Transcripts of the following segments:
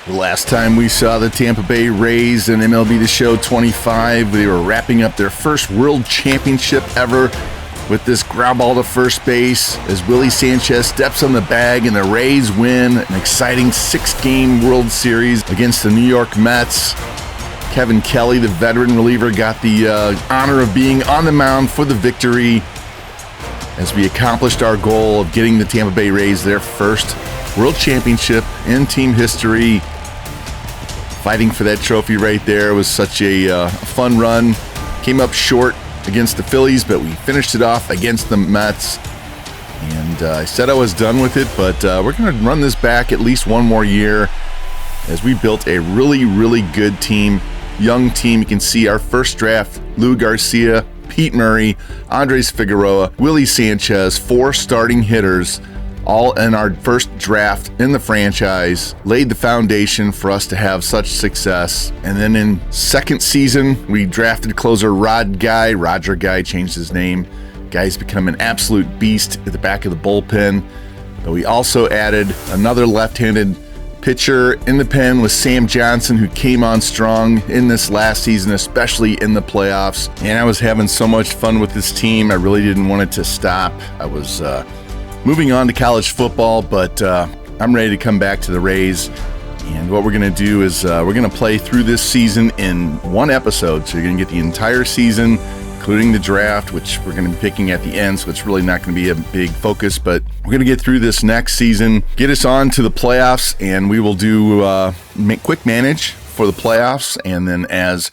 The last time we saw the Tampa Bay Rays in MLB The Show 25, they were wrapping up their first World Championship ever with this ground ball to first base as Willie Sanchez steps on the bag and the Rays win an exciting 6-game World Series against the New York Mets. Kevin Kelly, the veteran reliever, got the honor of being on the mound for the victory as we accomplished our goal of getting the Tampa Bay Rays their first World Championship in team history. Fighting for that trophy right there was such a fun run. Came up short against the Phillies, but we finished it off against the Mets. And I said I was done with it, but we're going to run this back at least one more year as we built a really, really good team, young team. You can see our first draft, Lou Garcia, Pete Murray, Andres Figueroa, Willie Sanchez, 4 starting hitters, all in our first draft in the franchise, laid the foundation for us to have such success. And then in second season, we drafted closer Roger Guy changed his name. Guy's become an absolute beast at the back of the bullpen. But we also added another left-handed pitcher in the pen with Sam Johnson, who came on strong in this last season, especially in the playoffs. And I was having so much fun with this team. I really didn't want it to stop. I was moving on to college football, but I'm ready to come back to the Rays. And what we're going to do is we're going to play through this season in one episode. So you're going to get the entire season, including the draft, which we're going to be picking at the end. So it's really not going to be a big focus, but we're going to get through this next season, get us on to the playoffs, and we will do quick manage for the playoffs. And then as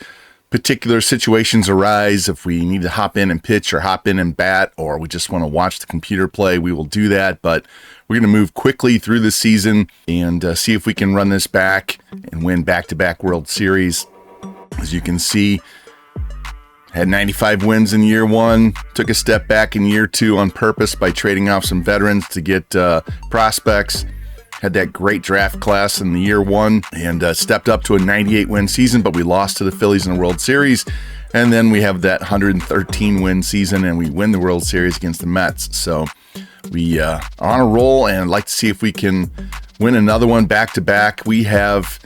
particular situations arise, if we need to hop in and pitch or hop in and bat, or we just want to watch the computer play, we will do that. But we're going to move quickly through the season and see if we can run this back and win back-to-back World Series. As you can see, had 95 wins in year one, took a step back in year two on purpose by trading off some veterans to get prospects. Had that great draft class in the year one and stepped up to a 98-win season, but we lost to the Phillies in the World Series. And then we have that 113-win season, and we win the World Series against the Mets. So we are on a roll, and I'd like to see if we can win another one back-to-back. We have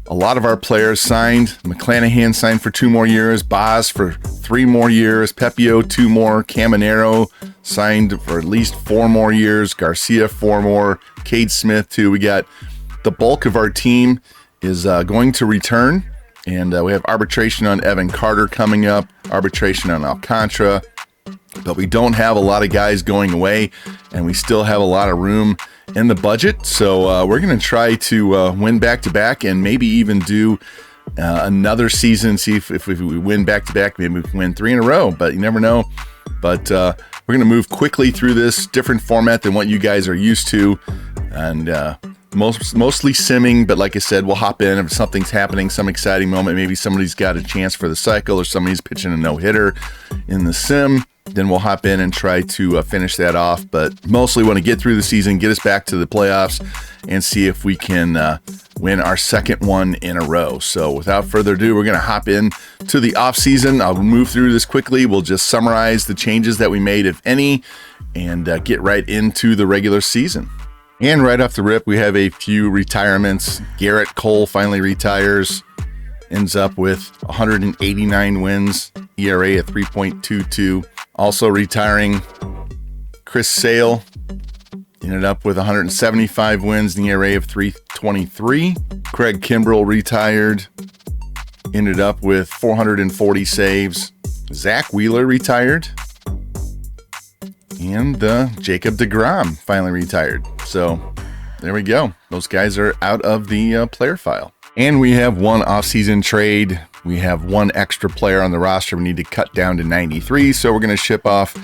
a lot of our players signed. McClanahan signed for 2 more years, Boz for 3 more years, Pepio 2 more, Caminero signed for at least 4 more years, Garcia 4 more, Cade Smith 2. We got the bulk of our team is going to return, and we have arbitration on Evan Carter coming up, arbitration on Alcantara, but we don't have a lot of guys going away, and we still have a lot of room in the budget. So we're going to try to win back-to-back and maybe even do another season, see if we win back-to-back, maybe we can win 3 in a row, but you never know. But we're going to move quickly through this different format than what you guys are used to, and mostly simming, but like I said, we'll hop in if something's happening, some exciting moment, maybe somebody's got a chance for the cycle or somebody's pitching a no-hitter in the sim, then we'll hop in and try to finish that off. But mostly want to get through the season, get us back to the playoffs, and see if we can win our second one in a row. So without further ado, we're going to hop in to the offseason. I'll move through this quickly. We'll just summarize the changes that we made, if any, and get right into the regular season. And right off the rip, we have a few retirements. Garrett Cole finally retires, ends up with 189 wins, ERA at 3.22. Also retiring, Chris Sale ended up with 175 wins, an ERA of 3.23. Craig Kimbrell retired, ended up with 440 saves. Zach Wheeler retired. And Jacob deGrom finally retired. So there we go. Those guys are out of the player file. And we have one offseason trade. We have one extra player on the roster we need to cut down to 93. So we're going to ship off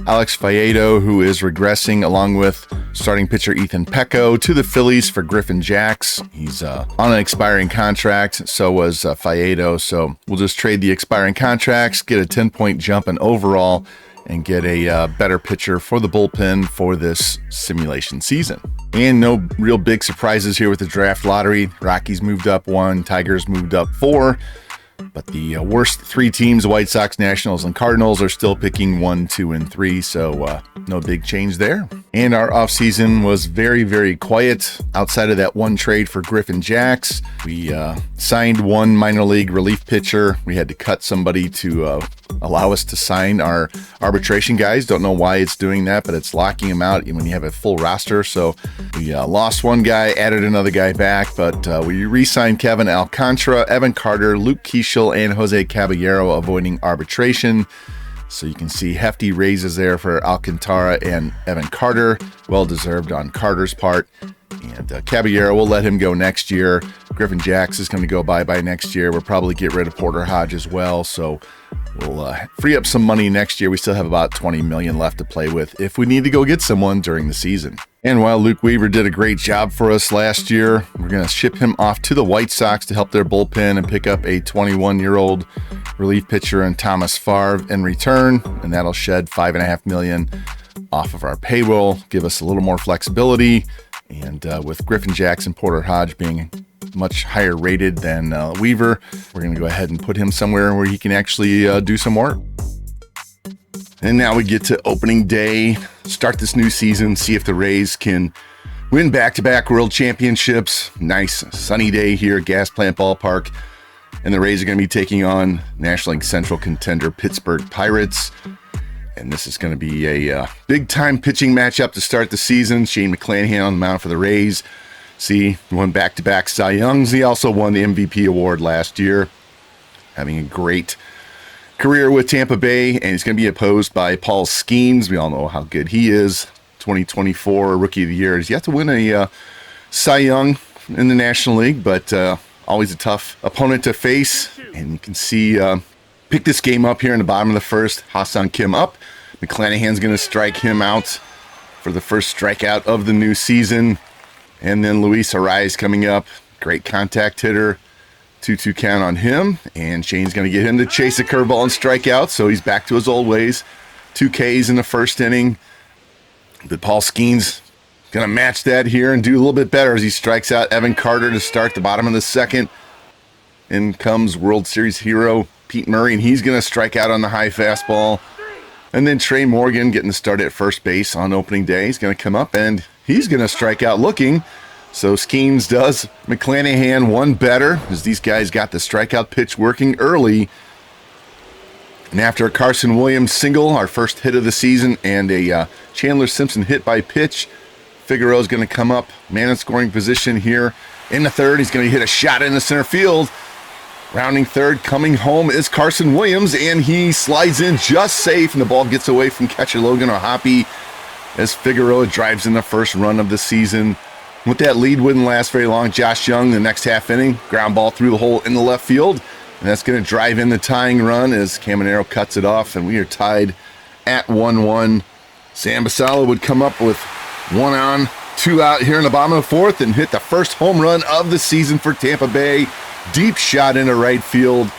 Alex Faedo, who is regressing, along with starting pitcher Ethan Pecco, to the Phillies for Griffin Jacks. He's on an expiring contract. So was Faedo. So we'll just trade the expiring contracts, get a 10-point jump in overall, and get a better pitcher for the bullpen for this simulation season. And no real big surprises here with the draft lottery. Rockies moved up 1, Tigers moved up 4. But the worst three teams, the White Sox, Nationals, and Cardinals, are still picking 1, 2, and 3. So no big change there. And our offseason was very, very quiet outside of that one trade for Griffin Jax. We signed one minor league relief pitcher. We had to cut somebody to allow us to sign our arbitration guys. Don't know why it's doing that, but it's locking them out when you have a full roster. So we lost one guy, added another guy back, but we re-signed Kevin Alcantara, Evan Carter, Luke Keeschel, and Jose Caballero, avoiding arbitration. So you can see hefty raises there for Alcantara and Evan Carter. Well-deserved on Carter's part. And Caballero, we'll let him go next year. Griffin Jax is going to go bye-bye next year. We'll probably get rid of Porter Hodge as well. So we'll free up some money next year. We still have about $20 million left to play with if we need to go get someone during the season. And while Luke Weaver did a great job for us last year, we're going to ship him off to the White Sox to help their bullpen and pick up a 21-year-old relief pitcher in Thomas Favre in return. And that'll shed $5.5 million off of our payroll, give us a little more flexibility. And with Griffin Jax and Porter Hodge being much higher rated than Weaver, we're going to go ahead and put him somewhere where he can actually do some work. And now we get to opening day, start this new season, see if the Rays can win back-to-back world championships. Nice sunny day here at Gas Plant Ballpark. And the Rays are going to be taking on National League Central contender Pittsburgh Pirates. And this is going to be a big-time pitching matchup to start the season. Shane McClanahan on the mound for the Rays. See, he won back-to-back Cy Youngs. He also won the MVP award last year, having a great career with Tampa Bay. And he's going to be opposed by Paul Skeens. We all know how good he is. 2024 Rookie of the Year. He's yet to win a Cy Young in the National League, but always a tough opponent to face. And you can see pick this game up here in the bottom of the first. Ha-Seong Kim up. McClanahan's going to strike him out for the first strikeout of the new season. And then Luis Arraez coming up. Great contact hitter. 2-2 count on him. And Shane's going to get him to chase a curveball and strike out. So he's back to his old ways. 2 Ks in the first inning. But Paul Skeens going to match that here and do a little bit better as he strikes out Evan Carter to start the bottom of the second. In comes World Series hero Pete Murray, and he's going to strike out on the high fastball. And then Trey Morgan getting the start at first base on opening day. He's going to come up, and he's going to strike out looking. So Skeens does McClanahan one better, as these guys got the strikeout pitch working early. And after a Carson Williams single, our first hit of the season, and a Chandler Simpson hit by pitch, Figueroa's going to come up, man in scoring position here in the third. He's going to hit a shot in the center field. Rounding third, coming home is Carson Williams, and he slides in just safe, and the ball gets away from catcher Logan O'Hoppe as Figueroa drives in the first run of the season. With that lead wouldn't last very long. Josh Young, the next half inning, ground ball through the hole in the left field, and that's going to drive in the tying run as Caminero cuts it off, and we are tied at 1-1. Sam Basala would come up with 1 on, 2 out here in the bottom of the fourth and hit the first home run of the season for Tampa Bay. Deep shot into right field,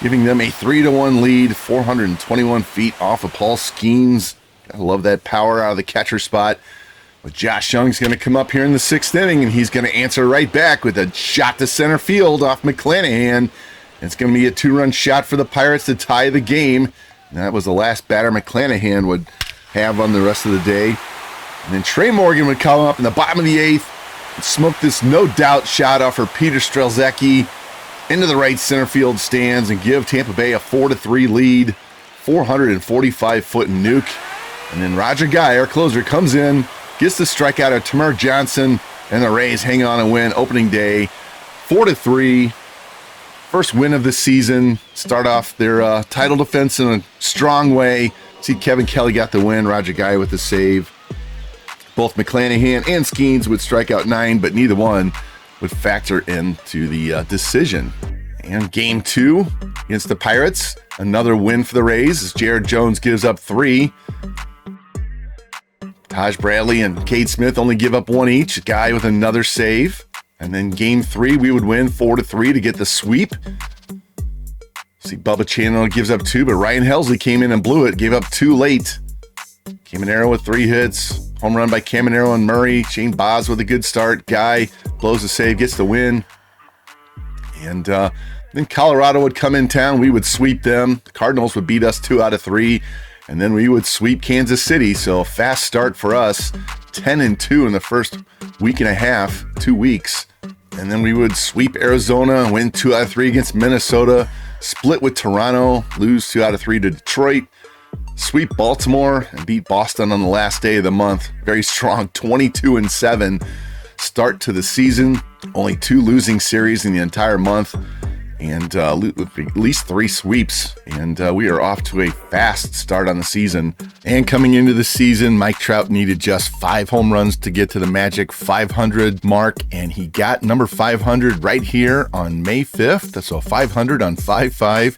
giving them a 3-1 lead, 421 feet off of Paul Skeens. I love that power out of the catcher spot. But Josh Young's going to come up here in the 6th inning, and he's going to answer right back with a shot to center field off McClanahan. It's going to be a 2-run shot for the Pirates to tie the game. And that was the last batter McClanahan would have on the rest of the day. And then Trey Morgan would come up in the bottom of the 8th. Smoked this no-doubt shot off for Peter Strelzacki into the right center field stands and give Tampa Bay a 4-3 lead, 445-foot nuke. And then Roger Guy, our closer, comes in, gets the strikeout of Tamir Johnson, and the Rays hang on and win opening day, 4-3. First win of the season. Start off their title defense in a strong way. See, Kevin Kelly got the win, Roger Guy with the save. Both McClanahan and Skeens would strike out 9, but neither one would factor into the decision. And game 2 against the Pirates, another win for the Rays as Jared Jones gives up 3. Taj Bradley and Cade Smith only give up 1 each, Guy with another save. And then game 3, we would win 4-3 to get the sweep. See, Bubba Chandler gives up 2, but Ryan Helsley came in and blew it, gave up 2 late. Caminero with 3 hits. Home run by Caminero and Murray. Shane Baz with a good start. Guy blows the save, gets the win. And then Colorado would come in town. We would sweep them. The Cardinals would beat us 2 out of 3. And then we would sweep Kansas City. So a fast start for us. 10-2 in the first week and a half, 2 weeks. And then we would sweep Arizona, win 2 out of 3 against Minnesota, split with Toronto, lose 2 out of 3 to Detroit, sweep Baltimore, and beat Boston on the last day of the month. Very strong 22-7 start to the season. Only 2 losing series in the entire month, and at least 3 sweeps. And we are off to a fast start on the season. And coming into the season, Mike Trout needed just 5 home runs to get to the magic 500 mark, and he got number 500 right here on May 5th. So 500 on 5-5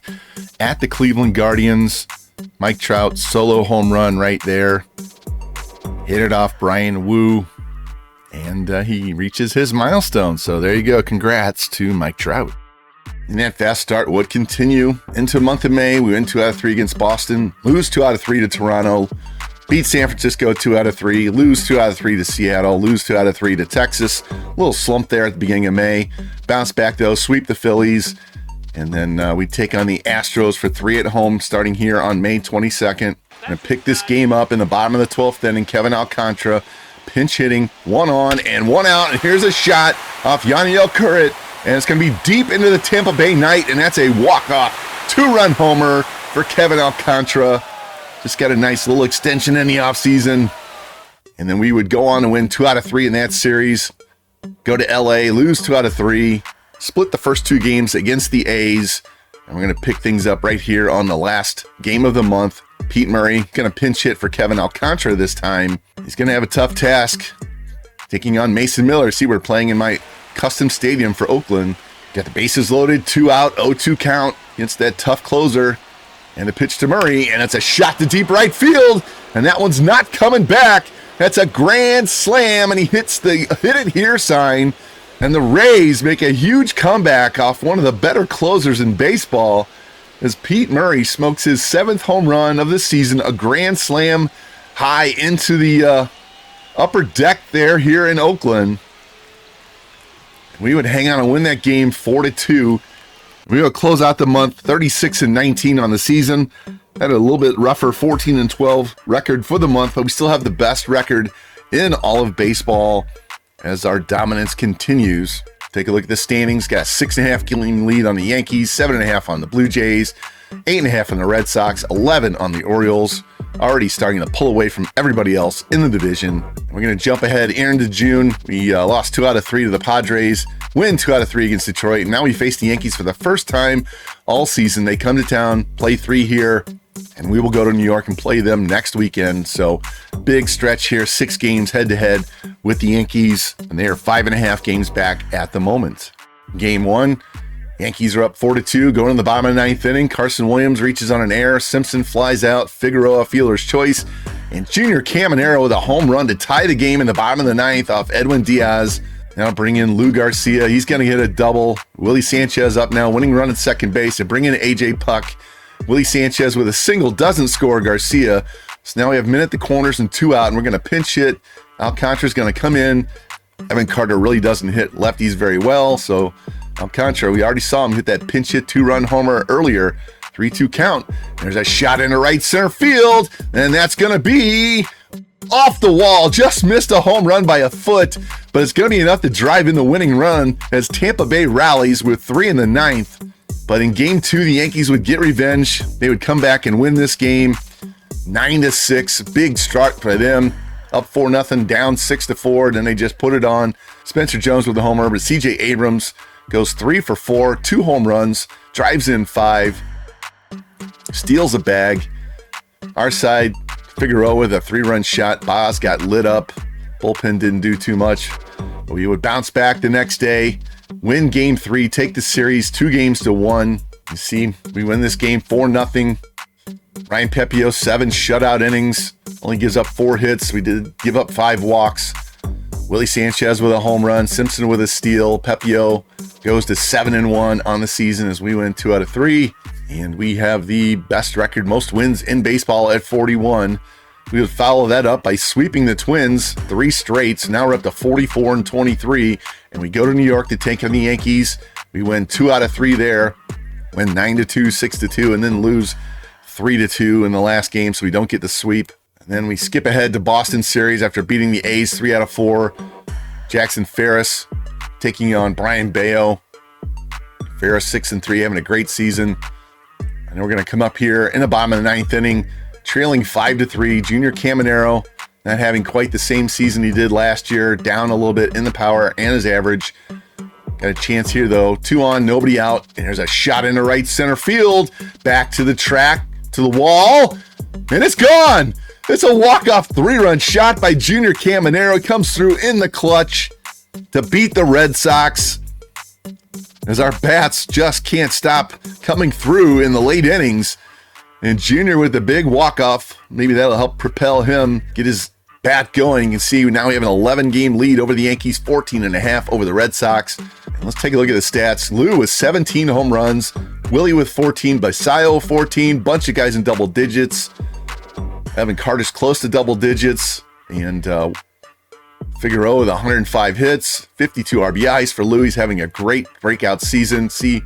at the Cleveland Guardians. Mike Trout solo home run right there. Hit it off Brian Wu, and he reaches his milestone. So there you go. Congrats to Mike Trout. And that fast start would continue into the month of May. We win 2 out of 3 against Boston, lose 2 out of 3 to Toronto, beat San Francisco 2 out of 3, lose 2 out of 3 to Seattle, lose 2 out of 3 to Texas. A little slump there at the beginning of May. Bounce back though, sweep the Phillies, and then we take on the Astros for 3 at home starting here on May 22nd. And pick this game up in the bottom of the 12th inning. Kevin Alcantara pinch hitting, 1 on and 1 out, and here's a shot off Yaniel Currit. And it's going to be deep into the Tampa Bay night, and that's a walk-off 2-run homer for Kevin Alcantara. Just got a nice little extension in the offseason. And then we would go on to win 2 out of 3 in that series, go to LA, lose 2 out of 3, split the first 2 games against the A's, and we're going to pick things up right here on the last game of the month. Pete Murray going to pinch hit for Kevin Alcantara this time. He's going to have a tough task, taking on Mason Miller. See, we're playing in my custom stadium for Oakland. Got the bases loaded, 2 out, 0-2 count against that tough closer. And the pitch to Murray, and it's a shot to deep right field, and that one's not coming back. That's a grand slam, and he hits the hit it here sign. And the Rays make a huge comeback off one of the better closers in baseball as Pete Murray smokes his 7th home run of the season, a grand slam high into the upper deck there here in Oakland. We would hang on and win that game 4-2. We would close out the month 36-19 on the season. Had a little bit rougher 14-12 record for the month, but we still have the best record in all of baseball as our dominance continues. Take a look at the standings. Got a 6.5 game lead on the Yankees, 7.5 on the Blue Jays, 8.5 on the Red Sox, 11 on the Orioles. Already starting to pull away from everybody else in the division. We're going to jump ahead into June. We lost 2 out of 3 to the Padres, win 2 out of 3 against Detroit, and now we face the Yankees for the first time all season. They come to town, play 3 here, and we will go to New York and play them next weekend. So big stretch here, 6 games head-to-head with the Yankees, and they are 5.5 games back at the moment. Game 1. Yankees are up 4-2, going in the bottom of the 9th inning. Carson Williams reaches on an error. Simpson flies out. Figueroa, fielder's choice. And Junior Caminero with a home run to tie the game in the bottom of the 9th off Edwin Diaz. Now bring in Lou Garcia. He's going to hit a double. Willie Sanchez up now, winning run at second base. And bring in A.J. Puck. Willie Sanchez with a single doesn't score Garcia. So now we have men at the corners and 2 out, and we're going to pinch hit. Alcantara's going to come in. Evan Carter really doesn't hit lefties very well, so Alcantara, we already saw him hit that pinch hit 2-run homer earlier. 3-2 count. There's a shot into right center field, and that's going to be off the wall. Just missed a home run by a foot, but it's going to be enough to drive in the winning run as Tampa Bay rallies with 3 in the 9th. But in game 2, the Yankees would get revenge. They would come back and win this game 9-6. Big start for them. Up 4-0, down 6-4. Then they just put it on. Spencer Jones with the homer, but C.J. Abrams goes 3 for 4, 2 home runs, drives in 5, steals a bag. Our side, Figueroa with a 3-run shot. Boz got lit up. Bullpen didn't do too much. But we would bounce back the next day, win game 3, take the series 2-1. You see, we win this game 4-0. Ryan Pepio, 7 shutout innings, only gives up 4 hits. We did give up 5 walks. Willie Sanchez with a home run, Simpson with a steal. Pepio goes to 7-1 on the season as we win 2 out of 3. And we have the best record, most wins in baseball at 41. We would follow that up by sweeping the Twins 3 straight. So now we're up to 44-23. And we go to New York to take on the Yankees. We win 2 out of 3 there, win 9-2, 6-2, and then lose 3-2 in the last game, so we don't get the sweep. And then we skip ahead to Boston series after beating the A's 3 out of 4. Jackson Ferris taking on Brian Bayo. Ferris 6-3, having a great season. And we're going to come up here in the bottom of the 9th inning, trailing 5-3. Junior Caminero not having quite the same season he did last year, down a little bit in the power and his average. Got a chance here, though. 2 on, nobody out. And there's a shot into right center field. Back to the track, to the wall. And it's gone. It's a walk-off 3-run shot by Junior Caminero. It comes through in the clutch to beat the Red Sox, as our bats just can't stop coming through in the late innings. And Junior with the big walk-off, maybe that'll help propel him, get his bat going. You can see now we have an 11-game lead over the Yankees, 14.5 over the Red Sox. And let's take a look at the stats. Lou with 17 home runs, Willie with 14, Basayo 14, bunch of guys in double digits. Evan Carter's close to double digits, and Figueroa with 105 hits, 52 RBIs for Lou. He's having a great breakout season. See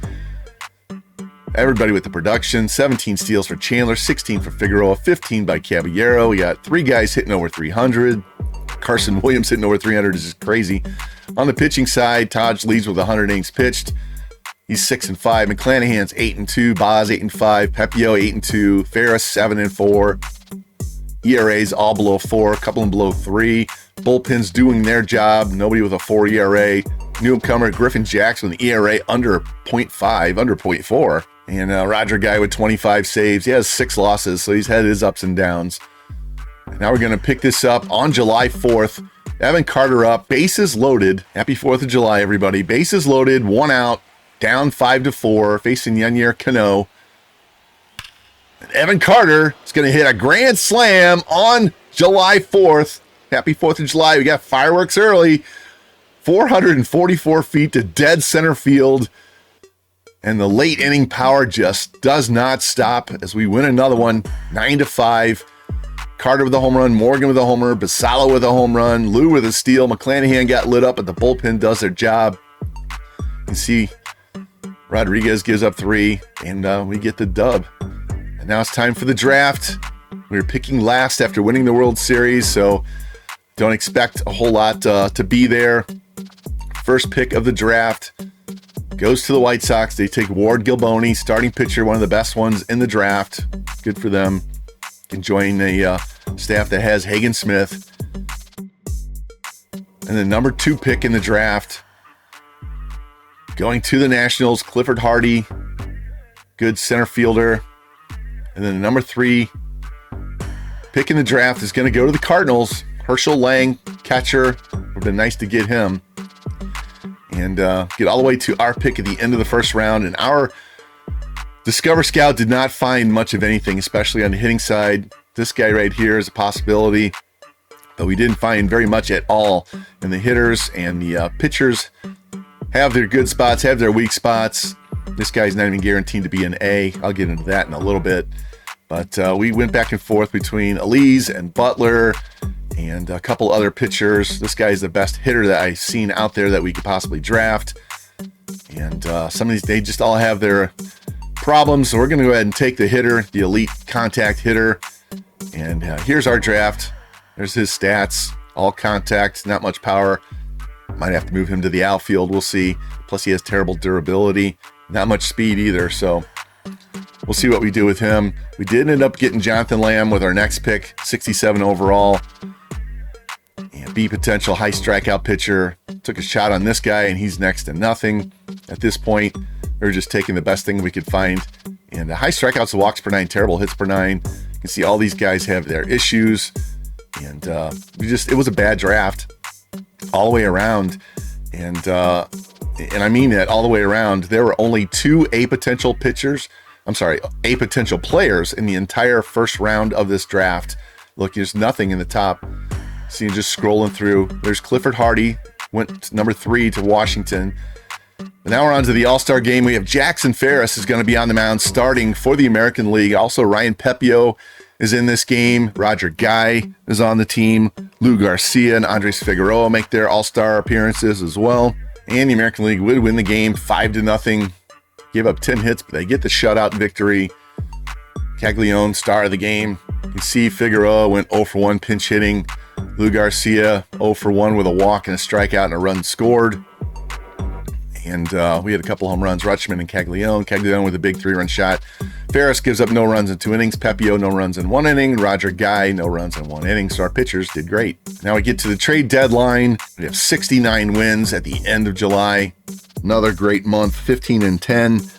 everybody with the production. 17 steals for Chandler, 16 for Figueroa, 15 by Caballero. We got 3 guys hitting over 300. Carson Williams hitting over 300 is just crazy. On the pitching side, Taj leads with 100 innings pitched. He's 6-5. McClanahan's 8-2. Boz 8-5. Pepio 8-2. Ferris 7-4. ERAs all below 4, a couple of them below 3. Bullpen's doing their job. Nobody with a 4 ERA. Newcomer Griffin Jackson with an ERA under 0.5, under 0.4. And Roger Guy with 25 saves. He has 6 losses, so he's had his ups and downs. And now we're going to pick this up on July 4th. Evan Carter up, bases loaded. Happy 4th of July, everybody. Bases loaded, 1 out, down 5-4, facing Yennier Cano. And Evan Carter is going to hit a grand slam on July 4th. Happy 4th of July. We got fireworks early. 444 feet to dead center field. And the late inning power just does not stop as we win another one, 9-5. Carter with a home run, Morgan with a homer, Basalo with a home run, Lou with a steal. McClanahan got lit up, but the bullpen does their job. You can see Rodriguez gives up 3, and we get the dub. And now it's time for the draft. We were picking last after winning the World Series, so don't expect a whole lot to be there. First pick of the draft goes to the White Sox. They take Ward Gilboni, starting pitcher, one of the best ones in the draft. Good for them. Enjoying a staff that has Hagen Smith. And the number 2 pick in the draft, going to the Nationals, Clifford Hardy, good center fielder. And then the number 3 pick in the draft is going to go to the Cardinals, Herschel Lang, catcher. Would have been nice to get him. And get all the way to our pick at the end of the first round. And our Discover Scout did not find much of anything, especially on the hitting side. This guy right here is a possibility, but we didn't find very much at all. And the hitters and the pitchers have their good spots, have their weak spots. This guy's not even guaranteed to be an A. I'll get into that in a little bit. But we went back and forth between Elise and Butler and a couple other pitchers. This guy's the best hitter that I've seen out there that we could possibly draft. And some of these, they just all have their problems. So we're going to go ahead and take the hitter, the elite contact hitter. And here's our draft. There's his stats. All contact, not much power. Might have to move him to the outfield. We'll see. Plus he has terrible durability. Not much speed either. So we'll see what we do with him. We did end up getting Jonathan Lamb with our next pick, 67 overall. And B potential high strikeout pitcher. Took a shot on this guy, and he's next to nothing. At this point, we were just taking the best thing we could find. And high strikeouts, walks per 9, terrible hits per 9. You can see all these guys have their issues. And it was a bad draft all the way around. And I mean that all the way around. There were only 2 A potential players in the entire first round of this draft. Look, there's nothing in the top. See, just scrolling through. There's Clifford Hardy, went to number 3 to Washington. And now we're on to the All-Star game. We have Jackson Ferris is going to be on the mound starting for the American League. Also, Ryan Pepio is in this game. Roger Guy is on the team. Lou Garcia and Andres Figueroa make their All-Star appearances as well. And the American League would win the game 5-0. Gave up 10 hits, but they get the shutout victory. Caglione, star of the game. You can see Figueroa went 0 for 1 pinch hitting. Lou Garcia 0 for 1 with a walk and a strikeout and a run scored. And we had a couple home runs, Rutschman and Caglione. Caglione with a big 3-run shot. Ferris gives up no runs in 2 innings. Pepio, no runs in 1 inning. Roger Guy, no runs in 1 inning. So our pitchers did great. Now we get to the trade deadline. We have 69 wins at the end of July. Another great month, 15-10.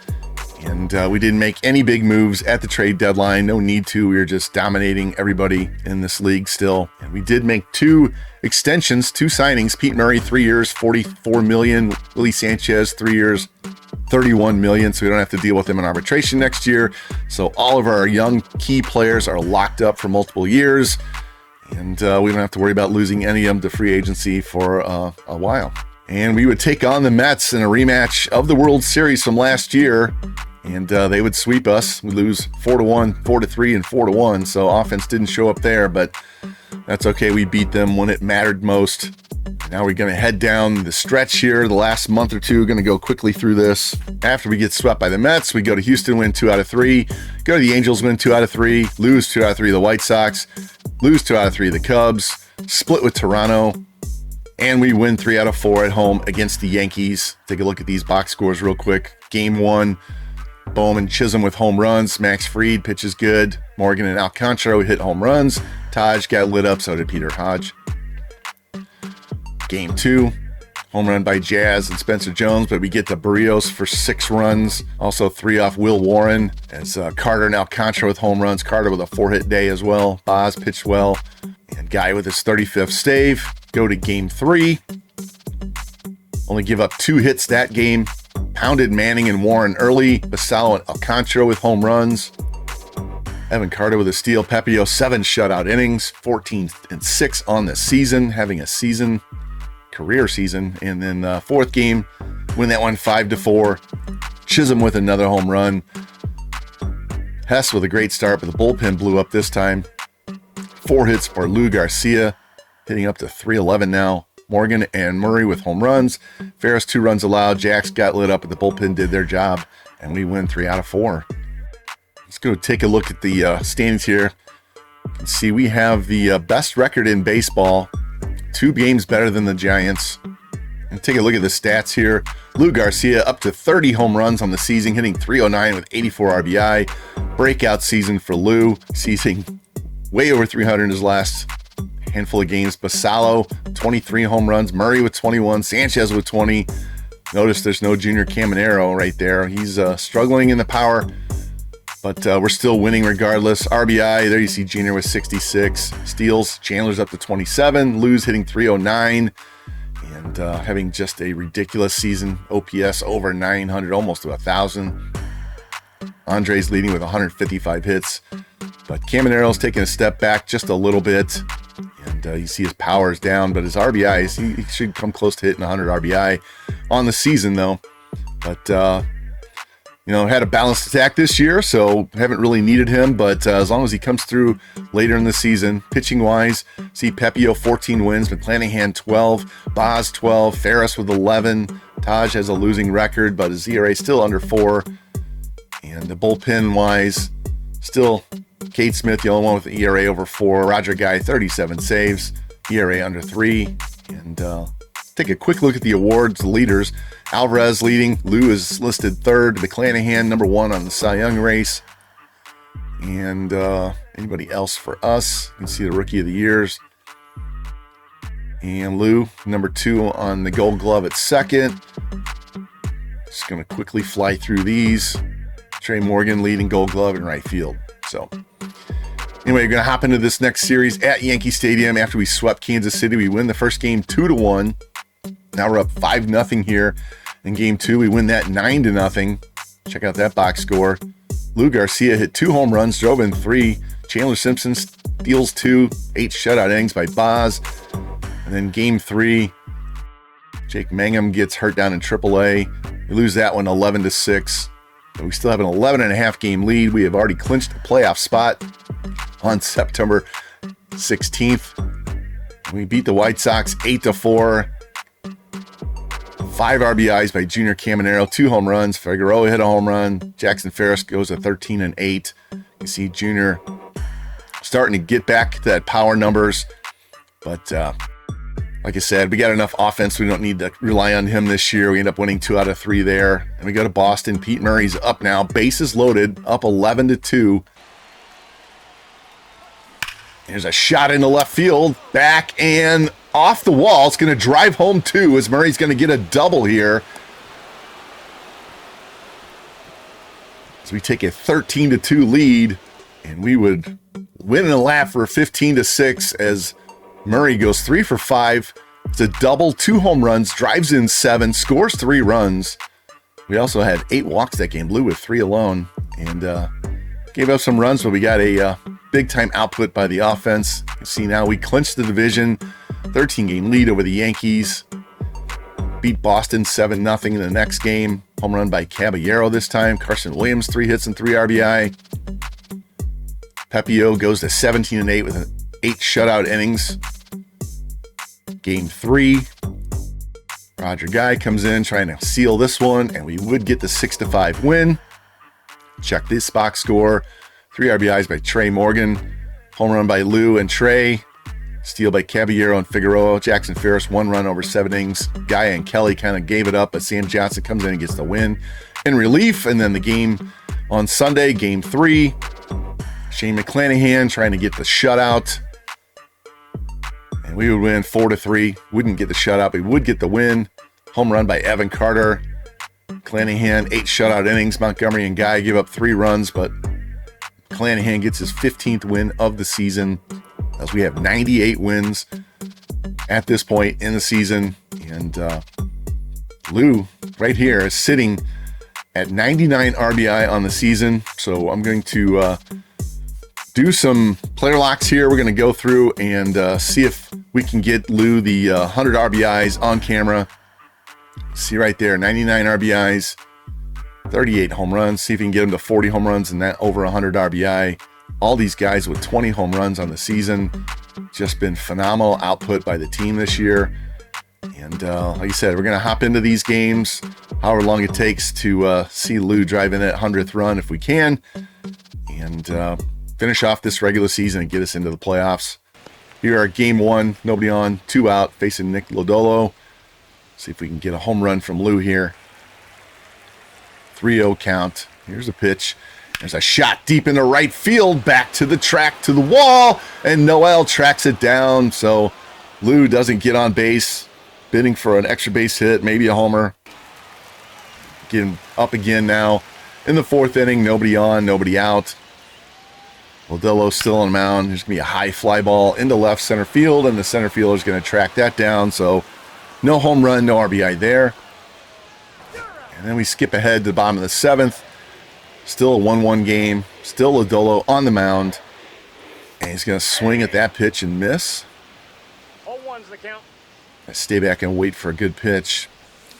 And we didn't make any big moves at the trade deadline. No need to. We were just dominating everybody in this league still. And we did make 2 extensions, 2 signings. Pete Murray, 3 years, $44 million. Willie Sanchez, 3 years, $31 million. So we don't have to deal with them in arbitration next year. So all of our young key players are locked up for multiple years. And we don't have to worry about losing any of them to free agency for a while. And we would take on the Mets in a rematch of the World Series from last year. And they would sweep us. We lose 4-1, 4-3, and 4-1. So offense didn't show up there, but that's okay. We beat them when it mattered most. Now we're going to head down the stretch here. The last month or two, going to go quickly through this. After we get swept by the Mets, we go to Houston, win 2 out of 3. Go to the Angels, win 2 out of 3. Lose 2 out of 3 to the White Sox. Lose 2 out of 3 to the Cubs. Split with Toronto. And we win 3 out of 4 at home against the Yankees. Take a look at these box scores real quick. Game 1. Bowman, Chisholm with home runs. Max Fried pitches good. Morgan and Alcantara hit home runs. Taj got lit up, so did Peter Hodge. Game 2, home run by Jazz and Spencer Jones, but we get to Barrios for 6 runs. Also 3 off Will Warren. As Carter and Alcantara with home runs. Carter with a 4-hit day as well. Boz pitched well. And Guy with his 35th save. Go to game 3. Only give up 2 hits that game. Pounded Manning and Warren early. Basallo and Alcantara with home runs. Evan Carter with a steal. Pepio, 7 shutout innings. 14-6 on the season. Having a career season. And then 4th game, win that one 5-4. Chisholm with another home run. Hess with a great start, but the bullpen blew up this time. 4 hits for Lou Garcia. Hitting up to 311 now. Morgan and Murray with home runs. Ferris 2 runs allowed. Jacks got lit up, but the bullpen did their job, and we win 3 out of 4. Let's go take a look at the standings here. You can see we have the best record in baseball. 2 games better than the Giants. And take a look at the stats here. Lou Garcia up to 30 home runs on the season, hitting .309 with 84 RBI. Breakout season for Lou, seizing way over 300 in his last handful of games. Basallo, 23 home runs. Murray with 21. Sanchez with 20. Notice there's no Junior Caminero right there. He's struggling in the power, but we're still winning regardless. RBI, there you see Junior with 66. Steals, Chandler's up to 27. Lou's hitting .309 and having just a ridiculous season. OPS over 900, almost to 1,000. Andre's leading with 155 hits, but Caminero's taking a step back just a little bit. And you see his power is down, but his RBIs, he should come close to hitting 100 RBI on the season, though. But, had a balanced attack this year, so haven't really needed him. But as long as he comes through later in the season, pitching-wise, see Pepio 14 wins, McClanahan 12, Boz 12, Ferris with 11. Taj has a losing record, but his ERA still under 4. And the bullpen-wise, still Cade Smith, the only one with the ERA over 4. Roger Guy, 37 saves, ERA under 3. And take a quick look at the awards leaders. Alvarez leading. Lou is listed 3rd. McClanahan, number 1 on the Cy Young race. And anybody else for us? You can see the Rookie of the Years. And Lou, number 2 on the Gold Glove at 2nd. Just going to quickly fly through these. Trey Morgan leading Gold Glove in right field. So anyway, we're going to hop into this next series at Yankee Stadium. After we swept Kansas City, we win the first game 2-1. Now we're up 5-0 here. In game 2, we win that 9-0. Check out that box score. Lou Garcia hit 2 home runs, drove in 3. Chandler Simpson steals 2, 8 shutout innings by Boz. And then game 3, Jake Mangum gets hurt down in AAA. We lose that one 11-6. But we still have an 11.5 game lead. We have already clinched a playoff spot on September 16th. We beat the White Sox 8-4. 5 RBIs by Junior Caminero, 2 home runs. Figueroa hit a home run. Jackson Ferris goes to 13 and 8. You see Junior starting to get back to that power numbers. But like I said, we got enough offense. We don't need to rely on him this year. We end up winning 2 out of 3 there. And we go to Boston. Pete Murray's up now. Bases loaded, up 11-2. There's a shot into left field. Back and off the wall. It's going to drive home 2 as Murray's going to get a double here. So we take a 13-2 lead. And we would win in a lap for 15-6 as Murray goes 3 for 5. It's a double, 2 home runs, drives in 7, scores 3 runs. We also had 8 walks that game, blew with 3 alone, and gave up some runs, but we got a big-time output by the offense. You can see now we clinched the division, 13-game lead over the Yankees. Beat Boston 7-0 in the next game. Home run by Caballero this time. Carson Williams, 3 hits and 3 RBI. Pepio goes to 17 and 8 with 8 shutout innings. Game 3. Roger Guy comes in trying to seal this one, and we would get the 6-5 win. Check this box score. 3 RBIs by Trey Morgan. Home run by Lou and Trey. Steal by Caballero and Figueroa. Jackson Ferris, 1 run over 7 innings. Guy and Kelly kind of gave it up, but Sam Johnson comes in and gets the win in relief. And then the game on Sunday, game 3. Shane McClanahan trying to get the shutout. And we would win 4-3. Wouldn't get the shutout, but we would get the win. Home run by Evan Carter. McClanahan, 8 shutout innings. Montgomery and Guy give up 3 runs, but McClanahan gets his 15th win of the season, as we have 98 wins at this point in the season. And Lou right here is sitting at 99 RBI on the season. So I'm going to do some player locks here. We're going to go through and see if we can get Lou the 100 RBIs on camera. See right there, 99 RBIs, 38 home runs. See if we can get him to 40 home runs and that over 100 RBI. All these guys with 20 home runs on the season. Just been phenomenal output by the team this year. And like I said, we're going to hop into these games, however long it takes to see Lou drive in that 100th run if we can. And finish off this regular season and get us into the playoffs. Here are game 1, nobody on, 2 out, facing Nick Lodolo. See if we can get a home run from Lou here. 3-0 count. Here's a pitch. There's a shot deep into right field, back to the track, to the wall, and Noel tracks it down. So Lou doesn't get on base, bidding for an extra base hit, maybe a homer. Getting up again now in the 4th inning. Nobody on, nobody out. Lodolo still on the mound. There's going to be a high fly ball into left center field, and the center fielder is going to track that down. So no home run, no RBI there. And then we skip ahead to the bottom of the 7th. Still a 1-1 game. Still Lodolo on the mound. And he's going to swing at that pitch and miss. 0-1's the count. I stay back and wait for a good pitch.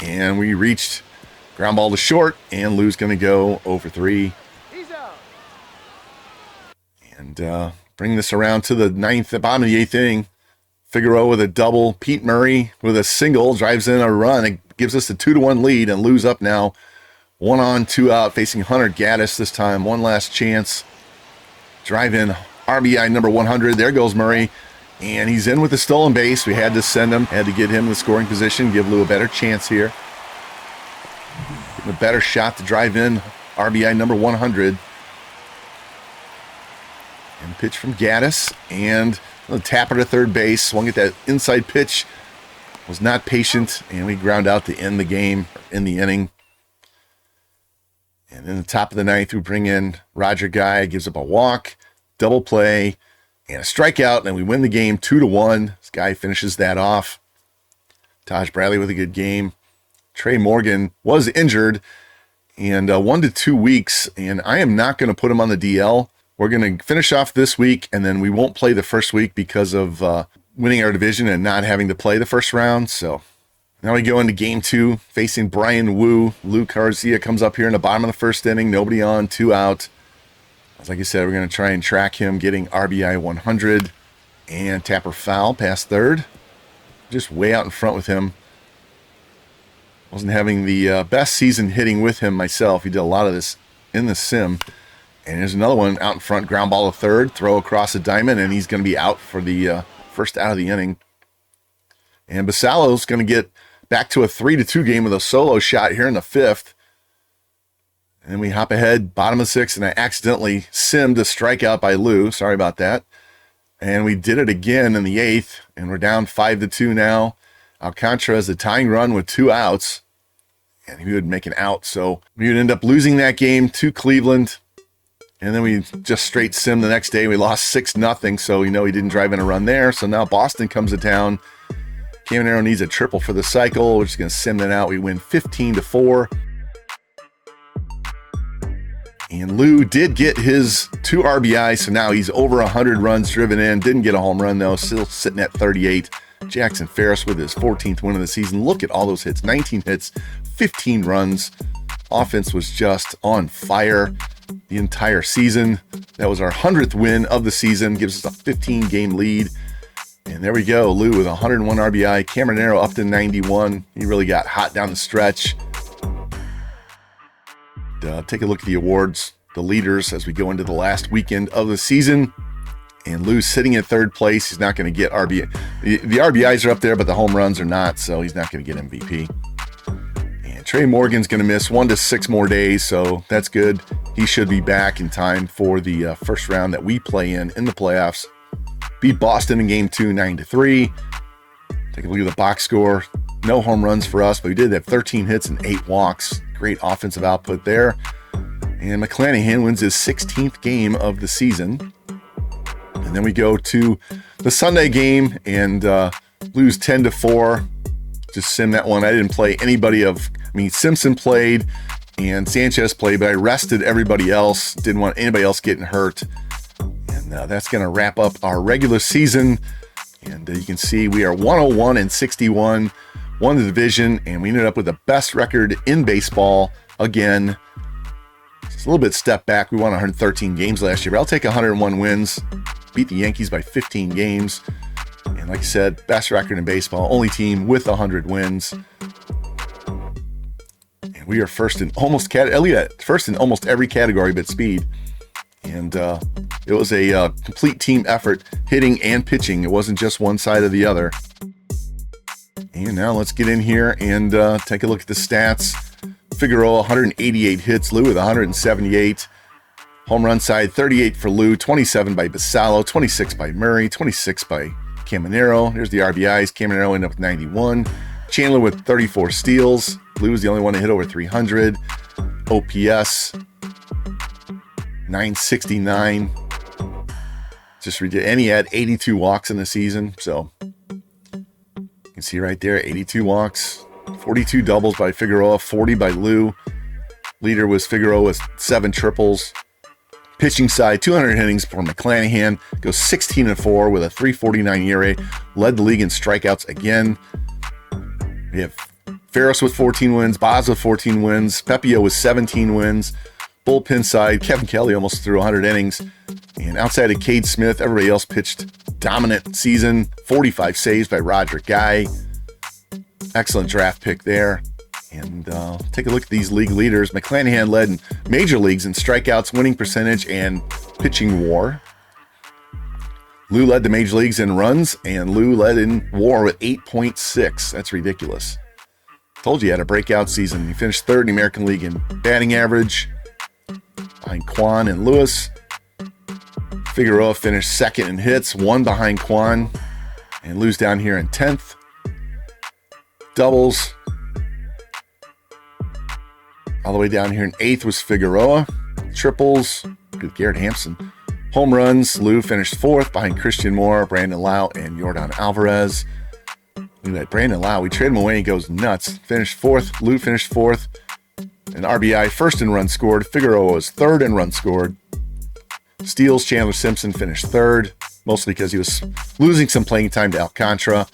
And we reached ground ball to short, and Lou's going to go 0-3. He's out. And bring this around to the 9th, bottom of the 8th inning. Figueroa with a double. Pete Murray with a single drives in a run. It gives us a 2-1 lead, and Lou's up now. 1 on, 2 out, facing Hunter Gaddis this time. One last chance. Drive in RBI number 100. There goes Murray. And he's in with the stolen base. We had to send him. Had to get him in the scoring position. Give Lou a better chance here. Give him a better shot to drive in RBI number 100. And pitch from Gaddis. And the tapper to third base. Swung at that inside pitch. Was not patient. And we ground out to end the game, in the inning. And in the top of the 9th, we bring in Roger Guy. Gives up a walk, double play, and a strikeout. And we win the game 2-1. This guy finishes that off. Taj Bradley with a good game. Trey Morgan was injured. And 1 to 2 weeks. And I am not going to put him on the DL. We're going to finish off this week, and then we won't play the first week because of winning our division and not having to play the first round. So now we go into game 2, facing Brian Wu. Lou Garcia comes up here in the bottom of the 1st inning. Nobody on, 2 out. Like I said, we're going to try and track him getting RBI 100. And tapper foul past third. Just way out in front with him. Wasn't having the best season hitting with him myself. He did a lot of this in the sim. And here's another one out in front, ground ball to third, throw across the diamond, and he's going to be out for the first out of the inning. And Basalo's going to get back to a 3-2 game with a solo shot here in the fifth. And then we hop ahead, bottom of sixth, and I accidentally simmed a strikeout by Lou. Sorry about that. And we did it again in the eighth, and we're down 5-2 now. Alcantara has the tying run with 2 outs, and he would make an out. So we would end up losing that game to Cleveland. And then we just straight sim the next day. We lost 6-0, so he didn't drive in a run there. So now Boston comes to town. Caminero needs a triple for the cycle. We're just going to sim that out. We win 15-4. And Lou did get his 2 RBIs, so now he's over 100 runs driven in. Didn't get a home run, though. Still sitting at 38. Jackson Ferris with his 14th win of the season. Look at all those hits. 19 hits, 15 runs. Offense was just on fire the entire season. That was our 100th win of the season. Gives us a 15-game lead. And there we go. Lou with 101 RBI. Caminero up to 91. He really got hot down the stretch. Take a look at the awards, the leaders, as we go into the last weekend of the season. And Lou's sitting in third place. He's not going to get RBI. The RBIs are up there, but the home runs are not, so he's not going to get MVP. And Trey Morgan's going to miss 1 to 6 more days, so that's good. He should be back in time for the first round that we play in the playoffs. Beat Boston in Game 2, 9-3. Take a look at the box score. No home runs for us, but we did have 13 hits and 8 walks. Great offensive output there. And McClanahan wins his 16th game of the season. And then we go to the Sunday game and lose 10-4. Just sim that one. I didn't play anybody Simpson played and Sanchez played, but I rested everybody else. Didn't want anybody else getting hurt. And that's going to wrap up our regular season. And you can see we are 101-61, won the division, and we ended up with the best record in baseball again. It's a little bit step back. We won 113 games last year, but I'll take 101 wins. Beat the Yankees by 15 games. And like I said, best record in baseball, only team with 100 wins. And we are first in almost every category but speed. And it was a complete team effort, hitting and pitching. It wasn't just one side or the other. And now let's get in here and take a look at the stats. Figueroa, 188 hits. Lou with 178. Home run side, 38 for Lou, 27 by Basalo, 26 by Murray, 26 by Caminero. Here's the RBIs. Caminero ended up with 91. Chandler with 34 steals. Lou was the only one to hit over 300. OPS, 969. Just ridiculous. And he had 82 walks in the season. So you can see right there, 82 walks, 42 doubles by Figueroa, 40 by Lou. Leader was Figueroa with 7 triples. Pitching side, 200 innings for McClanahan. Goes 16-4 with a 3.49 ERA. Led the league in strikeouts again. We have Ferris with 14 wins. Boz with 14 wins. Pepio with 17 wins. Bullpen side, Kevin Kelly almost threw 100 innings. And outside of Cade Smith, everybody else pitched dominant season. 45 saves by Roderick Guy. Excellent draft pick there. And take a look at these league leaders. McClanahan led in major leagues in strikeouts, winning percentage, and pitching WAR. Lou led the major leagues in runs, and Lou led in WAR with 8.6. That's ridiculous. Told you he had a breakout season. He finished third in the American League in batting average, behind Kwan and Lewis. Figueroa finished second in hits, 1 behind Kwan, and Lou's down here in 10th. Doubles. All the way down here in 8th was Figueroa. Triples with Garrett Hampson. Home runs, Lou finished 4th behind Christian Moore, Brandon Lau, and Yordan Alvarez. Look at that, Brandon Lau. We trade him away, he goes nuts. Finished 4th. Lou finished 4th. And RBI, first in runs scored. Figueroa was 3rd in runs scored. Steals, Chandler Simpson finished 3rd, mostly because he was losing some playing time to Alcantara.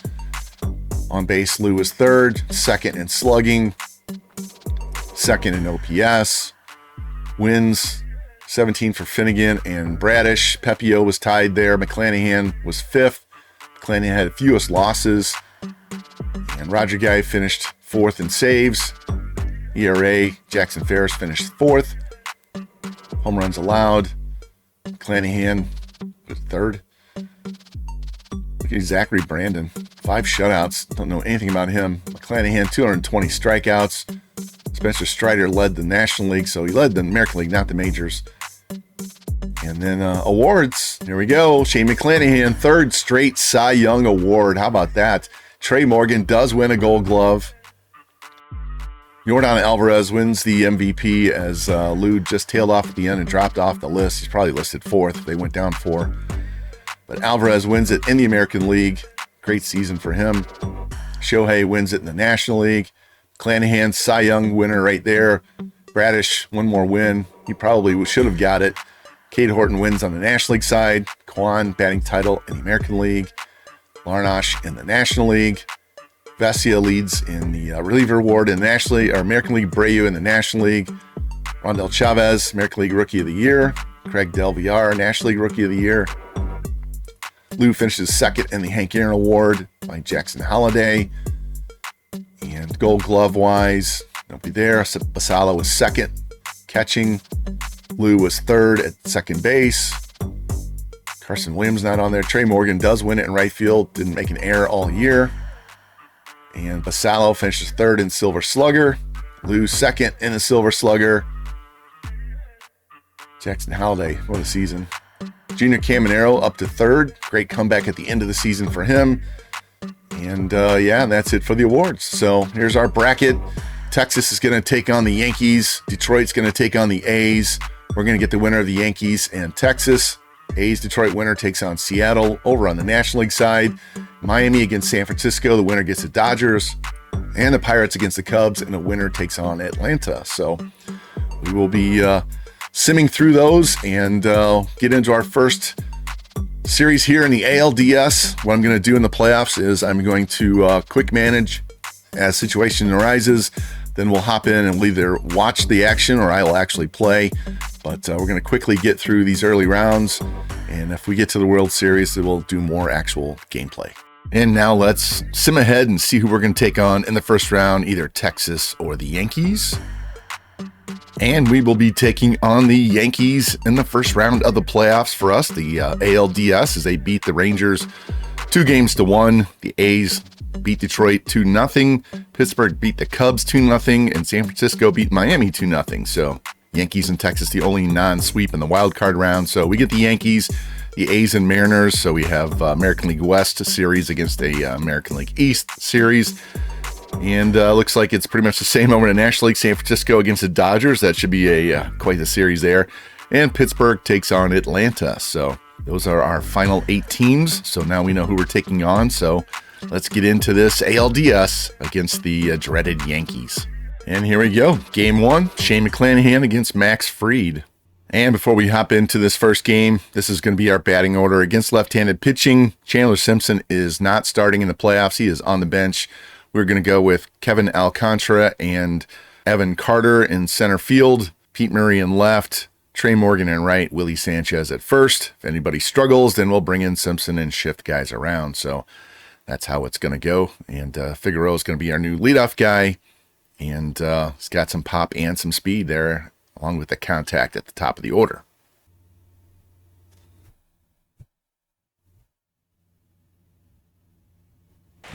On base, Lou was 3rd, 2nd in slugging, 2nd in OPS. Wins, 17 for Finnegan and Bradish. Pepio was tied there. McClanahan was 5th. McClanahan had the fewest losses. And Roger Guy finished 4th in saves. ERA, Jackson Ferris finished 4th. Home runs allowed. McClanahan was 3rd. Look at Zachary Brandon. 5 shutouts. Don't know anything about him. McClanahan, 220 strikeouts. Spencer Strider led the National League, so he led the American League, not the majors. And then awards. Here we go. Shane McClanahan, 3rd straight Cy Young Award. How about that? Trey Morgan does win a Gold Glove. Yordan Alvarez wins the MVP as Lou just tailed off at the end and dropped off the list. He's probably listed 4th. They went down 4. But Alvarez wins it in the American League. Great season for him. Shohei wins it in the National League. McClanahan, Cy Young winner right there. Bradish, one more win. He probably should have got it. Cade Horton wins on the National League side. Kwan batting title in the American League. Larnash in the National League. Vesia leads in the reliever award in the National League, or American League. Breu in the National League. Rondell Chavez, American League Rookie of the Year. Craig Del Villar, National League Rookie of the Year. Lou finishes 2nd in the Hank Aaron Award by Jackson Holliday. And Gold Glove wise, nobody there. Basala was 2nd catching. Lou was 3rd at second base. Carson Williams not on there. Trey Morgan does win it in right field. Didn't make an error all year. And Basalo finishes 3rd in Silver Slugger. Lou 2nd in the Silver Slugger. Jackson Holliday, what a season. Junior Caminero up to 3rd. Great comeback at the end of the season for him. And yeah, that's it for the awards. So here's our bracket. Texas is going to take on the Yankees. Detroit's going to take on the A's. We're going to get the winner of the Yankees and Texas. A's Detroit winner takes on Seattle. Over on the National League side, Miami against San Francisco. The winner gets the Dodgers. And the Pirates against the Cubs. And the winner takes on Atlanta. So we will be simming through those and get into our first series here in the ALDS. What I'm going to do in the playoffs is I'm going to quick manage as situation arises. Then we'll hop in and we'll either watch the action or I will actually play. But we're going to quickly get through these early rounds. And if we get to the World Series, then we'll do more actual gameplay. And now let's sim ahead and see who we're going to take on in the first round, either Texas or the Yankees. And we will be taking on the Yankees in the first round of the playoffs for us, the ALDS, as they beat the Rangers 2-1. The A's beat Detroit 2-0. Pittsburgh beat the Cubs 2-0. And San Francisco beat Miami 2-0. So Yankees and Texas, the only non-sweep in the wild card round. So we get the Yankees, the A's and Mariners. So we have American League West series against a American League East series. And looks like it's pretty much the same over in the National League. San Francisco against the Dodgers. That should be a quite a series there. And Pittsburgh takes on Atlanta. So those are our final 8 teams. So now we know who we're taking on. So let's get into this ALDS against the dreaded Yankees. And here we go. Game 1, Shane McClanahan against Max Fried. And before we hop into this first game, this is going to be our batting order against left-handed pitching. Chandler Simpson is not starting in the playoffs. He is on the bench. We're going to go with Kevin Alcantara and Evan Carter in center field, Pete Murray in left, Trey Morgan in right, Willie Sanchez at first. If anybody struggles, then we'll bring in Simpson and shift guys around. So that's how it's going to go. And Figueroa is going to be our new leadoff guy. And he's got some pop and some speed there, along with the contact at the top of the order.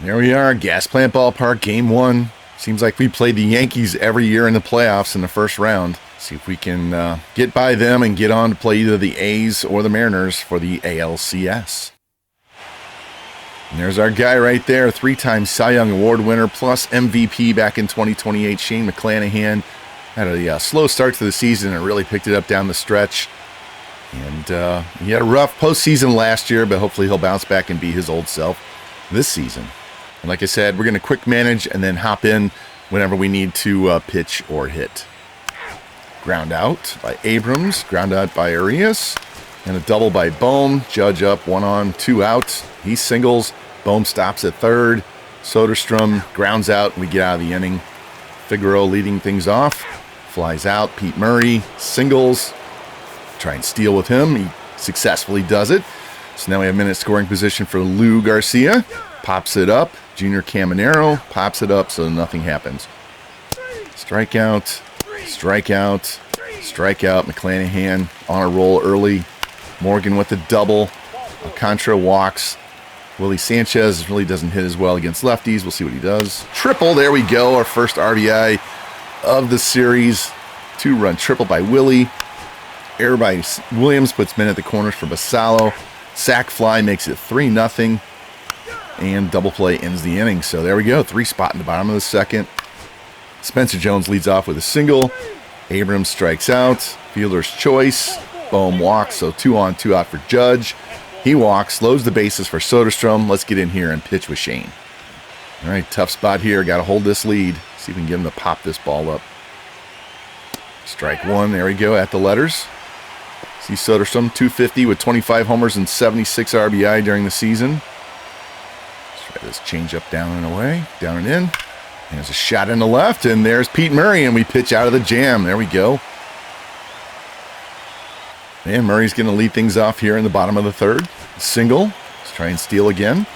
There we are, Gas Plant Ballpark, Game 1. Seems like we play the Yankees every year in the playoffs in the first round. See if we can get by them and get on to play either the A's or the Mariners for the ALCS. And there's our guy right there, 3-time Cy Young Award winner plus MVP back in 2028, Shane McClanahan. Had a slow start to the season and really picked it up down the stretch. And he had a rough postseason last year, but hopefully he'll bounce back and be his old self this season. And like I said, we're going to quick manage and then hop in whenever we need to pitch or hit. Ground out by Abrams, ground out by Arias, and a double by Bohm. Judge up, 1 on, 2 out. He singles. Bohm stops at third. Soderstrom grounds out, and we get out of the inning. Figueroa leading things off. Flies out. Pete Murray singles. Try and steal with him. He successfully does it. So now we have minute scoring position for Lou Garcia. pops it up. Junior Caminero pops it up so nothing happens. Strikeout, strikeout, strikeout. McClanahan on a roll early. Morgan with the double. Alcantara walks. Willie Sanchez really doesn't hit as well against lefties. We'll see what he does. Triple, there we go. Our first RBI of the series. 2-run triple by Willie. Error by Williams puts men at the corners for Basallo. Sack fly makes it 3-0. And double play ends the inning. So there we go. 3-spot in the bottom of the second. Spencer Jones leads off with a single. Abrams strikes out. Fielder's choice. Bohm walks, so 2 on, 2 out for Judge. He walks, loads the bases for Soderstrom. Let's get in here and pitch with Shane. All right, tough spot here. Got to hold this lead. See if we can get him to pop this ball up. Strike 1. There we go at the letters. See Soderstrom, 250 with 25 homers and 76 RBI during the season. Let's try this changeup down and away, down and in. There's a shot in the left, and there's Pete Murray, and we pitch out of the jam. There we go. And Murray's going to lead things off here in the bottom of the third. Single. Let's try and steal again.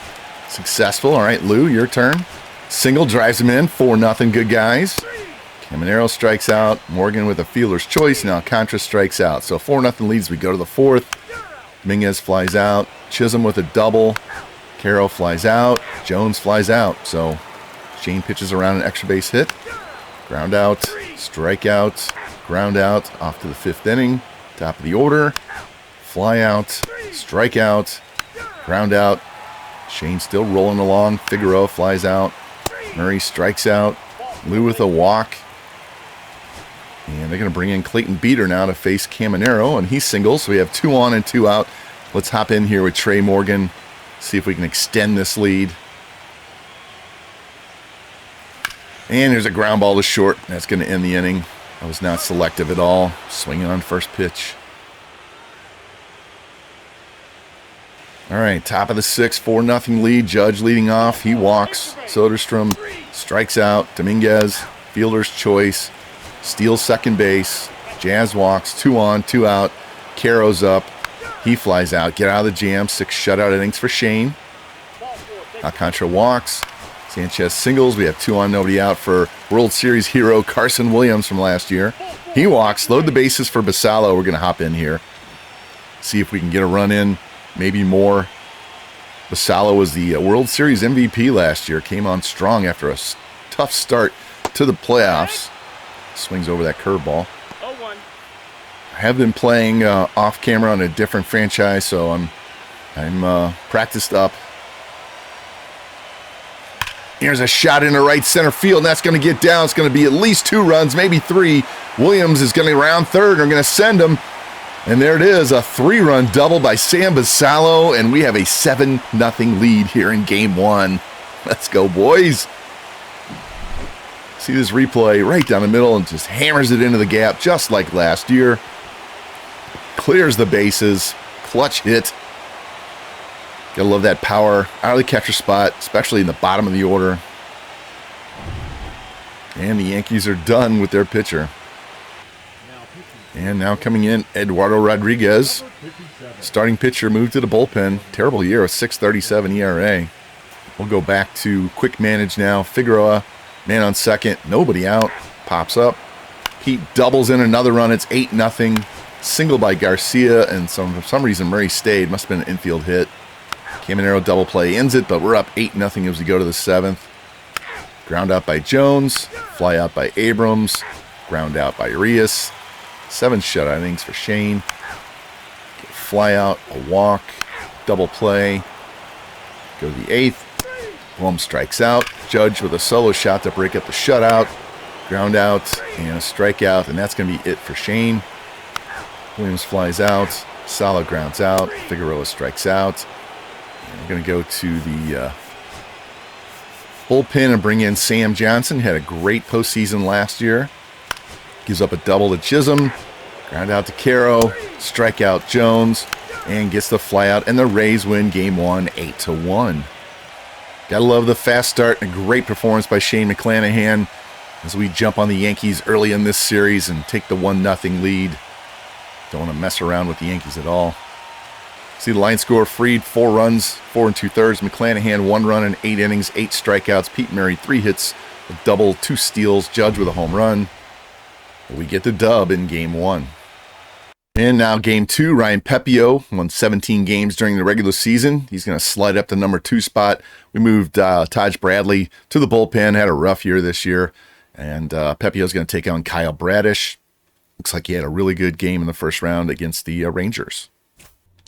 Successful. All right, Lou, your turn. Single drives him in. 4-0, good guys. Caminero strikes out. Morgan with a fielder's choice. Now Alcantara strikes out. So 4-0 leads. We go to the fourth. Dominguez flies out. Chisholm with a double. Caro flies out. Jones flies out. So Shane pitches around an extra base hit. Ground out. Strikeout. Ground out. Off to the 5th inning. Top of the order. Fly out. Strike out. Ground out. Shane still rolling along. Figueroa flies out. Murray strikes out. Lou with a walk. And they're going to bring in Clayton Beater now to face Caminero. And he singles. So we have 2 on and 2 out. Let's hop in here with Trey Morgan. See if we can extend this lead. And there's a ground ball to short. That's going to end the inning. I was not selective at all. Swinging on first pitch. All right, top of the 6th, 4-0 lead. Judge leading off. He walks. Soderstrom strikes out. Dominguez, fielder's choice. Steals second base. Jazz walks. 2 on, 2 out. Caro's up. He flies out. Get out of the jam. 6 shutout innings for Shane. Alcantara walks. Sanchez singles. We have 2 on, nobody out for World Series hero Carson Williams from last year. He walks. Load the bases for Basallo. We're going to hop in here. See if we can get a run in. Maybe more. Basallo was the World Series MVP last year. Came on strong after a tough start to the playoffs. Swings over that curveball. I have been playing off camera on a different franchise, so I'm practiced up. Here's a shot into right center field, and that's going to get down. It's going to be at least 2 runs, maybe 3. Williams is going to round third. They're going to send him. And there it is, a 3-run double by Sam Basallo, and we have a 7-0 lead here in Game 1. Let's go, boys. See this replay right down the middle and just hammers it into the gap just like last year. Clears the bases. Clutch hit. Gotta love that power out of the catcher spot, especially in the bottom of the order. And the Yankees are done with their pitcher. And now coming in, Eduardo Rodriguez. Starting pitcher moved to the bullpen. Terrible year, a 6.37 ERA. We'll go back to quick manage now. Figueroa, man on second, nobody out. Pops up. Pete doubles in another run. It's 8-0. Single by Garcia, and for some reason Murray stayed. Must have been an infield hit. Caminero double play ends it, but we're up 8-0 as we go to the 7th. Ground out by Jones. Fly out by Abrams. Ground out by Arias. 7 shutout innings for Shane. Fly out, a walk, double play. Go to the 8th. Bohm strikes out. Judge with a solo shot to break up the shutout. Ground out and a strikeout, and that's going to be it for Shane. Williams flies out. Sala grounds out. Figueroa strikes out. And we're going to go to the bullpen and bring in Sam Johnson. Had a great postseason last year. Gives up a double to Chisholm. Ground out to Caro. Strikeout Jones. And gets the fly out. And the Rays win Game 1 8-1. Gotta love the fast start. A great performance by Shane McClanahan as we jump on the Yankees early in this series and take the 1-0 lead. Don't want to mess around with the Yankees at all. See the line score: Fried 4 runs, 4 2/3. McClanahan 1 run in 8 innings, 8 strikeouts. Pete Murray 3 hits, a double, 2 steals. Judge with a home run. We get the dub in Game 1. And now Game 2, Ryan Pepio won 17 games during the regular season. He's going to slide up the number 2 spot. We moved Taj Bradley to the bullpen. Had a rough year this year. And Pepio's going to take on Kyle Bradish. Looks like he had a really good game in the first round against the Rangers.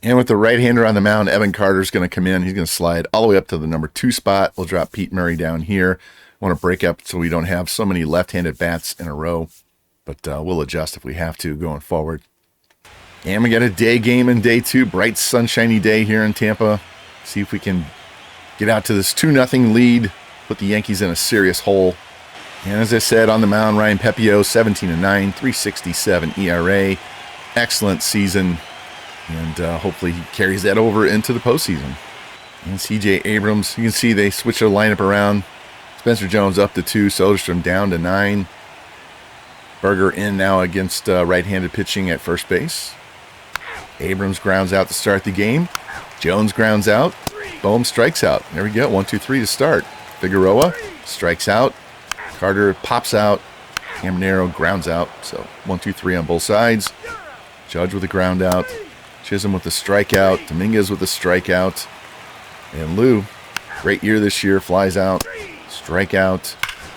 And with the right-hander on the mound, Evan Carter's going to come in. He's going to slide all the way up to the number 2 spot. We'll drop Pete Murray down here. Want to break up so we don't have so many left-handed bats in a row. But we'll adjust if we have to going forward. And we got a day game in day 2. Bright, sunshiny day here in Tampa. See if we can get out to this 2-0 lead. Put the Yankees in a serious hole. And as I said, on the mound, Ryan Pepio, 17-9, 3.67 ERA. Excellent season. And hopefully he carries that over into the postseason. And C.J. Abrams, you can see they switch their lineup around. Spencer Jones up to 2, Soderstrom down to 9. Berger in now against right-handed pitching at first base. Abrams grounds out to start the game. Jones grounds out. Bohm strikes out. There we go, 1-2-3 to start. Figueroa strikes out. Carter pops out. Caminero grounds out. So 1-2-3 on both sides. Judge with a ground out. Chisholm with a strikeout. Dominguez with a strikeout. And Lou, great year this year, flies out. Strikeout.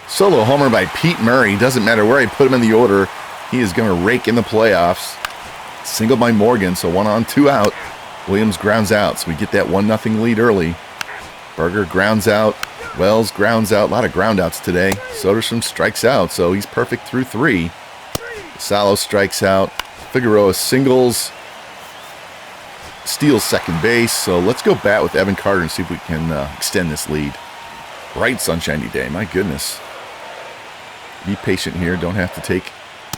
Solo homer by Pete Murray. Doesn't matter where I put him in the order. He is going to rake in the playoffs. Single by Morgan, so 1 on, 2 out. Williams grounds out, so we get that 1-0 lead early. Berger grounds out. Wells grounds out. A lot of ground outs today. Soderstrom strikes out, so he's perfect through 3. Salo strikes out. Figueroa singles. Steals second base, so let's go bat with Evan Carter and see if we can extend this lead. Bright, sunshiny day, my goodness. Be patient here. Don't have to take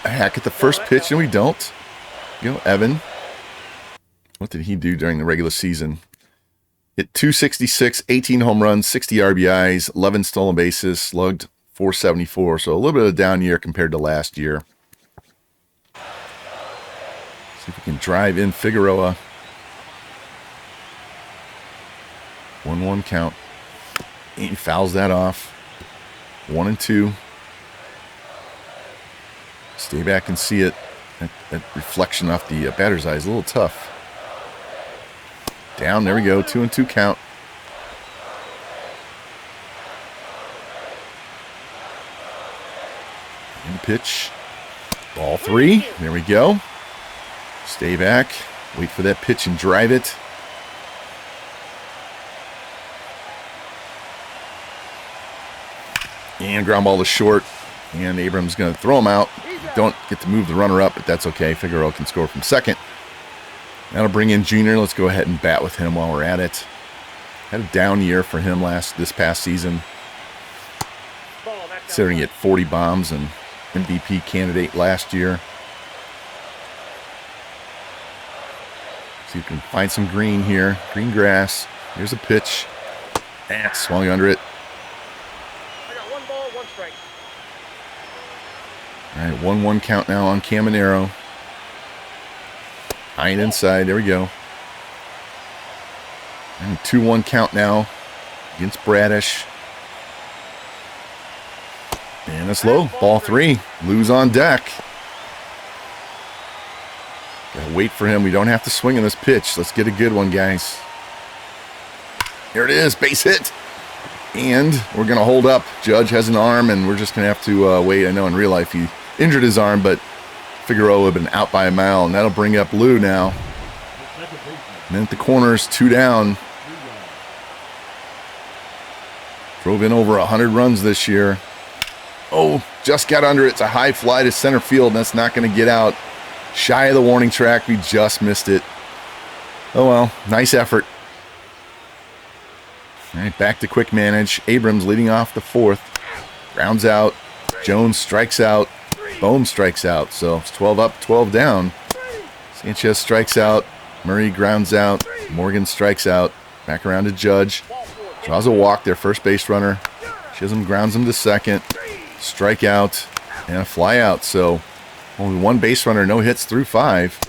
a hack at the first pitch, and we don't. You know, Evan, what did he do during the regular season? Hit 266, 18 home runs, 60 RBIs, 11 stolen bases, slugged 474. So a little bit of a down year compared to last year. See if we can drive in Figueroa. 1-1 count. And he fouls that off. 1-2. Stay back and see it. That reflection off the batter's eye is a little tough. Down, there we go, 2-2 count. And the pitch. Ball 3, there we go. Stay back, wait for that pitch and drive it. And ground ball to short. And Abrams going to throw him out. Don't get to move the runner up, but that's okay. Figueroa can score from second. That'll bring in Junior. Let's go ahead and bat with him while we're at it. Had a down year for him this past season. Considering he had 40 bombs and MVP candidate last year. See if we can find some green here. Green grass. Here's a pitch. Swung under it. All right, 1-1 count now on Caminero. High and inside. There we go. And 2-1 count now against Bradish. And it's low. Ball 3. Lou's on deck. Gotta wait for him. We don't have to swing on this pitch. Let's get a good one, guys. Here it is. Base hit. And we're going to hold up. Judge has an arm, and we're just going to have to wait. I know in real life he injured his arm, but Figueroa would have been out by a mile, and that'll bring up Lou now. And then at the corners, 2 down. Drove in over 100 runs this year. Oh, just got under it. It's a high fly to center field, and that's not going to get out. Shy of the warning track. We just missed it. Oh, well. Nice effort. All right, back to quick manage. Abrams leading off the 4th. Grounds out. Jones strikes out. Bohm strikes out. So it's 12 up, 12 down. Sanchez strikes out. Murray grounds out. Morgan strikes out. Back around to Judge. Draws a walk, their first base runner. Chisholm grounds him to second. Strikeout and a fly out. So only 1 base runner, no hits through 5.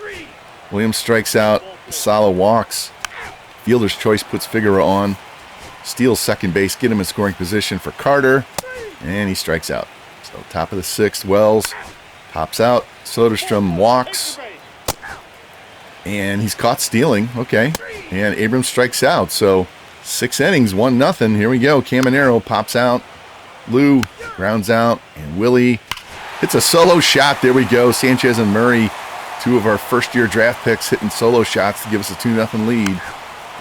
Williams strikes out. Sala walks. Fielder's choice puts Figueroa on. Steals second base, get him in scoring position for Carter. And he strikes out. So top of the 6th, Wells pops out. Soderstrom walks. And he's caught stealing. Okay. And Abrams strikes out. So 6 innings, 1-0. Here we go. Caminero pops out. Lou grounds out. And Willie hits a solo shot. There we go. Sanchez and Murray, 2 of our first-year draft picks, hitting solo shots to give us a 2-0 lead.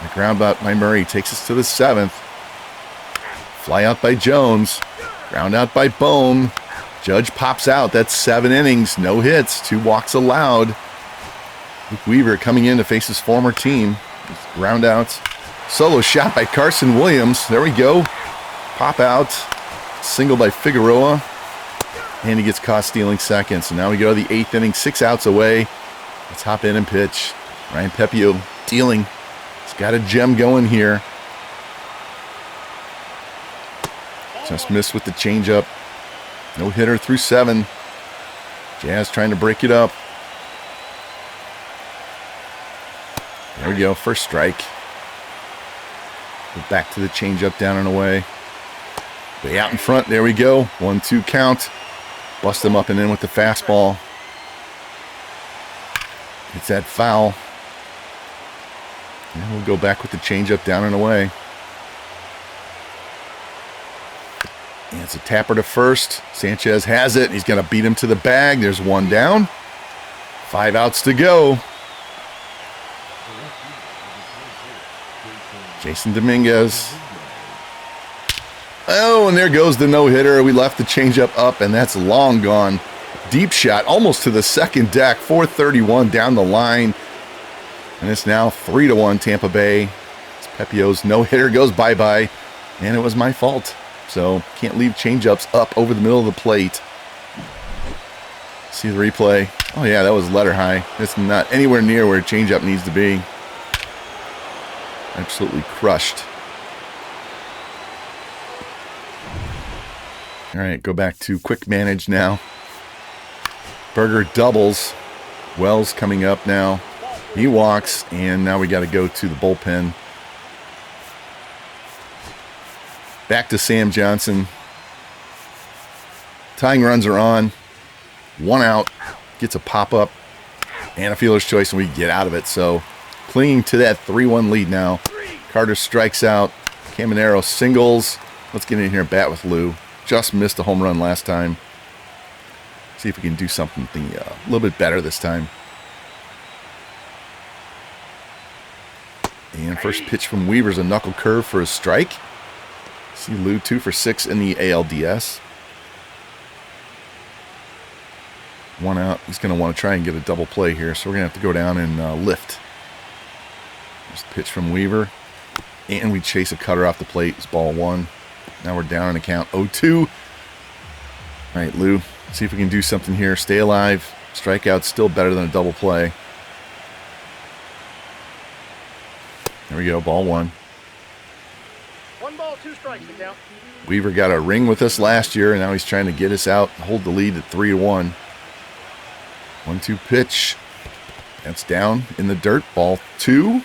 The ground out by Murray takes us to the 7th. Fly out by Jones. Ground out by Bohm. Judge pops out. That's 7 innings. No hits. 2 walks allowed. Luke Weaver coming in to face his former team. Ground out. Solo shot by Carson Williams. There we go. Pop out. Single by Figueroa. And he gets caught stealing second. So now we go to the 8th inning. 6 outs away. Let's hop in and pitch. Ryan Pepio dealing. He's got a gem going here. Just missed with the changeup. No hitter through 7. Jazz trying to break it up. There we go. First strike. Go back to the changeup, down and away. Way out in front. There we go. 1-2 count. Bust him up and in with the fastball. It's that foul. And we'll go back with the changeup, down and away. And it's a tapper to first. Sanchez has it. He's going to beat him to the bag. There's 1 down. 5 outs to go. Jason Dominguez. Oh, and there goes the no-hitter. We left the changeup up, and that's long gone. Deep shot, almost to the second deck. 431 down the line. And it's now 3-1 Tampa Bay. It's Pepio's no-hitter goes bye-bye. And it was my fault. So can't leave changeups up over the middle of the plate. See the replay. Oh, yeah, that was letter high. It's not anywhere near where a changeup needs to be. Absolutely crushed. All right, go back to quick manage now. Berger doubles. Wells coming up now. He walks, and now we got to go to the bullpen. Back to Sam Johnson. Tying runs are on. 1 out. Gets a pop-up and a fielder's choice, and we get out of it. So clinging to that 3-1 lead now. Carter strikes out. Caminero singles. Let's get in here and bat with Lou. Just missed a home run last time. See if we can do something a little bit better this time. And first pitch from Weaver's a knuckle curve for a strike. See Lou 2 for 6 in the ALDS. 1 out. He's going to want to try and get a double play here, so we're going to have to go down and lift. There's the pitch from Weaver. And we chase a cutter off the plate. It's ball 1. Now we're down in a count 0-2. All right, Lou. See if we can do something here. Stay alive. Strikeout's still better than a double play. There we go. Ball 1. 1 ball, 2 strikes to count. Weaver got a ring with us last year, and now he's trying to get us out, hold the lead at 3-1. 1-2 pitch. That's down in the dirt. Ball 2.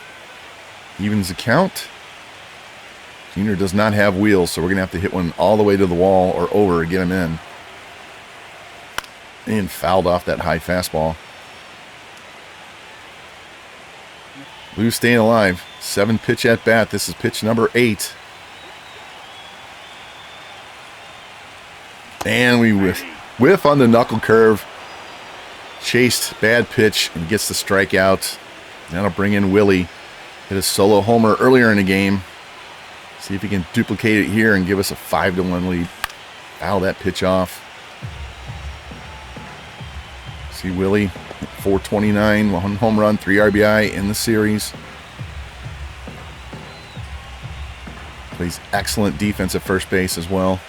Evens the count. Junior does not have wheels, so we're going to have to hit one all the way to the wall or over to get him in. And fouled off that high fastball. Lou staying alive. 7 pitch at bat. This is pitch number 8. And we whiff on the knuckle curve. Chased, bad pitch, and gets the strikeout. That'll bring in Willie. Hit a solo homer earlier in the game. See if he can duplicate it here and give us a 5-1 lead. Foul that pitch off. See Willie, 429, 1 home run, 3 RBI in the series. Plays excellent defense at first base as well.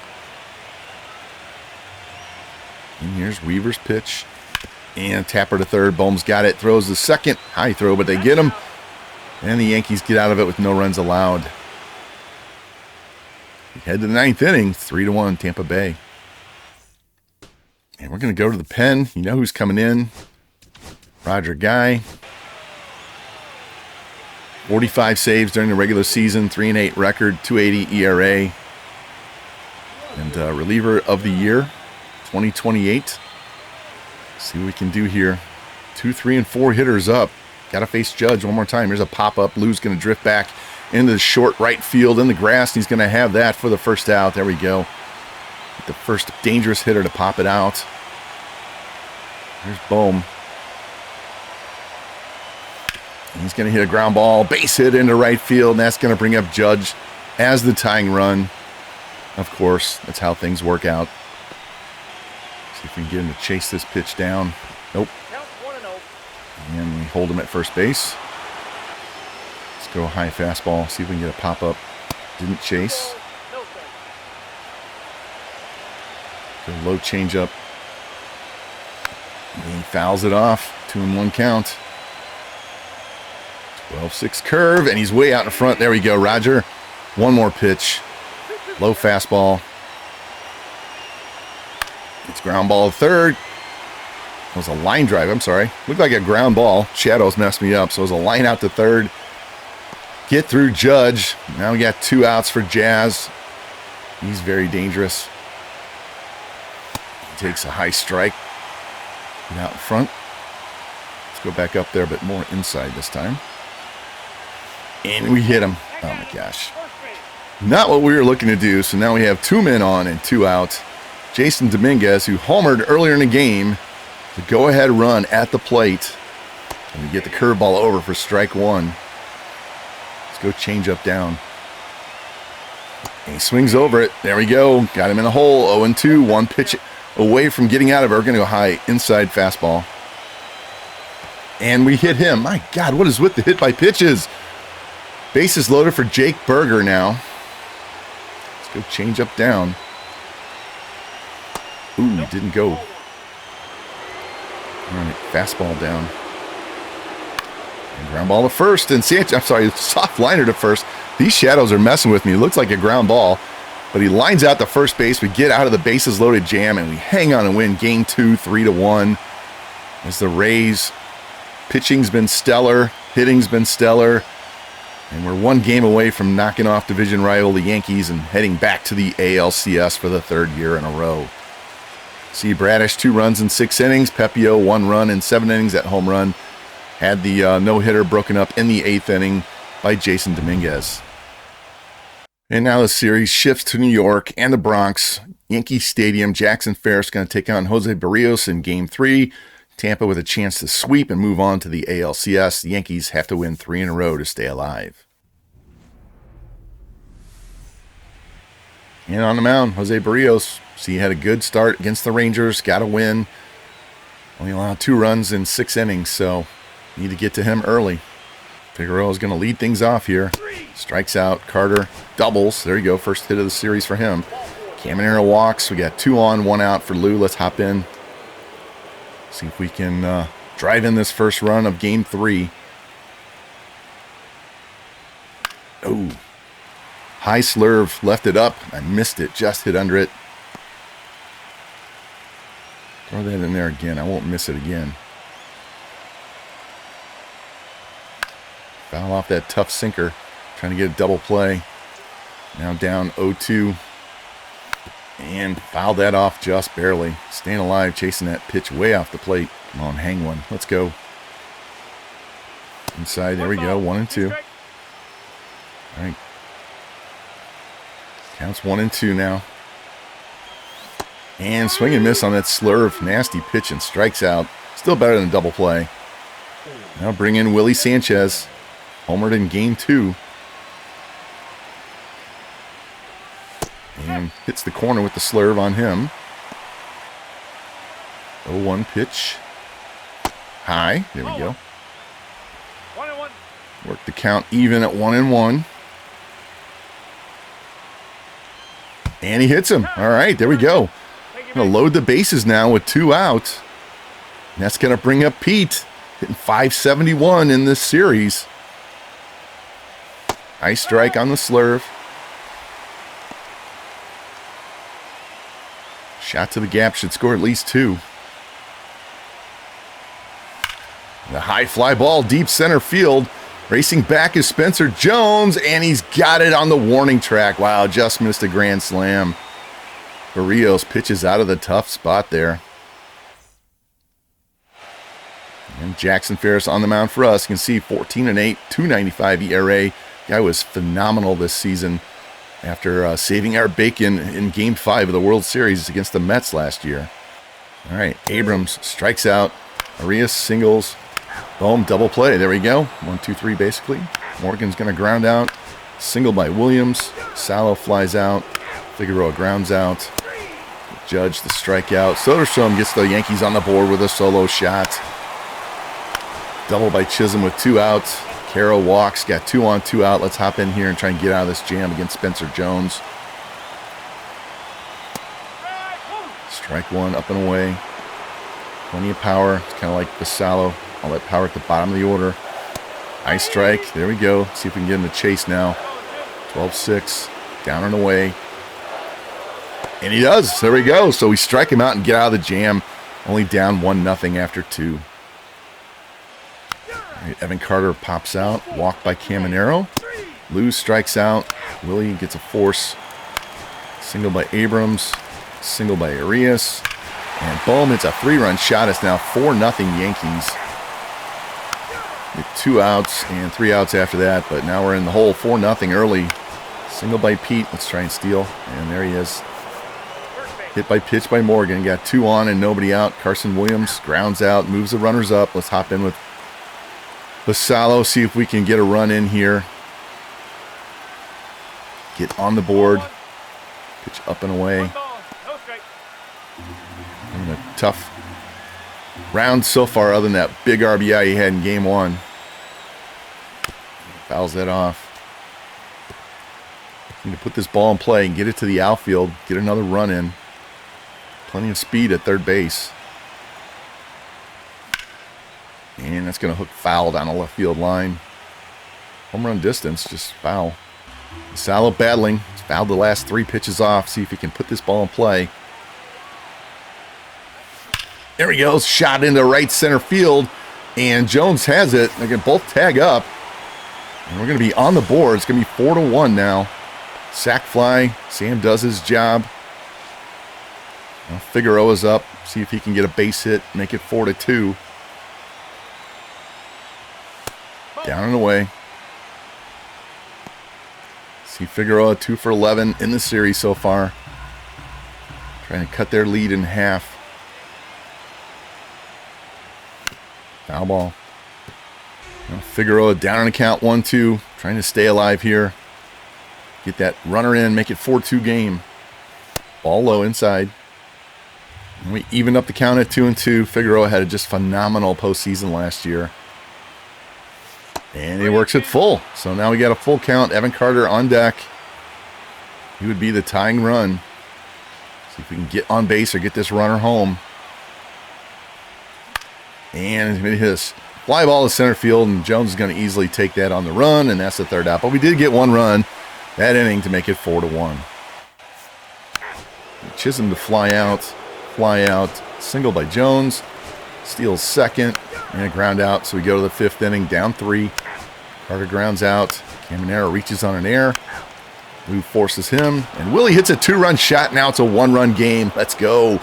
And here's Weaver's pitch. And tapper to third. Bohm's got it. Throws the second. High throw, but they get him. And the Yankees get out of it with no runs allowed. We head to the 9th inning. 3-1 Tampa Bay. And we're going to go to the pen. You know who's coming in. Roger Guy. 45 saves during the regular season, 3-8 record, 2.80 ERA. And reliever of the year, 2028. See what we can do here. 2, 3, and 4 hitters up. Got to face Judge one more time. Here's a pop-up. Lou's going to drift back into the short right field in the grass. He's going to have that for the first out. There we go. The first dangerous hitter to pop it out. Here's Bohm. He's going to hit a ground ball. Base hit into right field. And that's going to bring up Judge as the tying run. Of course, that's how things work out. See if we can get him to chase this pitch down. Nope. And we hold him at first base. Let's go high fastball. See if we can get a pop-up. Didn't chase. Go low changeup. And he fouls it off. 2-1 count. 12-6 curve. And he's way out in front. There we go, Roger. One more pitch. Low fastball. It's ground ball to third. It was a line drive. I'm sorry. Looked like a ground ball. Shadows messed me up. So it was a line out to third. Get through Judge. Now we got 2 outs for Jazz. He's very dangerous. He takes a high strike. Get out in front. Let's go back up there, but more inside this time. And we hit him. Oh my gosh. Not what we were looking to do. So now we have 2 men on and 2 out. Jason Dominguez, who homered earlier in the game, the go-ahead run at the plate. And we get the curveball over for strike 1. Let's go change up down. And he swings over it. There we go. Got him in the hole. 0-2. 1 pitch away from getting out of it. We're going to go high inside fastball. And we hit him. My God, what is with the hit by pitches? Bases loaded for Jake Berger now. Let's go change up down. Ooh, didn't go. All right, fastball down. And ground ball to first. And Sanchez, I'm sorry, soft liner to first. These shadows are messing with me. It looks like a ground ball. But he lines out to first base. We get out of the bases loaded jam. And we hang on and win game 2, 3-1. As the Rays, pitching's been stellar. Hitting's been stellar. And we're 1 game away from knocking off division rival the Yankees and heading back to the ALCS for the 3rd year in a row. See Bradish 2 runs in 6 innings. Pepio 1 run in 7 innings at home run. Had the no-hitter broken up in the 8th inning by Jason Dominguez. And now the series shifts to New York and the Bronx. Yankee Stadium. Jackson Ferris going to take on Jose Barrios in Game 3. Tampa with a chance to sweep and move on to the ALCS. The Yankees have to win 3 in a row to stay alive. And on the mound, Jose Barrios. See, he had a good start against the Rangers. Got a win. Only allowed 2 runs in 6 innings, so need to get to him early. Figueroa is going to lead things off here. Strikes out. Carter doubles. There you go. First hit of the series for him. Caminero walks. We got 2 on, 1 out for Lou. Let's hop in. See if we can drive in this first run of Game 3. Oh. High slurve. Left it up. I missed it. Just hit under it. Throw that in there again. I won't miss it again. Foul off that tough sinker. Trying to get a double play. Now down 0-2. And fouled that off just barely. Staying alive, chasing that pitch way off the plate. Come on, hang one. Let's go. Inside, there we go. 1-2. All right. Counts 1-2 now. And swing and miss on that slurve. Nasty pitch and strikes out. Still better than a double play. Now bring in Willie Sanchez. Homered in Game 2. And hits the corner with the slurve on him. 0-1 pitch. High. There we go. 1-1. Work the count even at 1-1. And he hits him. All right, there we go. Going to load the bases now with 2 out. And that's going to bring up Pete. Hitting .571 in this series. Nice strike on the slurve. Shot to the gap, should score at least 2. The high fly ball, deep center field. Racing back is Spencer Jones, and he's got it on the warning track. Wow, just missed a grand slam. Barrios pitches out of the tough spot there. And Jackson Ferris on the mound for us. You can see 14-8, 2.95 ERA. Guy was phenomenal this season after saving our bacon in Game 5 of the World Series against the Mets last year. All right, Abrams strikes out. Arias singles. Boom, double play. There we go. 1, 2, 3 basically. Morgan's going to ground out. Single by Williams. Salo flies out. Figueroa grounds out. Judge the strikeout. Soderstrom gets the Yankees on the board with a solo shot. Double by Chisholm with 2 outs. Caro walks. Got 2 on, 2 out. Let's hop in here and try and get out of this jam against Spencer Jones. Strike 1 up and away. Plenty of power. It's kind of like Basalo. All that power at the bottom of the order. High strike. There we go. See if we can get in the chase now. 12-6. Down and away. And he does. There we go. So we strike him out and get out of the jam. Only down 1-0 after 2. Right, Evan Carter pops out. Walk by Caminero. Lou strikes out. Willie gets a force. Single by Abrams. Single by Arias. And boom, it's a 3-run shot. It's now 4-0 Yankees. With 2 outs and 3 outs after that, but now we're in the hole 4-0 early. Single by Pete. Let's try and steal. And there he is. Hit by pitch by Morgan. Got 2 on and nobody out. Carson Williams grounds out, moves the runners up. Let's hop in with Basalo, see if we can get a run in here. Get on the board. Pitch up and away. And a tough round so far other than that big RBI he had in Game 1. Fouls that off. Need to put this ball in play and get it to the outfield. Get another run in. Plenty of speed at third base. And that's going to hook foul down the left field line. Home run distance, just foul. Salo battling. He's fouled the last 3 pitches off. See if he can put this ball in play. There he goes. Shot into right center field. And Jones has it. They can both tag up. And we're going to be on the board. It's going to be 4-1 now. Sack fly. Sam does his job. Now Figueroa's up. See if he can get a base hit. Make it 4-2. Down and away. See Figueroa 2 for 11 in the series so far. Trying to cut their lead in half. Foul ball. Now Figueroa down on the count 1-2. Trying to stay alive here. Get that runner in. Make it 4-2 game. Ball low inside. And we even up the count at 2-2. Figueroa had a just phenomenal postseason last year. And he works it full. So now we got a full count. Evan Carter on deck. He would be the tying run. See if we can get on base or get this runner home. And he's going to hit this fly ball to center field, and Jones is going to easily take that on the run, and that's the third out. But we did get 1 run that inning to make it 4-1. Chisholm to fly out, single by Jones, steals second, and a ground out. So we go to the 5th inning, down 3. Carter grounds out. Caminero reaches on an air. Lou forces him, and Willie hits a 2-run shot. Now it's a 1-run game. Let's go.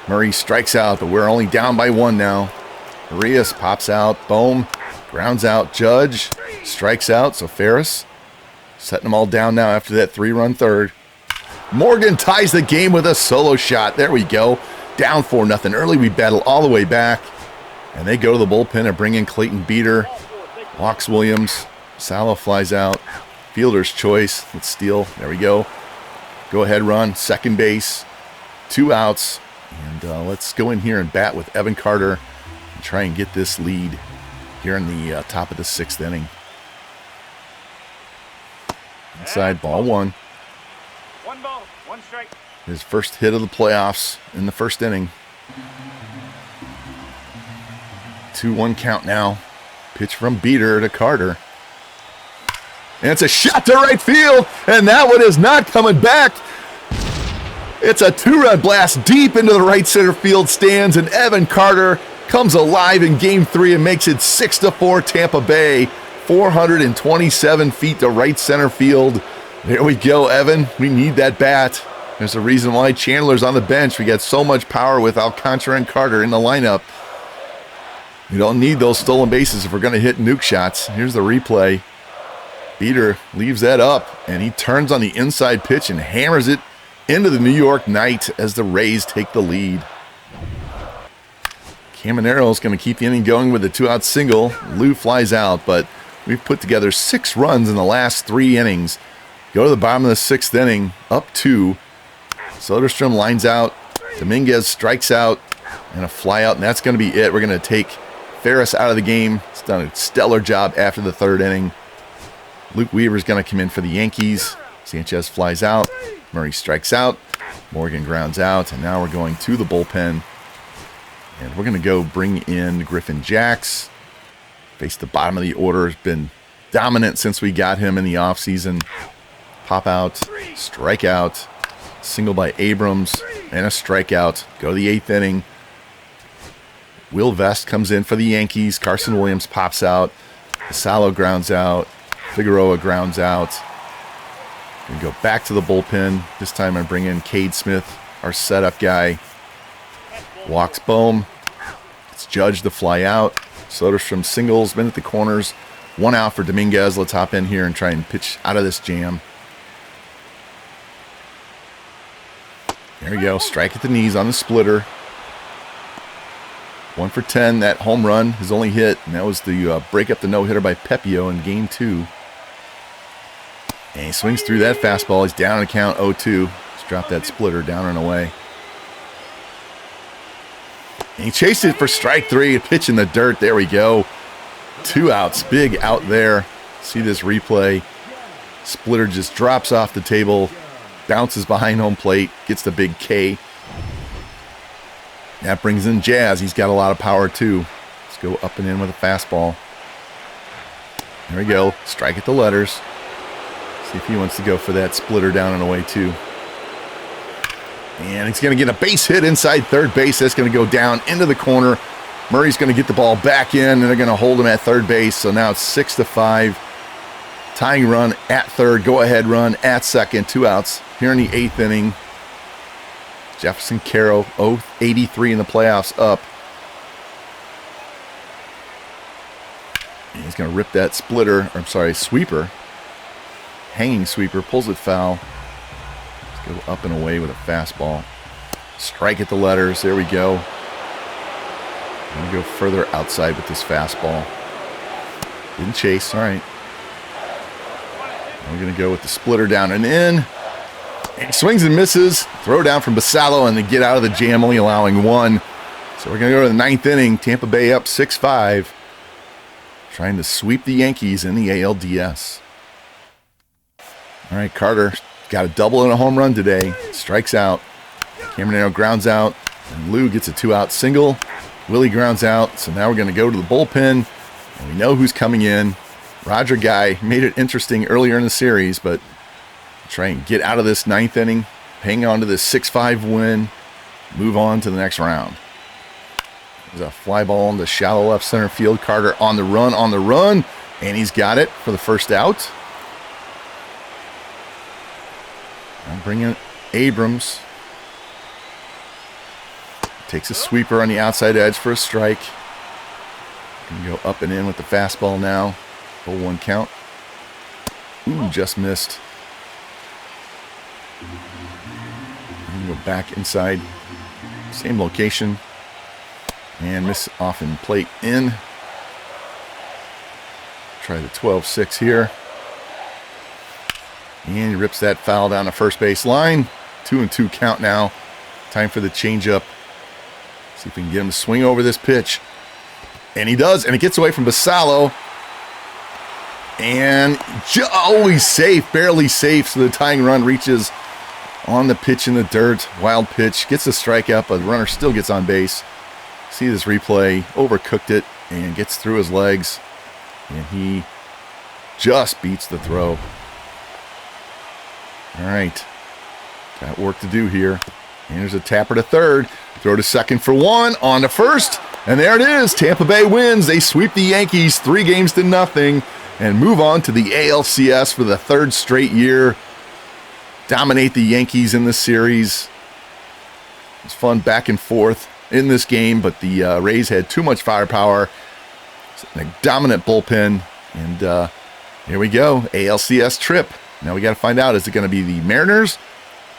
Murray strikes out, but we're only down by 1 now. Arias pops out. Boom. Grounds out. Judge strikes out. So Ferris setting them all down now after that 3-run third. Morgan ties the game with a solo shot. There we go. Down 4-0 early. We battle all the way back. And they go to the bullpen and bring in Clayton Beater. Walks Williams. Salo flies out. Fielder's choice. Let's steal. There we go. Go ahead run. Second base. 2 outs. And let's go in here and bat with Evan Carter and try and get this lead here in the top of the 6th inning. Inside, ball 1. 1 ball, 1 strike. His first hit of the playoffs in the 1st inning. 2-1 count now. Pitch from Beater to Carter. And it's a shot to right field, and that one is not coming back. It's a 2-run blast deep into the right center field stands, and Evan Carter comes alive in Game 3 and makes it 6-4 Tampa Bay. 427 feet to right center field. There we go, Evan. We need that bat. There's a reason why Chandler's on the bench. We got so much power with Alcantara and Carter in the lineup. We don't need those stolen bases if we're going to hit nuke shots. Here's the replay. Beater leaves that up, and he turns on the inside pitch and hammers it into the New York night as the Rays take the lead. Caminero is going to keep the inning going with a 2-out single. Lou flies out, but we've put together 6 runs in the last 3 innings. Go to the bottom of the 6th inning, up 2. Soderstrom lines out. Dominguez strikes out, and a fly out, and that's going to be it. We're going to take Ferris out of the game. He's done a stellar job after the 3rd inning. Luke Weaver's going to come in for the Yankees. Sanchez flies out. Murray strikes out. Morgan grounds out, and now we're going to the bullpen. And we're going to go bring in Griffin Jacks. Face the bottom of the order. Has been dominant since we got him in the offseason. Pop out, strike out, single by Abrams, and a strikeout. Go to the 8th inning. Will Vest comes in for the Yankees. Carson Williams pops out. Vassallo grounds out. Figueroa grounds out. We go back to the bullpen. This time I bring in Cade Smith, our setup guy. Walks Bohm. It's Judge to fly out. Soderstrom singles, been at the corners. 1 out for Dominguez. Let's hop in here and try and pitch out of this jam. There we go. Strike at the knees on the splitter. 1 for 10. That home run, his only hit, and that was the break up the no-hitter by Pepio in Game 2. And he swings through that fastball. He's down to count 0-2. Let's drop that splitter down and away. And he chased it for strike 3. A pitch in the dirt. There we go. 2 outs. Big out there. See this replay. Splitter just drops off the table. Bounces behind home plate. Gets the big K. That brings in Jazz. He's got a lot of power too. Let's go up and in with a fastball. There we go. Strike at the letters. See if he wants to go for that splitter down and away too. And he's going to get a base hit inside third base. That's going to go down into the corner. Murray's going to get the ball back in, and they're going to hold him at third base. So now it's 6-5. Tying run at third. Go-ahead run at second. 2 outs here in the 8th inning. Jefferson Caro, 83 in the playoffs, up. And he's going to rip that sweeper. Hanging sweeper, pulls it foul. Let's go up and away with a fastball. Strike at the letters. There we go. I'm going to go further outside with this fastball. Didn't chase. All right. We're going to go with the splitter down and in. And swings and misses. Throw down from Vassallo and then get out of the jam, only allowing 1. So we're going to go to the 9th inning. Tampa Bay up 6-5. Trying to sweep the Yankees in the ALDS. All right, Carter got a double and a home run today. Strikes out. Caminero grounds out. And Lou gets a 2-out single. Willie grounds out. So now we're going to go to the bullpen. And we know who's coming in. Roger Guy made it interesting earlier in the series, but try and get out of this 9th inning, hang on to this 6-5 win, move on to the next round. There's a fly ball in the shallow left center field. Carter on the run, and he's got it for the first out. I'm bringing Abrams. Takes a sweeper on the outside edge for a strike. Can go up and in with the fastball now. 0-1 count. Ooh, just missed. Go back inside. Same location. And miss off in plate in. Try the 12-6 here. And he rips that foul down the first base line. 2-2 count now. Time for the changeup. See if we can get him to swing over this pitch. And he does, and it gets away from Vassallo. And always safe, barely safe, so the tying run reaches on the pitch in the dirt. Wild pitch, gets a strikeout, but the runner still gets on base. See this replay, overcooked it, and gets through his legs. And he just beats the throw. All right, got work to do here. And there's a tapper to third. Throw to second for 1, on to first. And there it is. Tampa Bay wins. They sweep the Yankees 3-0 and move on to the ALCS for the third straight year. Dominate the Yankees in this series. It's fun back and forth in this game, but the Rays had too much firepower. A dominant bullpen. And here we go. ALCS trip. Now we got to find out, is it going to be the Mariners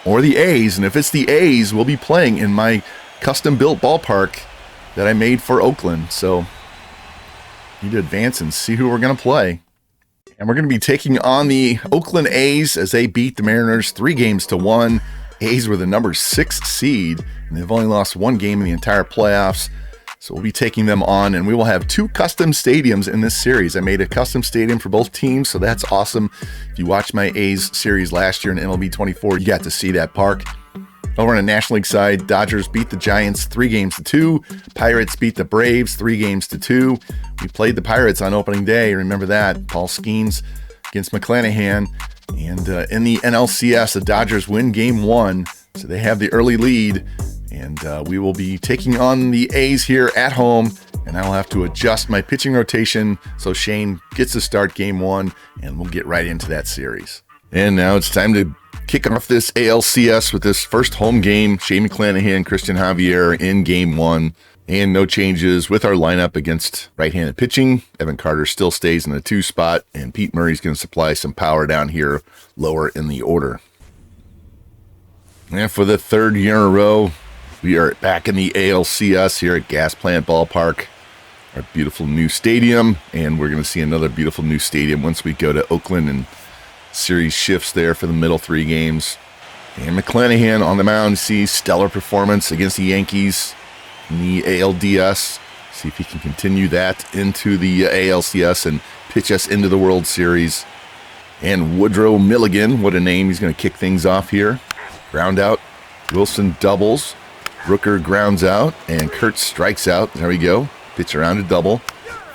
or the A's? And if it's the A's, we'll be playing in my custom-built ballpark that I made for Oakland. So need to advance and see who we're going to play. And we're going to be taking on the Oakland A's as they beat the Mariners 3-1. A's were the number 6 seed, and they've only lost 1 game in the entire playoffs. So we'll be taking them on, and we will have 2 custom stadiums in this series. I made a custom stadium for both teams, so that's awesome. If you watched my A's series last year in MLB 24, you got to see that park. Over on the National League side, Dodgers beat the Giants 3-2. Pirates beat the Braves 3-2. We played the Pirates on opening day. Remember that. Paul Skeens against McClanahan. And in the NLCS, the Dodgers win Game 1, so they have the early lead. And we will be taking on the A's here at home. And I'll have to adjust my pitching rotation so Shane gets to start Game 1, and we'll get right into that series. And now it's time to kick off this ALCS with this first home game. Shane McClanahan, Christian Javier in Game 1. And no changes with our lineup against right-handed pitching. Evan Carter still stays in the 2 spot, and Pete Murray's going to supply some power down here lower in the order. And for the 3rd year in a row, we are back in the ALCS here at Gas Plant Ballpark, our beautiful new stadium. And we're going to see another beautiful new stadium once we go to Oakland, and series shifts there for the middle 3 games. And McClanahan on the mound sees stellar performance against the Yankees in the ALDS. See if he can continue that into the ALCS and pitch us into the World Series. And Woodrow Milligan, what a name. He's going to kick things off here. Ground out. Wilson doubles. Rooker grounds out. And Kurtz strikes out. There we go. Pitch around a double.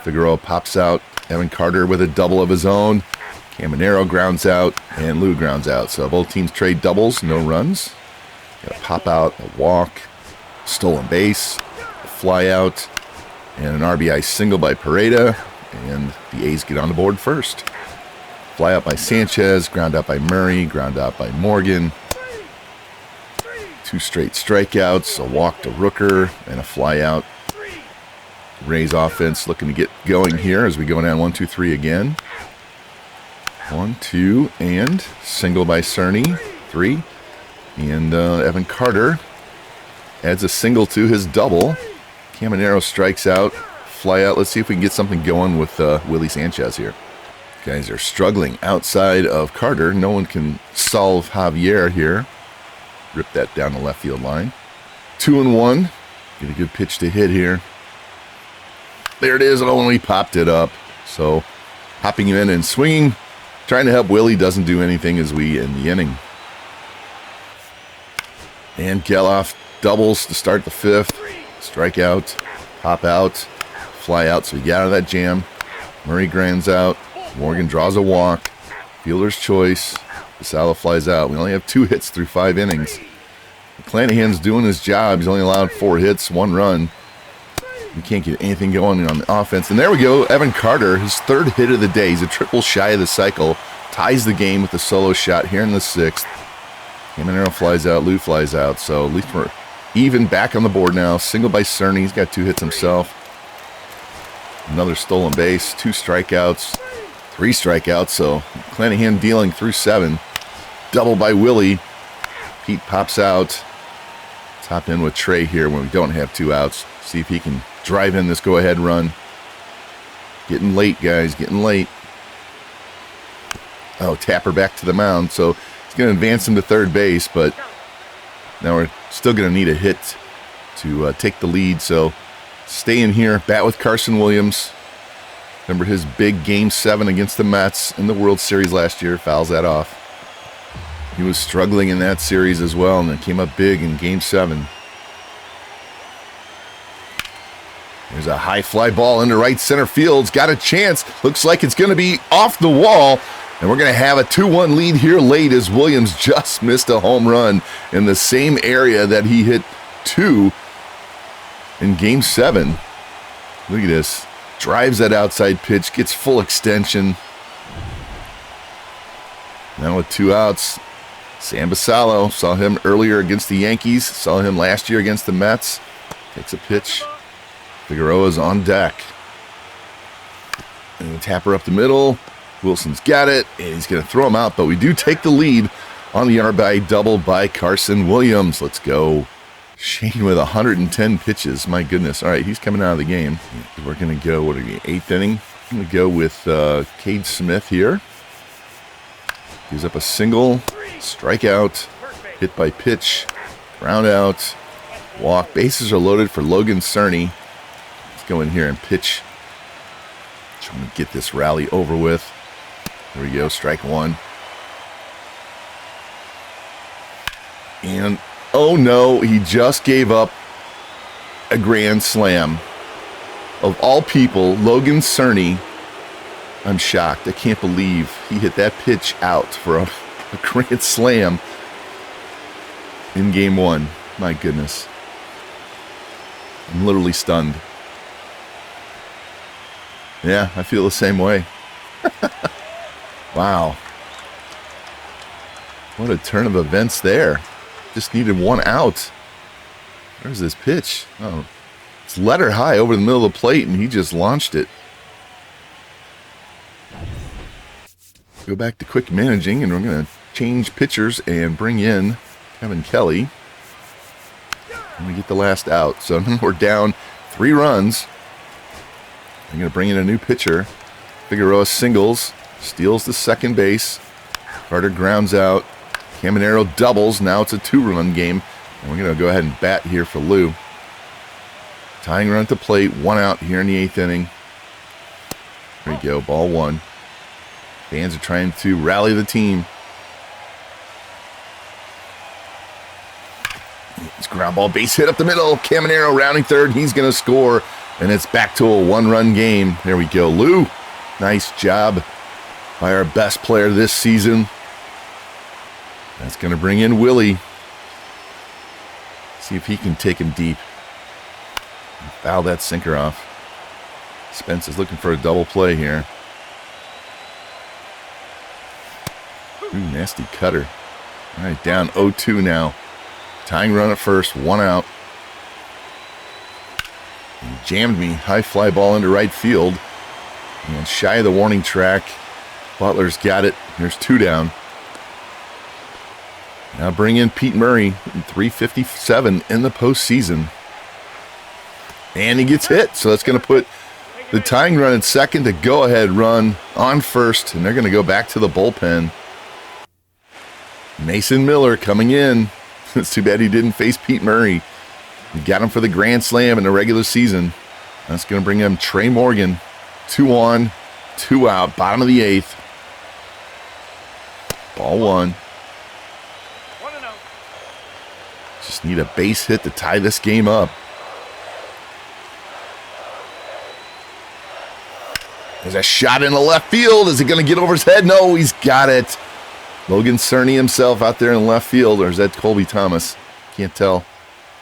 Figueroa pops out. Evan Carter with a double of his own. Caminero grounds out, and Lou grounds out. So both teams trade doubles, no runs. Got a pop out, a walk, stolen base, a fly out, and an RBI single by Pareda. And the A's get on the board first. Fly out by Sanchez, ground out by Murray, ground out by Morgan. 2 straight strikeouts, a walk to Rooker, and a fly out. Rays offense looking to get going here as we go down 1-2-3 again. 1-2, and single by Cerny, 3. And Evan Carter adds a single to his double. Caminero strikes out, fly out. Let's see if we can get something going with Willie Sanchez here. Guys are struggling outside of Carter. No one can solve Javier here. Rip that down the left field line. 2-1. Get a good pitch to hit here. There it is. It only popped it up. So hopping in and swinging. Trying to help Willie, doesn't do anything as we end the inning. And Geloff doubles to start the 5th. Strikeout, pop out, fly out, so we get out of that jam. Murray grounds out. Morgan draws a walk. Fielder's choice. Vassallo flies out. We only have 2 hits through 5 innings. McClanahan's doing his job. He's only allowed 4 hits, 1 run. We can't get anything going on the offense. And there we go. Evan Carter, his 3rd hit of the day. He's a triple shy of the cycle. Ties the game with a solo shot here in the 6th. Caminero flies out. Lou flies out. So at least we're even back on the board now. Single by Cerny. He's got 2 hits himself. Another stolen base. 2 strikeouts. 3 strikeouts. So McClanahan dealing through 7. Double by Willie. Pete pops out. Top in with Trey here when we don't have 2 outs. See if he can drive in this go-ahead run. Getting late, guys. Getting late. Oh, Tapper back to the mound. So he's going to advance him to 3rd base, but now we're still going to need a hit to take the lead. So stay in here. Bat with Carson Williams. Remember his big Game 7 against the Mets in the World Series last year. Fouls that off. He was struggling in that series as well, and then came up big in Game 7. There's a high fly ball into right center field. It's got a chance. Looks like it's going to be off the wall. And we're going to have a 2-1 lead here late as Williams just missed a home run in the same area that he hit 2 in Game 7. Look at this. Drives that outside pitch, gets full extension. Now with 2 outs, Sam Basallo. Saw him earlier against the Yankees. Saw him last year against the Mets. Takes a pitch. Figueroa's on deck. And the tapper up the middle. Wilson's got it, and he's going to throw him out, but we do take the lead on the RBI double by Carson Williams. Let's go. Shane with 110 pitches. My goodness. All right, he's coming out of the game. We're going to go, what are we, 8th inning? I'm going to go with Cade Smith here. Gives up a single, strikeout, hit by pitch, ground out, walk. Bases are loaded for Logan Cerny. Let's go in here and pitch. Trying to get this rally over with. There we go, strike 1. And, oh no, he just gave up a grand slam. Of all people, Logan Cerny, I'm shocked. I can't believe he hit that pitch out for a grand slam in game 1. My goodness. I'm literally stunned. Yeah, I feel the same way. Wow. What a turn of events there. Just needed 1 out. Where's this pitch? Oh, it's letter high over the middle of the plate, and he just launched it. Go back to quick managing, and we're going to change pitchers and bring in Kevin Kelly. And we get the last out. So we're down 3 runs. I'm going to bring in a new pitcher. Figueroa singles, steals the second base. Carter grounds out. Caminero doubles. Now it's a 2-run game. And we're going to go ahead and bat here for Lou. Tying run at the plate. 1 out here in the 8th inning. There you go. Ball 1. Fans are trying to rally the team. It's ground ball, base hit up the middle. Caminero rounding third. He's going to score. And it's back to a 1-run game. There we go. Lou, nice job by our best player this season. That's going to bring in Willie. See if he can take him deep. And foul that sinker off. Spence is looking for a double play here. Ooh, nasty cutter. All right, down 0-2 now. Tying run at first, 1 out. He jammed me. High fly ball into right field. And shy of the warning track. Butler's got it. There's 2 down. Now bring in Pete Murray. 357 in the postseason. And he gets hit. So that's going to put the tying run at second, the go-ahead run on first. And they're going to go back to the bullpen. Mason Miller coming in. It's too bad he didn't face Pete Murray. He got him for the grand slam in the regular season. That's going to bring him Trey Morgan. 2 on, 2 out, bottom of the 8th. Ball 1. Just need a base hit to tie this game up. There's a shot in the left field. Is it going to get over his head? No, he's got it. Logan Cerny himself out there in left field, or is that Colby Thomas? Can't tell.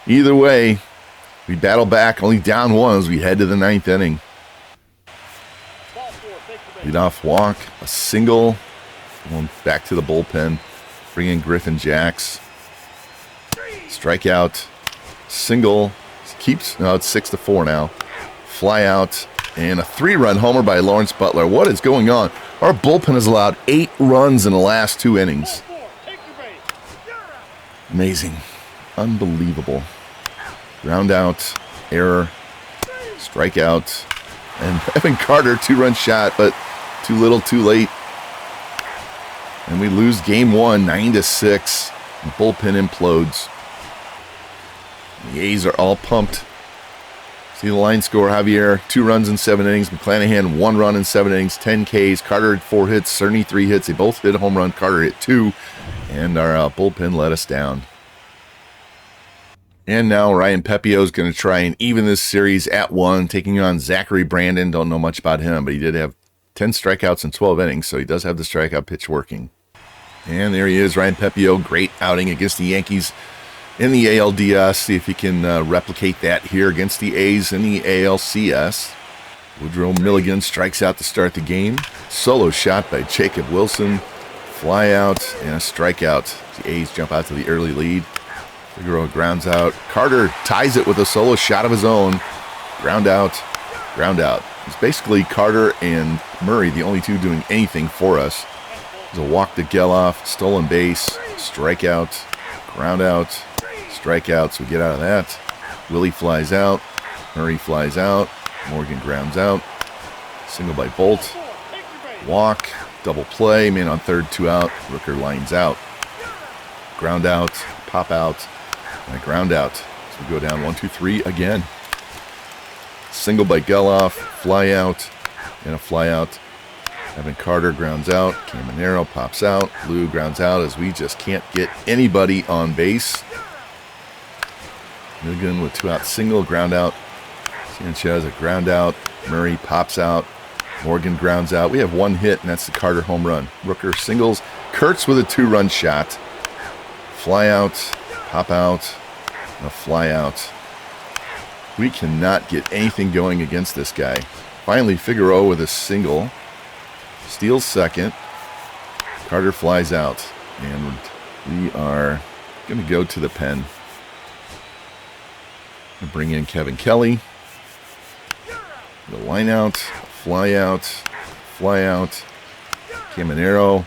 Either way, we battle back, only down 1 as we head to the 9th inning. Leadoff walk, a single, going back to the bullpen, bring in Griffin Jacks. Strikeout, single, keeps, no, it's 6-4 now. Fly out, and a 3-run homer by Lawrence Butler. What is going on? Our bullpen has allowed 8 runs in the last 2 innings. Amazing. Unbelievable. Ground out, error, strikeout, and Evan Carter, 2-run shot, but too little, too late. And we lose game 1, 9-6. The bullpen implodes. The A's are all pumped. See the line score, Javier, 2 runs in 7 innings. McClanahan, 1 run in 7 innings, 10 Ks. Carter had 4 hits, Cerny 3 hits. They both hit a home run. Carter hit 2, and our bullpen let us down. And now Ryan Pepio is going to try and even this series at 1, taking on Zachary Brandon. Don't know much about him, but he did have 10 strikeouts in 12 innings, so he does have the strikeout pitch working. And there he is, Ryan Pepio. Great outing against the Yankees in the ALDS. See if he can replicate that here against the A's in the ALCS. Woodrow Milligan strikes out to start the game. Solo shot by Jacob Wilson. Fly out and a strikeout. The A's jump out to the early lead. Figueroa grounds out. Carter ties it with a solo shot of his own. Ground out. Ground out. It's basically Carter and Murray, the only two doing anything for us. There's a walk to Geloff. Stolen base. Strikeout. Ground out. Strikeout. So we get out of that. Willie flies out. Murray flies out. Morgan grounds out. Single by Bolt. Walk. Double play. Man on third, 2 out. Rooker lines out. Ground out. Pop out. And a ground out. So we go down 1, 2, 3 again. Single by Geloff. Fly out. And a fly out. Evan Carter grounds out. Caminero pops out. Lou grounds out as we just can't get anybody on base. Milligan with 2 out single. Ground out. Sanchez a ground out. Murray pops out. Morgan grounds out. We have 1 hit, and that's the Carter home run. Rooker singles. Kurtz with a 2-run shot. Fly out. Pop out. And a fly out. We cannot get anything going against this guy. Finally, Figueroa with a single. Steals second. Carter flies out. And we are going to go to the pen. We'll bring in Kevin Kelly. The line out, fly out, fly out. Caminero,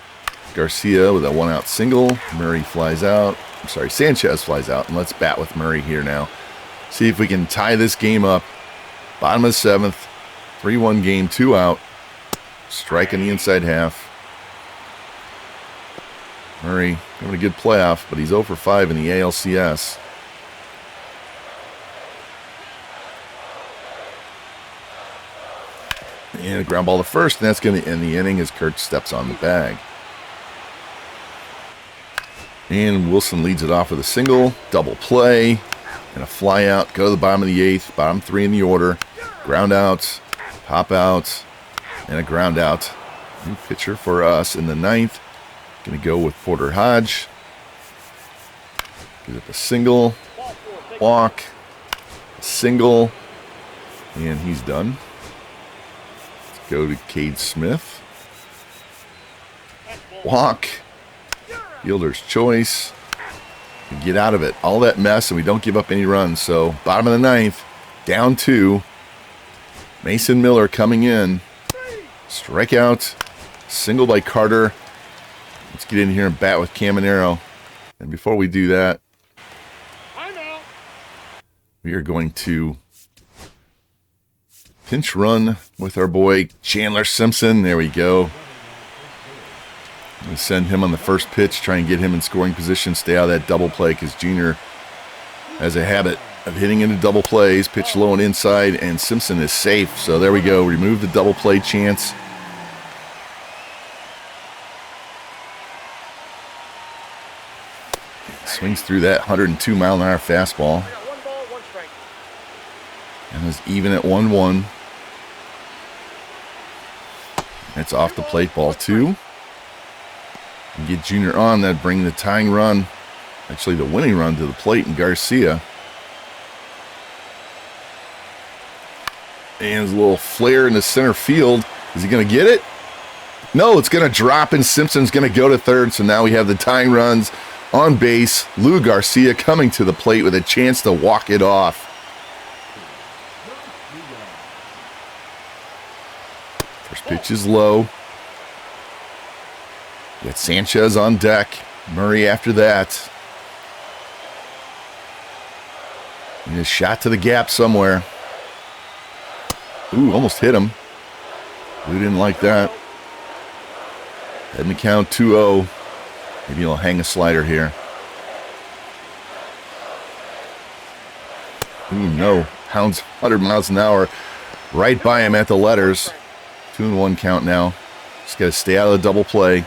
Garcia with a 1-out single. Murray flies out. I'm sorry, Sanchez flies out. And let's bat with Murray here now. See if we can tie this game up. Bottom of the 7th. 3-1 game, 2 out. Strike in the inside half. Murray having a good playoff, but he's 0 for 5 in the ALCS. And a ground ball to first, and that's going to end the inning as Kurt steps on the bag. And Wilson leads it off with a single, double play, and a fly out. Go to the bottom of the 8th, bottom 3 in the order. Ground out, pop out, and a ground out. New pitcher for us in the 9th. Going to go with Porter Hodge. Gives up a single, walk, a single, and he's done. Go to Cade Smith. Walk. Fielder's choice. We get out of it. All that mess, and we don't give up any runs. So, bottom of the 9th. Down 2. Mason Miller coming in. Strikeout. Single by Carter. Let's get in here and bat with Caminero. And before we do that, we are going to pinch run with our boy Chandler Simpson. There we go. I'm going to send him on the first pitch, try and get him in scoring position, stay out of that double play because Junior has a habit of hitting into double plays. Pitch low and inside, and Simpson is safe. So there we go. Remove the double play chance. Swings through that 102-mile-an-hour fastball. And is even at 1-1. It's off the plate, ball 2. And get Junior on, that'd bring the tying run, actually the winning run to the plate, and Garcia. And there's a little flare in the center field. Is he going to get it? No, it's going to drop, and Simpson's going to go to third. So now we have the tying runs on base. Lou Garcia coming to the plate with a chance to walk it off. First pitch is low. Got Sanchez on deck. Murray after that. And a shot to the gap somewhere. Ooh, almost hit him. Lou didn't like that. Heading the count 2-0. Maybe he'll hang a slider here. Ooh, no. Hounds 100 miles an hour right by him at the letters. 2-1 count now. Just got to stay out of the double play.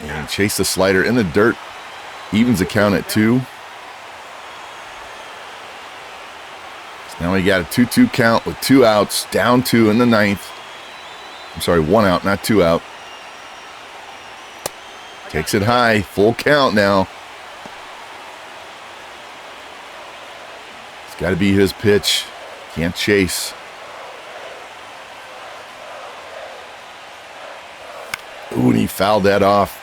And chase the slider in the dirt. Evens the count at 2. So now we got a 2-2 count with 2 outs. Down 2 in the 9th. I'm sorry, 1 out, not 2 out. Takes it high. Full count now. It's got to be his pitch. Can't chase. Ooh, and he fouled that off.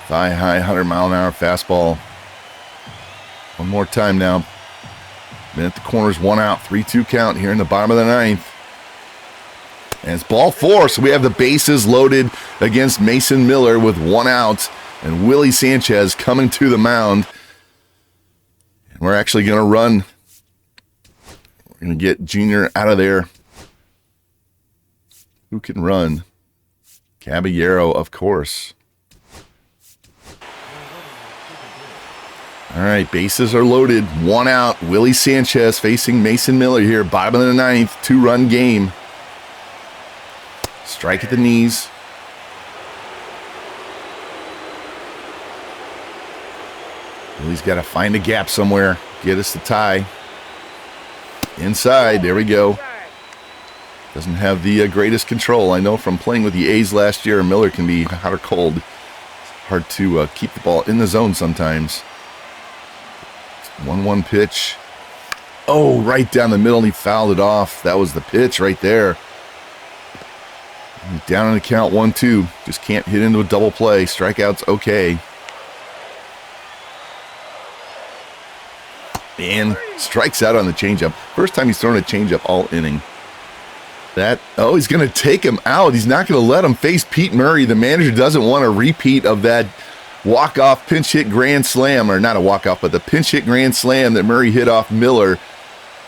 Thigh high, 100-mile-an-hour fastball. One more time now. Man at the corners, 1 out, 3-2 count here in the bottom of the ninth. And it's ball 4, so we have the bases loaded against Mason Miller with 1 out. And Willie Sanchez coming to the mound. And we're actually going to run. We're going to get Junior out of there. Who can run? Caballero, of course. All right, bases are loaded. 1 out. Willie Sanchez facing Mason Miller here. Bottom of the ninth. 2-run game. Strike at the knees. Willie's got to find a gap somewhere. Get us the tie. Inside. There we go. Doesn't have the greatest control. I know from playing with the A's last year, Miller can be hot or cold. It's hard to keep the ball in the zone sometimes. 1-1 pitch. Oh, right down the middle, and he fouled it off. That was the pitch right there. Down on the count, 1-2. Just can't hit into a double play. Strikeout's okay. And strikes out on the changeup. First time he's thrown a changeup all inning. He's going to take him out. He's not going to let him face Pete Murray. The manager doesn't want a repeat of that walk-off pinch hit grand slam, or not a walk-off, but the pinch hit grand slam that Murray hit off Miller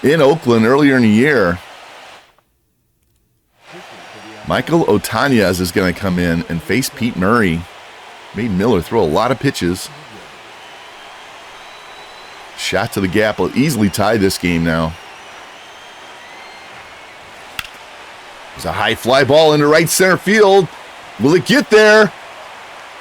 in Oakland earlier in the year. Michael Otanez is going to come in and face Pete Murray. Made Miller throw a lot of pitches. Shot to the gap will easily tie this game now. There's a high fly ball into right center field. Will it get there?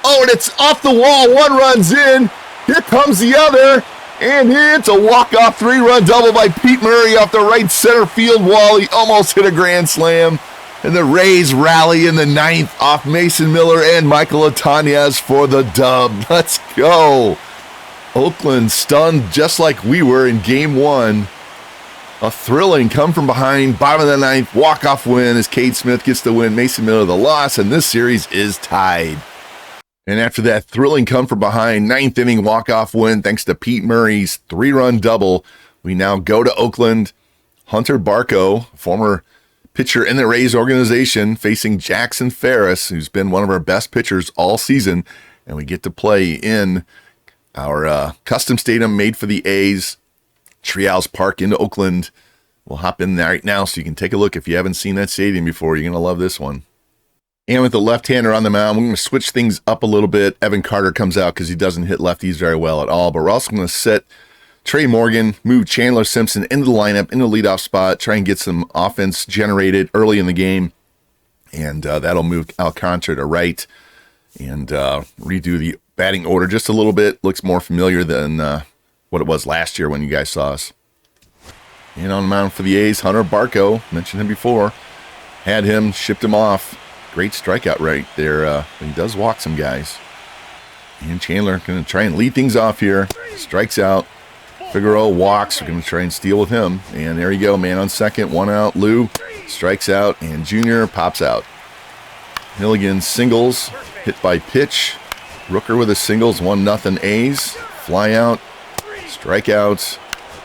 Oh, and it's off the wall. 1 run's in. Here comes the other. And it's a walk-off 3-run double by Pete Murray off the right center field wall. He almost hit a grand slam. And the Rays rally in the ninth off Mason Miller and Michael Otanez for the dub. Let's go. Oakland stunned just like we were in game 1. A thrilling come from behind, bottom of the ninth, walk-off win as Cade Smith gets the win, Mason Miller the loss, and this series is tied. And after that thrilling come from behind, 9th inning walk-off win thanks to Pete Murray's 3-run double, we now go to Oakland. Hunter Barco, former pitcher in the Rays organization, facing Jackson Ferris, who's been one of our best pitchers all season, and we get to play in our custom stadium made for the A's, Treehouse Park in Oakland. We'll hop in there right now so you can take a look. If you haven't seen that stadium before, you're going to love this one. And with the left-hander on the mound, we're going to switch things up a little bit. Evan Carter comes out because he doesn't hit lefties very well at all. But we're also going to set Trey Morgan, move Chandler Simpson into the lineup, in the leadoff spot, try and get some offense generated early in the game. And that'll move Alcantara to right and redo the batting order just a little bit. Looks more familiar than what it was last year when you guys saw us. And on the mound for the A's, Hunter Barco, mentioned him before, had him, shipped him off. Great strikeout right there. He does walk some guys. And Chandler going to try and lead things off here. Strikes out. Figueroa walks. We're going to try and steal with him. And there you go, man on second, 1 out. Lou strikes out, and Junior pops out. Milligan singles, hit by pitch. Rooker with a singles, 1-0 A's. Fly out. Strikeouts,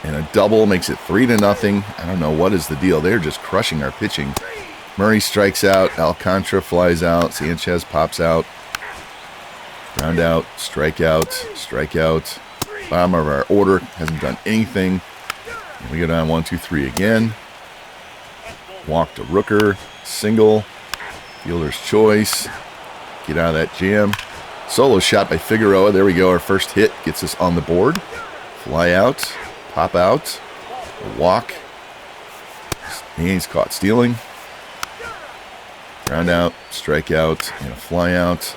and a double makes it 3-0. I don't know what is the deal. They're just crushing our pitching. Murray strikes out. Alcantara flies out. Sanchez pops out. Ground out. Strikeout. Strikeout. Bottom of our order. Hasn't done anything. And we go down 1-2-3 again. Walk to Rooker. Single. Fielder's choice. Get out of that jam. Solo shot by Figueroa. There we go. Our first hit gets us on the board. Fly out, pop out, walk. And he's caught stealing. Ground out, strike out, and a fly out.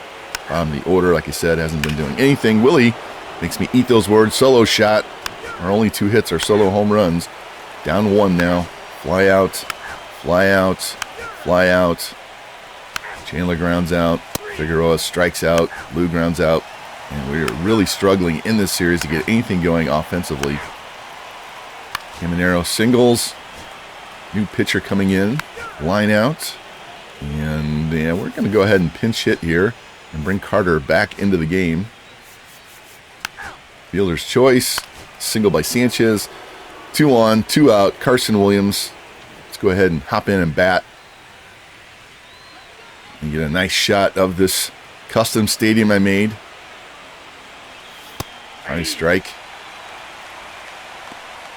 The order, like I said, hasn't been doing anything. Willie makes me eat those words. Solo shot. Our only 2 hits are solo home runs. Down 1 now. Fly out, fly out, fly out. Chandler grounds out. Figueroa strikes out. Lou grounds out. And we're really struggling in this series to get anything going offensively. Caminero singles. New pitcher coming in. Line out. And yeah, we're going to go ahead and pinch hit here and bring Carter back into the game. Fielder's choice. Single by Sanchez. 2 on, 2 out. Carson Williams. Let's go ahead and hop in and bat. And get a nice shot of this custom stadium I made. Nice strike.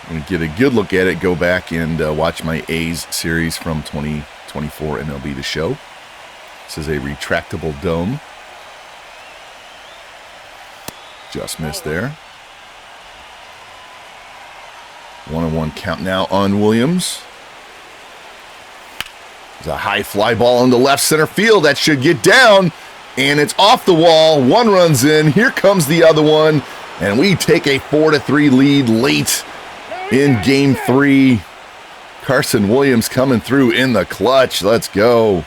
I'm going to get a good look at it. Go back and watch my A's series from 2024 MLB The Show. This is a retractable dome. Just missed there. 1-1 count now on Williams. There's a high fly ball into left center field. That should get down. And it's off the wall. 1 runs in. Here comes the other one. And we take a 4-3 lead late in Game 3. Carson Williams coming through in the clutch. Let's go.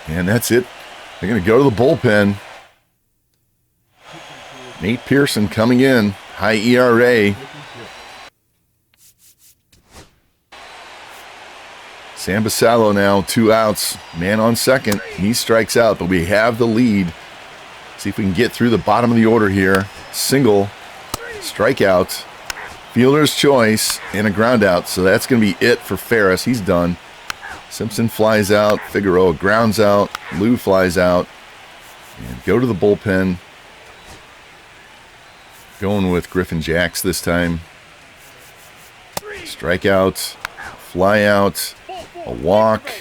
And that's it. They're going to go to the bullpen. Nate Pearson coming in. High ERA. Sam Basallo now, 2 outs. Man on second. He strikes out, but we have the lead. See if we can get through the bottom of the order here. Single. Strikeout. Fielder's choice. And a ground out. So that's going to be it for Ferris. He's done. Simpson flies out. Figueroa grounds out. Lou flies out. And go to the bullpen. Going with Griffin Jacks this time. Strikeout. Fly out. A walk.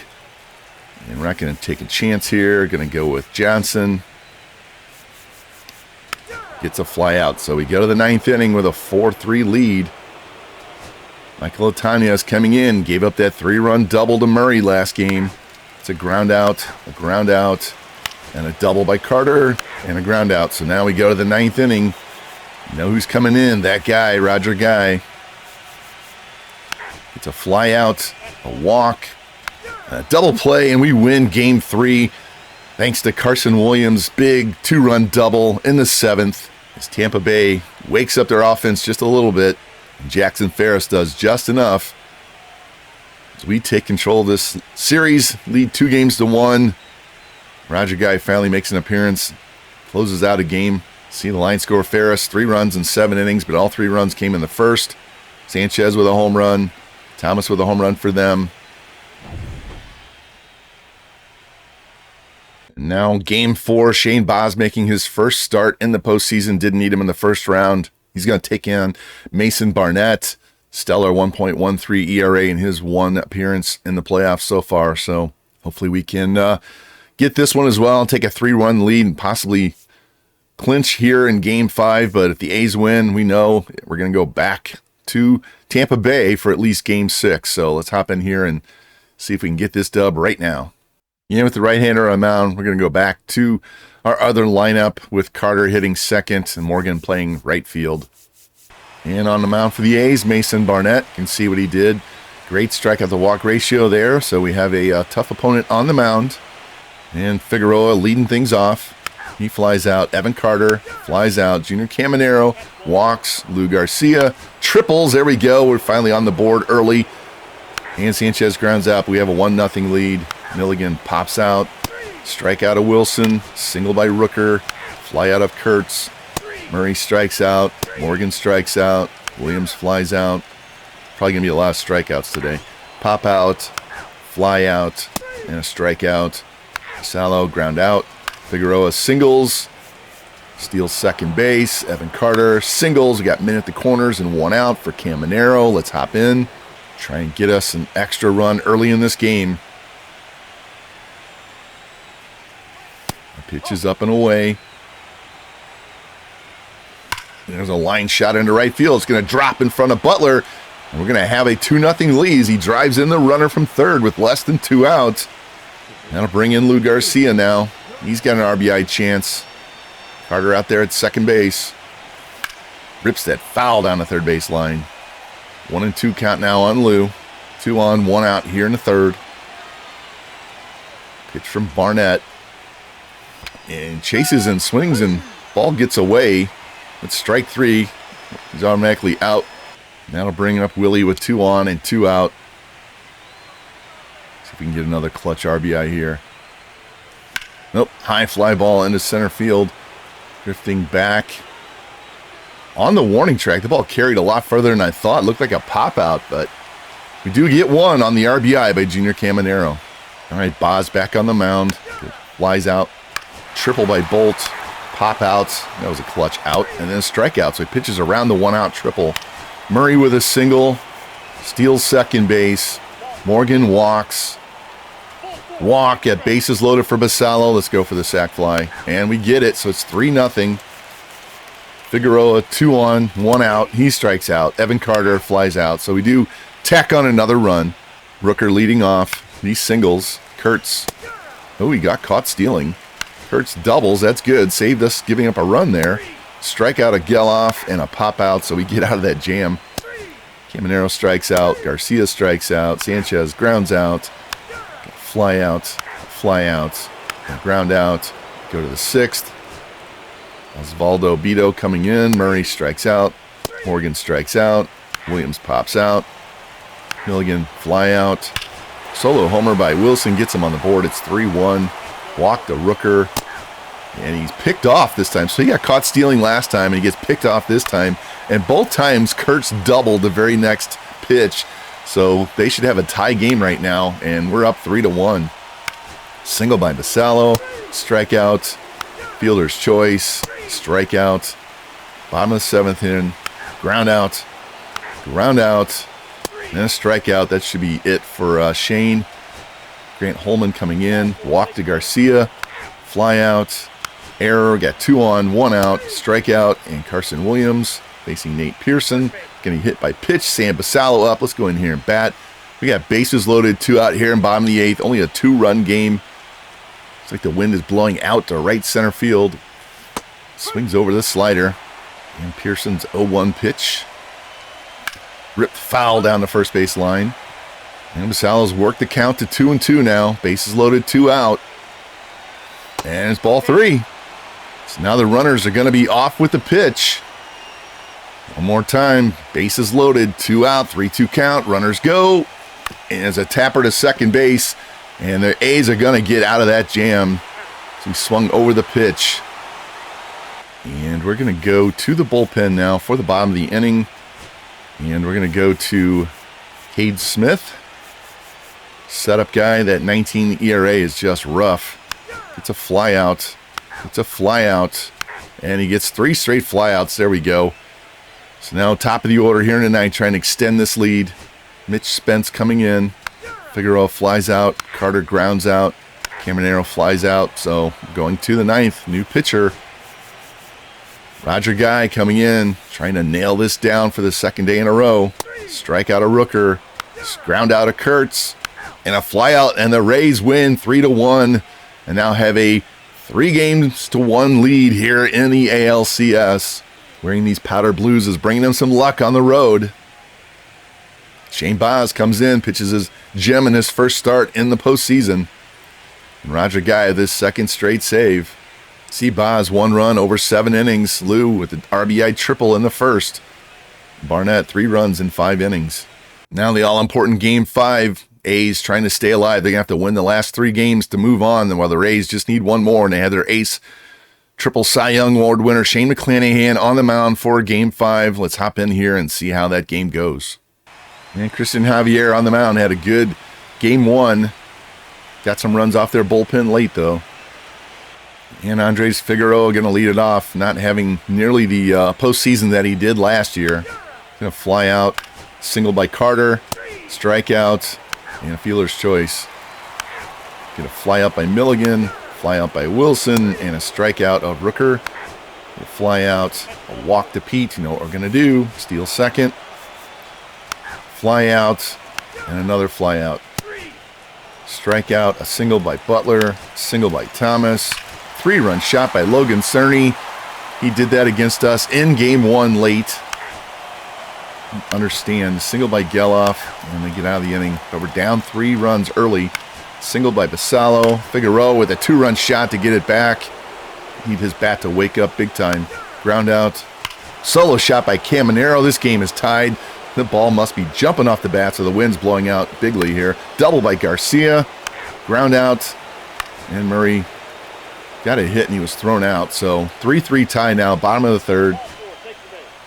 And we're not going to take a chance here. Going to go with Johnson. Gets a fly out. So we go to the 9th inning with a 4-3 lead. Michael Otanez coming in. Gave up that 3-run double to Murray last game. It's a ground out, and a double by Carter, and a ground out. So now we go to the 9th inning. You know who's coming in? That guy, Roger Guy. It's a fly out, a walk, a double play, and we win Game 3 thanks to Carson Williams' big 2-run double in the 7th as Tampa Bay wakes up their offense just a little bit. And Jackson Ferris does just enough as we take control of this series, lead 2-1. Roger Guy finally makes an appearance, closes out a game. See the line score: Ferris 3 runs in 7 innings, but all 3 runs came in the first. Sanchez with a home run. Thomas with a home run for them. And now Game 4, Shane Baz making his first start in the postseason. Didn't need him in the first round. He's going to take in Mason Barnett. Stellar 1.13 ERA in his 1 appearance in the playoffs so far. So hopefully we can get this one as well and take a 3-run lead and possibly clinch here in Game 5. But if the A's win, we know we're going to go back to Tampa Bay for at least Game 6. So let's hop in here and see if we can get this dub right now. With the right-hander on mound, we're going to go back to our other lineup with Carter hitting second and Morgan playing right field. And on the mound for the A's, Mason Barnett. You can see what he did. Great strikeout to walk ratio there. So we have a tough opponent on the mound. And Figueroa leading things off. He flies out. Evan Carter flies out. Junior Caminero walks. Lou Garcia triples. There we go. We're finally on the board early. And Sanchez grounds out. We have a 1-0 lead. Milligan pops out. Strikeout of Wilson. Single by Rooker. Fly out of Kurtz. Murray strikes out. Morgan strikes out. Williams flies out. Probably going to be a lot of strikeouts today. Pop out. Fly out. And a strikeout. Salo ground out. Figueroa singles. Steals second base. Evan Carter singles. We got men at the corners and 1 out for Caminero. Let's hop in. Try and get us an extra run early in this game. Pitch is up and away. There's a line shot into right field. It's going to drop in front of Butler. And we're going to have a 2-0 lead as he drives in the runner from third with less than 2 outs. That'll bring in Lou Garcia now. He's got an RBI chance. Carter out there at second base. Rips that foul down the third base line. 1-2 count now on Lou. 2 on, 1 out here in the third. Pitch from Barnett. And chases and swings, and ball gets away. It's strike 3. He's automatically out. That'll bring up Willie with 2 on and 2 out. See if we can get another clutch RBI here. Nope, high fly ball into center field. Drifting back. On the warning track, the ball carried a lot further than I thought. It looked like a pop-out, but we do get 1 on the RBI by Junior Caminero. All right, Boz back on the mound. Flies out. Triple by Bolt. Pop-outs. That was a clutch out. And then a strikeout, so he pitches around the 1-out triple. Murray with a single. Steals second base. Morgan walks. Walk at bases loaded for Basallo. Let's go for the sac fly. And we get it, so it's 3-0. Figueroa, 2 on, 1 out. He strikes out. Evan Carter flies out. So we do tack on another run. Rooker leading off. He singles. Kurtz. Oh, he got caught stealing. Kurtz doubles. That's good. Saved us giving up a run there. Strikeout of Geloff and a pop out, so we get out of that jam. Caminero strikes out. Garcia strikes out. Sanchez grounds out. Fly out. Fly out. Ground out. Go to the 6th. Osvaldo Beto coming in. Murray strikes out. Morgan strikes out. Williams pops out. Milligan fly out. Solo homer by Wilson gets him on the board. It's 3-1. Walk to Rooker. And he's picked off this time. So he got caught stealing last time, and he gets picked off this time. And both times, Kurtz doubled the very next pitch. So they should have a tie game right now, and we're up 3-1. Single by Basallo. Strikeout. Fielder's choice. Strikeout. Bottom of the 7th inning. Ground out. Ground out. And a strikeout. That should be it for Shane. Grant Holman coming in. Walk to Garcia. Fly out. Error. Got 2 on, 1 out. Strikeout. And Carson Williams facing Nate Pearson. Getting hit by pitch. Sam Basallo up. Let's go in here and bat. We got bases loaded. 2 out here in bottom of the 8th. Only a 2-run game. Looks like the wind is blowing out to right center field. Swings over the slider. And Pearson's 0-1 pitch. Ripped foul down the first base line. And Basallo's worked the count to 2-2 now. Bases loaded, 2 out. And it's ball 3. So now the runners are going to be off with the pitch. One more time. Bases loaded, 2 out, 3-2 count. Runners go. And there's a tapper to second base. And the A's are going to get out of that jam. So he swung over the pitch. And we're going to go to the bullpen now for the bottom of the inning. And we're going to go to Cade Smith. Setup guy. That 19 ERA is just rough. It's a fly out. It's a fly out. And he gets 3 straight flyouts. There we go. So now top of the order here tonight, trying to extend this lead. Mitch Spence coming in. Figueroa flies out. Carter grounds out. Caminero flies out. So going to the 9th. New pitcher. Roger Guy coming in. Trying to nail this down for the 2nd day in a row. Strikeout of Rooker. Ground out of Kurtz. And a flyout. And the Rays win 3-1. And now have a 3-1 lead here in the ALCS. Wearing these powder blues is bringing them some luck on the road. Shane Baz comes in, pitches his gem in his first start in the postseason. And Roger Guy, this 2nd straight save. See Baz, 1 run over 7 innings. Lou with the RBI triple in the 1st. Barnett, 3 runs in 5 innings. Now the all-important Game 5. A's trying to stay alive. They're going to have to win the last 3 games to move on, while the Rays just need 1 more, and they have their ace triple Cy Young Award winner Shane McClanahan on the mound for Game 5. Let's hop in here and see how that game goes. And Christian Javier on the mound had a good Game 1. Got some runs off their bullpen late, though. And Andres Figueroa going to lead it off, not having nearly the postseason that he did last year. Going to fly out. Single by Carter. Strikeout. And a fielder's choice. Going to fly out by Milligan. Fly out by Wilson. And a strikeout of Rooker. We'll fly out. A walk to Pete. You know what we're going to do. Steal 2nd. Fly out. And another fly out. Strikeout. A single by Butler. Single by Thomas. 3-run shot by Logan Cerny. He did that against us in Game 1 late. Understand. Single by Geloff. And they get out of the inning. But we're down 3 runs early. Single by Basallo. Figueroa with a 2-run shot to get it back. Need his bat to wake up big time. Ground out. Solo shot by Caminero. This game is tied. The ball must be jumping off the bat, so the wind's blowing out bigly here. Double by Garcia. Ground out. And Murray got a hit and he was thrown out. So 3-3 tie now, bottom of the third.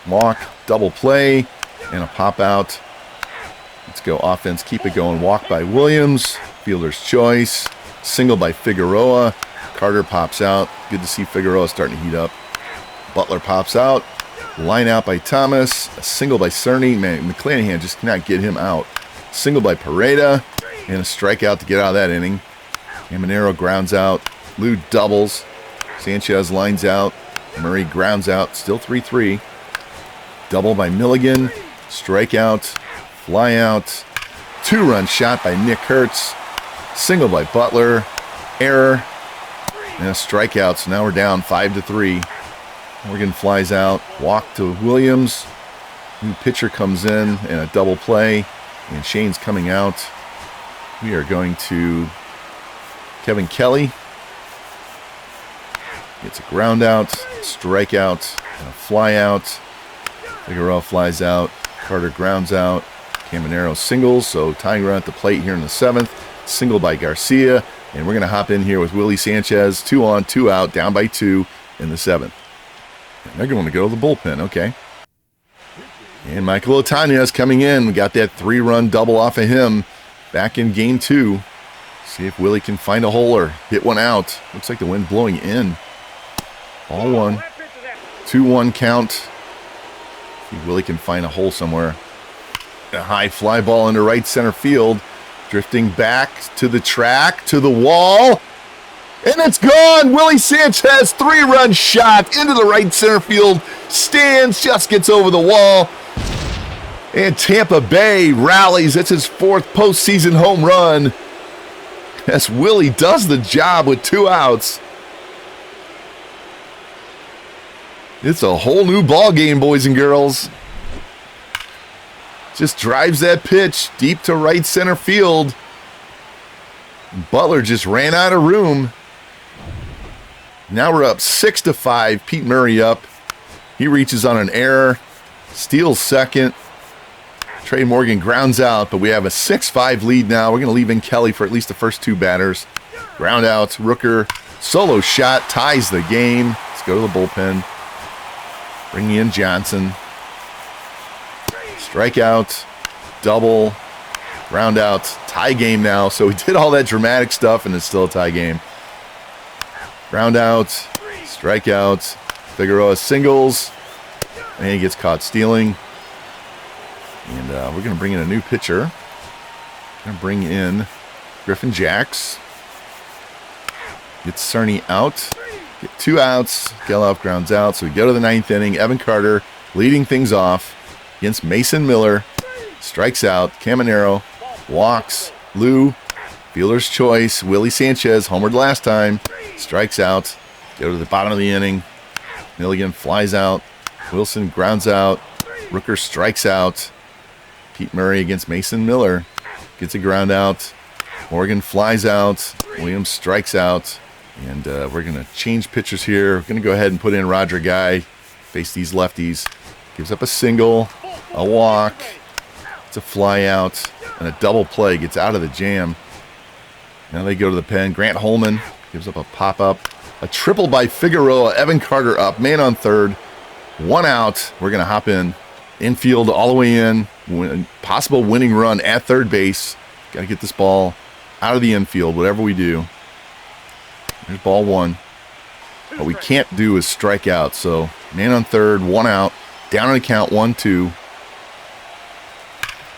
Walk, double play, and a pop out. Let's go offense, keep it going. Walk by Williams. Fielder's choice. Single by Figueroa. Carter pops out. Good to see Figueroa starting to heat up. Butler pops out. Line out by Thomas. A single by Cerny. Man, McClanahan just cannot get him out. Single by Pareda. And a strikeout to get out of that inning. Caminero grounds out. Lou doubles. Sanchez lines out. Murray grounds out. Still 3-3. Double by Milligan. Strikeout. Fly out. 2-run shot by Nick Hertz. Single by Butler. Error. And a strikeout. So now we're down 5-3. Morgan flies out. Walk to Williams. New pitcher comes in and a double play. And Shane's coming out. We are going to Kevin Kelly. Gets a ground out, strikeout, and a fly out. Figueroa flies out. Carter grounds out. Caminero singles, so tying run at the plate here in the 7th. Single by Garcia. And we're going to hop in here with Willie Sanchez. 2 on, 2 out, down by 2 in the 7th. And they're going to go to the bullpen, okay. And Michael Otanez coming in. We got that 3-run double off of him back in game 2. See if Willie can find a hole or hit one out. Looks like the wind blowing in. Ball 1. 2-1 count. See if Willie can find a hole somewhere. A high fly ball into right center field. Drifting back to the track, to the wall. And it's gone! Willie Sanchez, 3-run shot into the right center field stands, just gets over the wall. And Tampa Bay rallies. It's his 4th postseason home run. As Willie does the job with 2 outs. It's a whole new ball game, boys and girls. Just drives that pitch deep to right center field. Butler just ran out of room. Now we're up 6-5. Pete Murray up. He reaches on an error. Steals second. Trey Morgan grounds out, but we have a 6-5 lead now. We're going to leave in Kelly for at least the first 2 batters. Ground out. Rooker. Solo shot. Ties the game. Let's go to the bullpen. Bring in Johnson. Strikeout. Double. Ground out. Tie game now. So we did all that dramatic stuff, and it's still a tie game. Ground out. Strikeout. Figueroa singles. And he gets caught stealing. And we're going to bring in a new pitcher. Going to bring in Griffin Jacks. Gets Cerny out. Get 2 outs. Geloff grounds out. So we go to the 9th inning. Evan Carter leading things off against Mason Miller. Strikes out. Caminero walks. Lou. Fielder's choice. Willie Sanchez homered last time. Strikes out. Go to the bottom of the inning. Milligan flies out. Wilson grounds out. Rooker strikes out. Pete Murray against Mason Miller. Gets a ground out. Morgan flies out. Williams strikes out. And we're going to change pitchers here. We're going to go ahead and put in Roger Guy. Face these lefties. Gives up a single. A walk. It's a fly out. And a double play. Gets out of the jam. Now they go to the pen. Grant Holman gives up a pop-up. A triple by Figueroa. Evan Carter up. Man on third. 1 out. We're going to hop in. Infield all the way in. Possible winning run at third base. Got to get this ball out of the infield, whatever we do. There's ball 1. What we can't do is strike out. So man on third, 1 out. Down on the count, 1-2.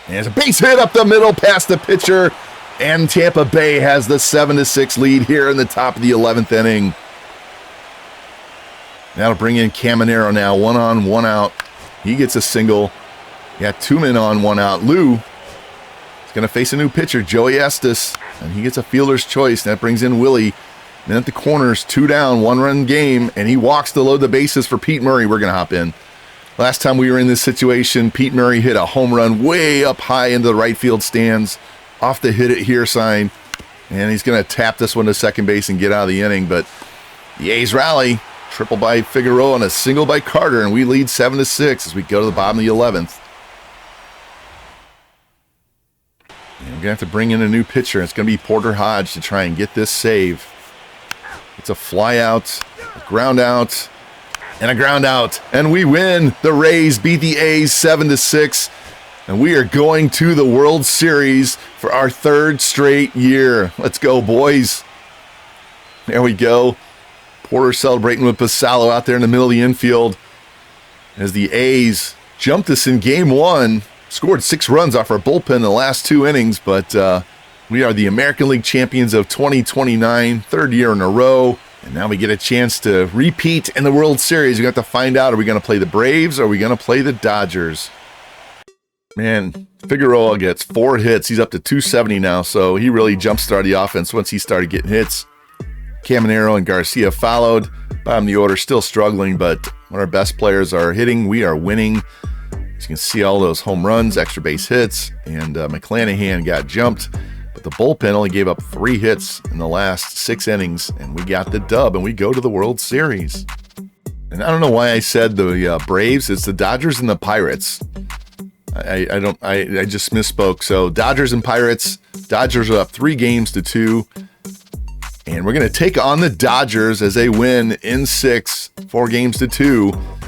And there's a base hit up the middle past the pitcher. And Tampa Bay has the 7-6 lead here in the top of the 11th inning. That'll bring in Caminero now. 1 on, 1 out. He gets a single. Got 2 men on, 1 out. Lou is going to face a new pitcher, Joey Estes. And he gets a fielder's choice. That brings in Willie. Then at the corners, 2 down, 1-run game. And he walks to load the bases for Pete Murray. We're going to hop in. Last time we were in this situation, Pete Murray hit a home run way up high into the right field stands. Off the hit it here sign. And he's going to tap this one to second base and get out of the inning. But the A's rally. Triple by Figueroa and a single by Carter. And we lead 7-6 as we go to the bottom of the 11th. And we're going to have to bring in a new pitcher. It's going to be Porter Hodge to try and get this save. It's a fly out, a ground out, and a ground out. And we win. The Rays beat the A's 7-6. And we are going to the World Series for our third straight year. Let's go, boys. There we go. Porter celebrating with Basallo out there in the middle of the infield as the A's jumped us in game one. Scored 6 runs off our bullpen in the last 2 innings, but we are the American League champions of 2029, third year in a row. And now we get a chance to repeat in the World Series. We have to find out, are we going to play the Braves or are we going to play the Dodgers? Man, Figueroa gets 4 hits. He's up to 270 now, so he really jump-started the offense once he started getting hits. Caminero and Garcia followed. Bottom of the order, still struggling, but when our best players are hitting, we are winning. As you can see, all those home runs, extra base hits, and McClanahan got jumped. But the bullpen only gave up 3 hits in the last 6 innings, and we got the dub, and we go to the World Series. And I don't know why I said the Braves. It's the Dodgers and the Pirates. I just misspoke. So Dodgers and Pirates. Dodgers are up 3-2. And we're going to take on the Dodgers as they win in 6, 4-2.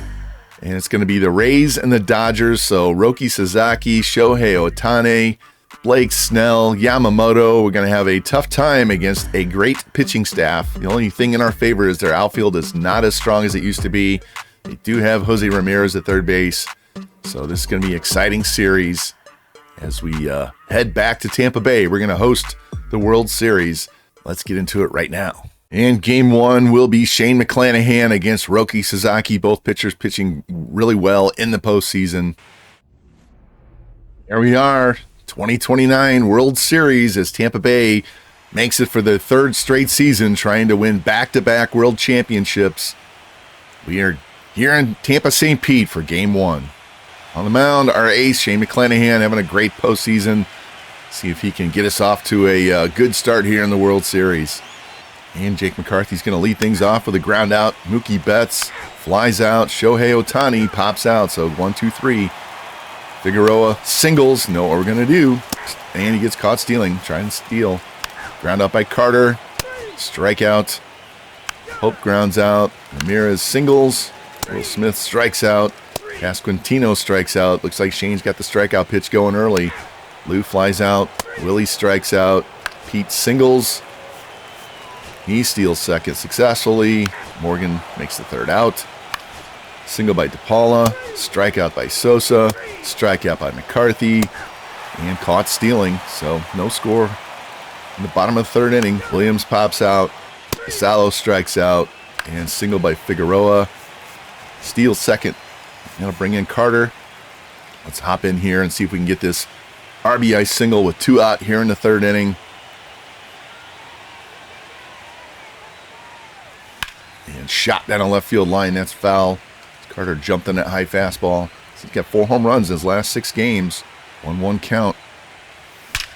And it's going to be the Rays and the Dodgers. So Roki Sasaki, Shohei Ohtani, Blake Snell, Yamamoto. We're going to have a tough time against a great pitching staff. The only thing in our favor is their outfield is not as strong as it used to be. They do have Jose Ramirez at third base. So this is going to be an exciting series as we head back to Tampa Bay. We're going to host the World Series. Let's get into it right now. And game 1 will be Shane McClanahan against Roki Sasaki. Both pitchers pitching really well in the postseason. Here we are, 2029 World Series as Tampa Bay makes it for the 3rd straight season, trying to win back-to-back World Championships. We are here in Tampa St. Pete for game 1. On the mound, our ace, Shane McClanahan, having a great postseason. See if he can get us off to a good start here in the World Series. And Jake McCarthy's going to lead things off with a ground out. Mookie Betts flies out. Shohei Ohtani pops out. So 1, 2, 3. Figueroa singles. Know what we're going to do. And he gets caught stealing. Trying to steal. Ground out by Carter. Strikeout. Hope grounds out. Ramirez singles. Will Smith strikes out. Pasquantino strikes out. Looks like Shane's got the strikeout pitch going early. Lou flies out. Willie strikes out. Pete singles. He steals second successfully. Morgan makes the 3rd out. Single by DePaula. Strikeout by Sosa. Strikeout by McCarthy. And caught stealing. So no score in the bottom of the 3rd inning. Williams pops out. Basallo strikes out. And single by Figueroa. Steals second. Going to bring in Carter. Let's hop in here and see if we can get this RBI single with 2 out here in the 3rd inning. And shot down a left field line. That's foul. Carter jumped on that high fastball. He's got 4 home runs in his last 6 games. 1-1 count.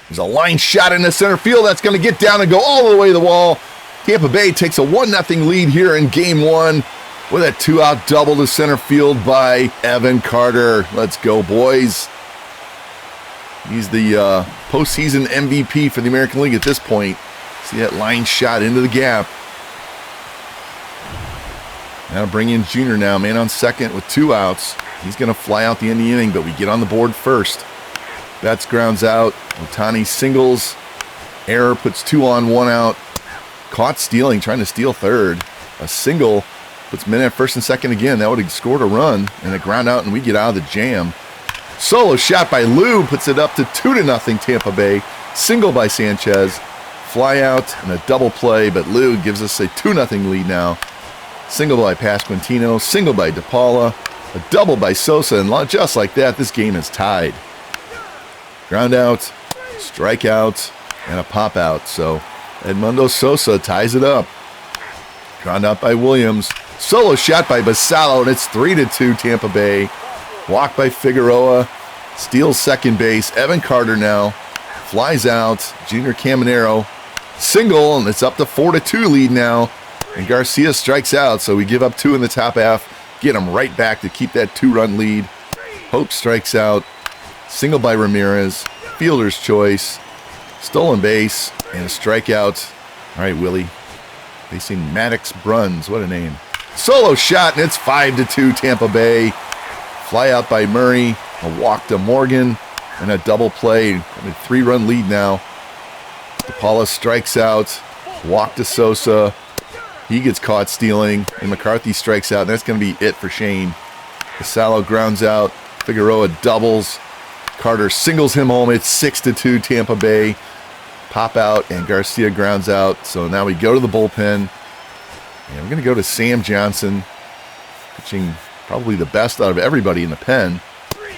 There's a line shot in the center field. That's going to get down and go all the way to the wall. Tampa Bay takes a 1-0 lead here in game 1 with a 2-out double to center field by Evan Carter. Let's go, boys. He's the postseason MVP for the American League at this point. See that line shot into the gap. Now bring in Junior now, man on second with 2 outs. He's going to fly out the end of the inning, but we get on the board first. Betts grounds out. Ohtani singles. Error puts 2 on, 1 out. Caught stealing, trying to steal 3rd. A single puts men at 1st and 2nd again. That would have scored a run and a ground out, and we get out of the jam. Solo shot by Lou puts it up to 2-0 Tampa Bay. Single by Sanchez. Fly out and a double play, but Lou gives us a 2-0 lead now. Single by Pasquantino. Single by DePaula. A double by Sosa, and just like that, this game is tied. Ground out, strikeout, and a pop out. So Edmundo Sosa ties it up. Ground out by Williams. Solo shot by Basallo, and it's 3-2 Tampa Bay. Walk by Figueroa. Steals second base. Evan Carter now flies out. Junior Caminero single, and it's up to 4-2 lead now. And Garcia strikes out, so we give up 2 in the top half. Get him right back to keep that 2-run lead. Hope strikes out. Single by Ramirez. Fielder's choice. Stolen base and a strikeout. All right, Willie. Facing Maddox Bruns. What a name. Solo shot, and it's 5-2 Tampa Bay. Fly out by Murray. A walk to Morgan. And a double play. A 3-run lead now. DePaula strikes out. Walk to Sosa. He gets caught stealing. And McCarthy strikes out. And that's going to be it for Shane. Casalo grounds out. Figueroa doubles. Carter singles him home. It's 6-2 Tampa Bay. Pop out and Garcia grounds out. So now we go to the bullpen. And we're going to go to Sam Johnson. Pitching probably the best out of everybody in the pen.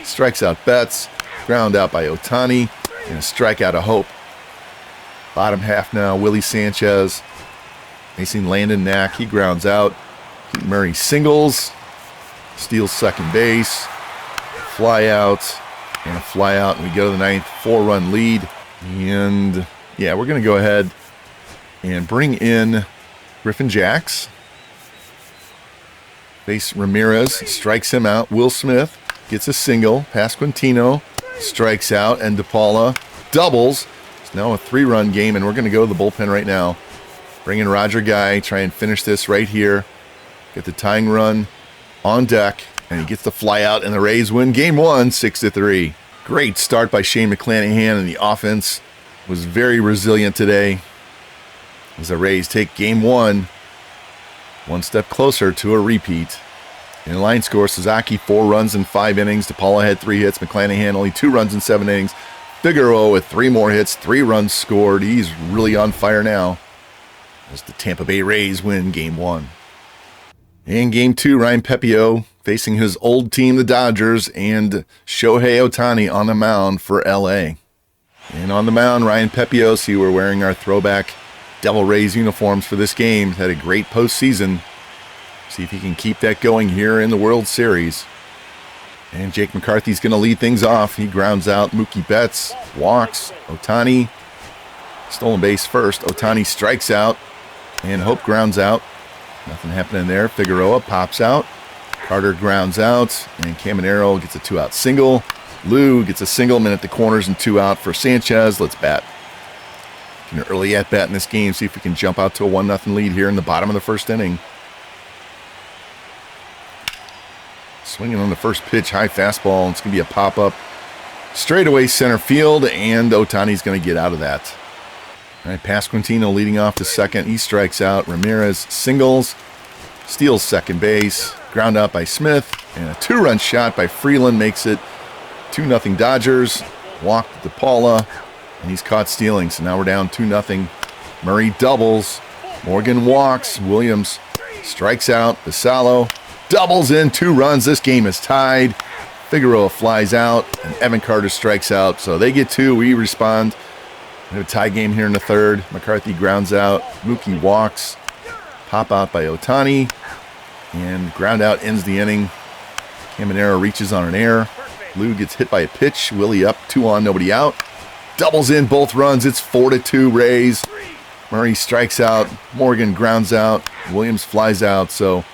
Strikes out Betts. Ground out by Ohtani. And a strikeout of Hope. Bottom half now. Willie Sanchez. Facing Landon Knack. He grounds out. Pete Murray singles. Steals second base. Fly out. And a fly out, and we go to the ninth, 4-run lead. And, yeah, we're going to go ahead and bring in Griffin Jacks. Face Ramirez, strikes him out. Will Smith gets a single. Pasquantino strikes out, and DePaula doubles. It's now a 3-run game, and we're going to go to the bullpen right now. Bring in Roger Guy, try and finish this right here. Get the tying run on deck. And he gets the fly out, and the Rays win Game 1, 6-3. Great start by Shane McClanahan, and the offense was very resilient today. As the Rays take Game 1, one step closer to a repeat. In the line score, Sasaki 4 runs in 5 innings. DePaula had 3 hits. McClanahan only 2 runs in 7 innings. Figueroa with 3 more hits, 3 runs scored. He's really on fire now as the Tampa Bay Rays win Game 1. In Game 2, Ryan Pepio facing his old team, the Dodgers, and Shohei Ohtani on the mound for L.A. And on the mound, Ryan Pepio, see, we're wearing our throwback Devil Rays uniforms for this game. Had a great postseason. See if he can keep that going here in the World Series. And Jake McCarthy's going to lead things off. He grounds out Mookie Betts, walks, Ohtani. Stolen base first. Ohtani strikes out, and Hope grounds out. Nothing happening there. Figueroa pops out. Carter grounds out, and Caminero gets a 2-out single. Lou gets a single, man at the corners and 2 out for Sanchez. Let's bat. An early at-bat in this game. See if we can jump out to a 1-0 lead here in the bottom of the first inning. Swinging on the first pitch, high fastball. It's going to be a pop-up. Straightaway center field, and Ohtani's going to get out of that. All right, Pasquantino leading off to second. He strikes out. Ramirez singles. Steals second base. Ground out by Smith. And a 2-run shot by Freeland makes it 2-0 Dodgers. Walk to DePaula. And he's caught stealing. So now we're down 2-0. Murray doubles. Morgan walks. Williams strikes out. Basalo doubles in. 2 runs. This game is tied. Figueroa flies out. And Evan Carter strikes out. So they get 2. We respond. We have a tie game here in the third. McCarthy grounds out. Mookie walks. Pop out by Ohtani. And ground out ends the inning. Caminero reaches on an error. Lou gets hit by a pitch. Willie up, 2 on, nobody out. Doubles in both runs. It's 4-2 Rays. Murray strikes out. Morgan grounds out. Williams flies out. So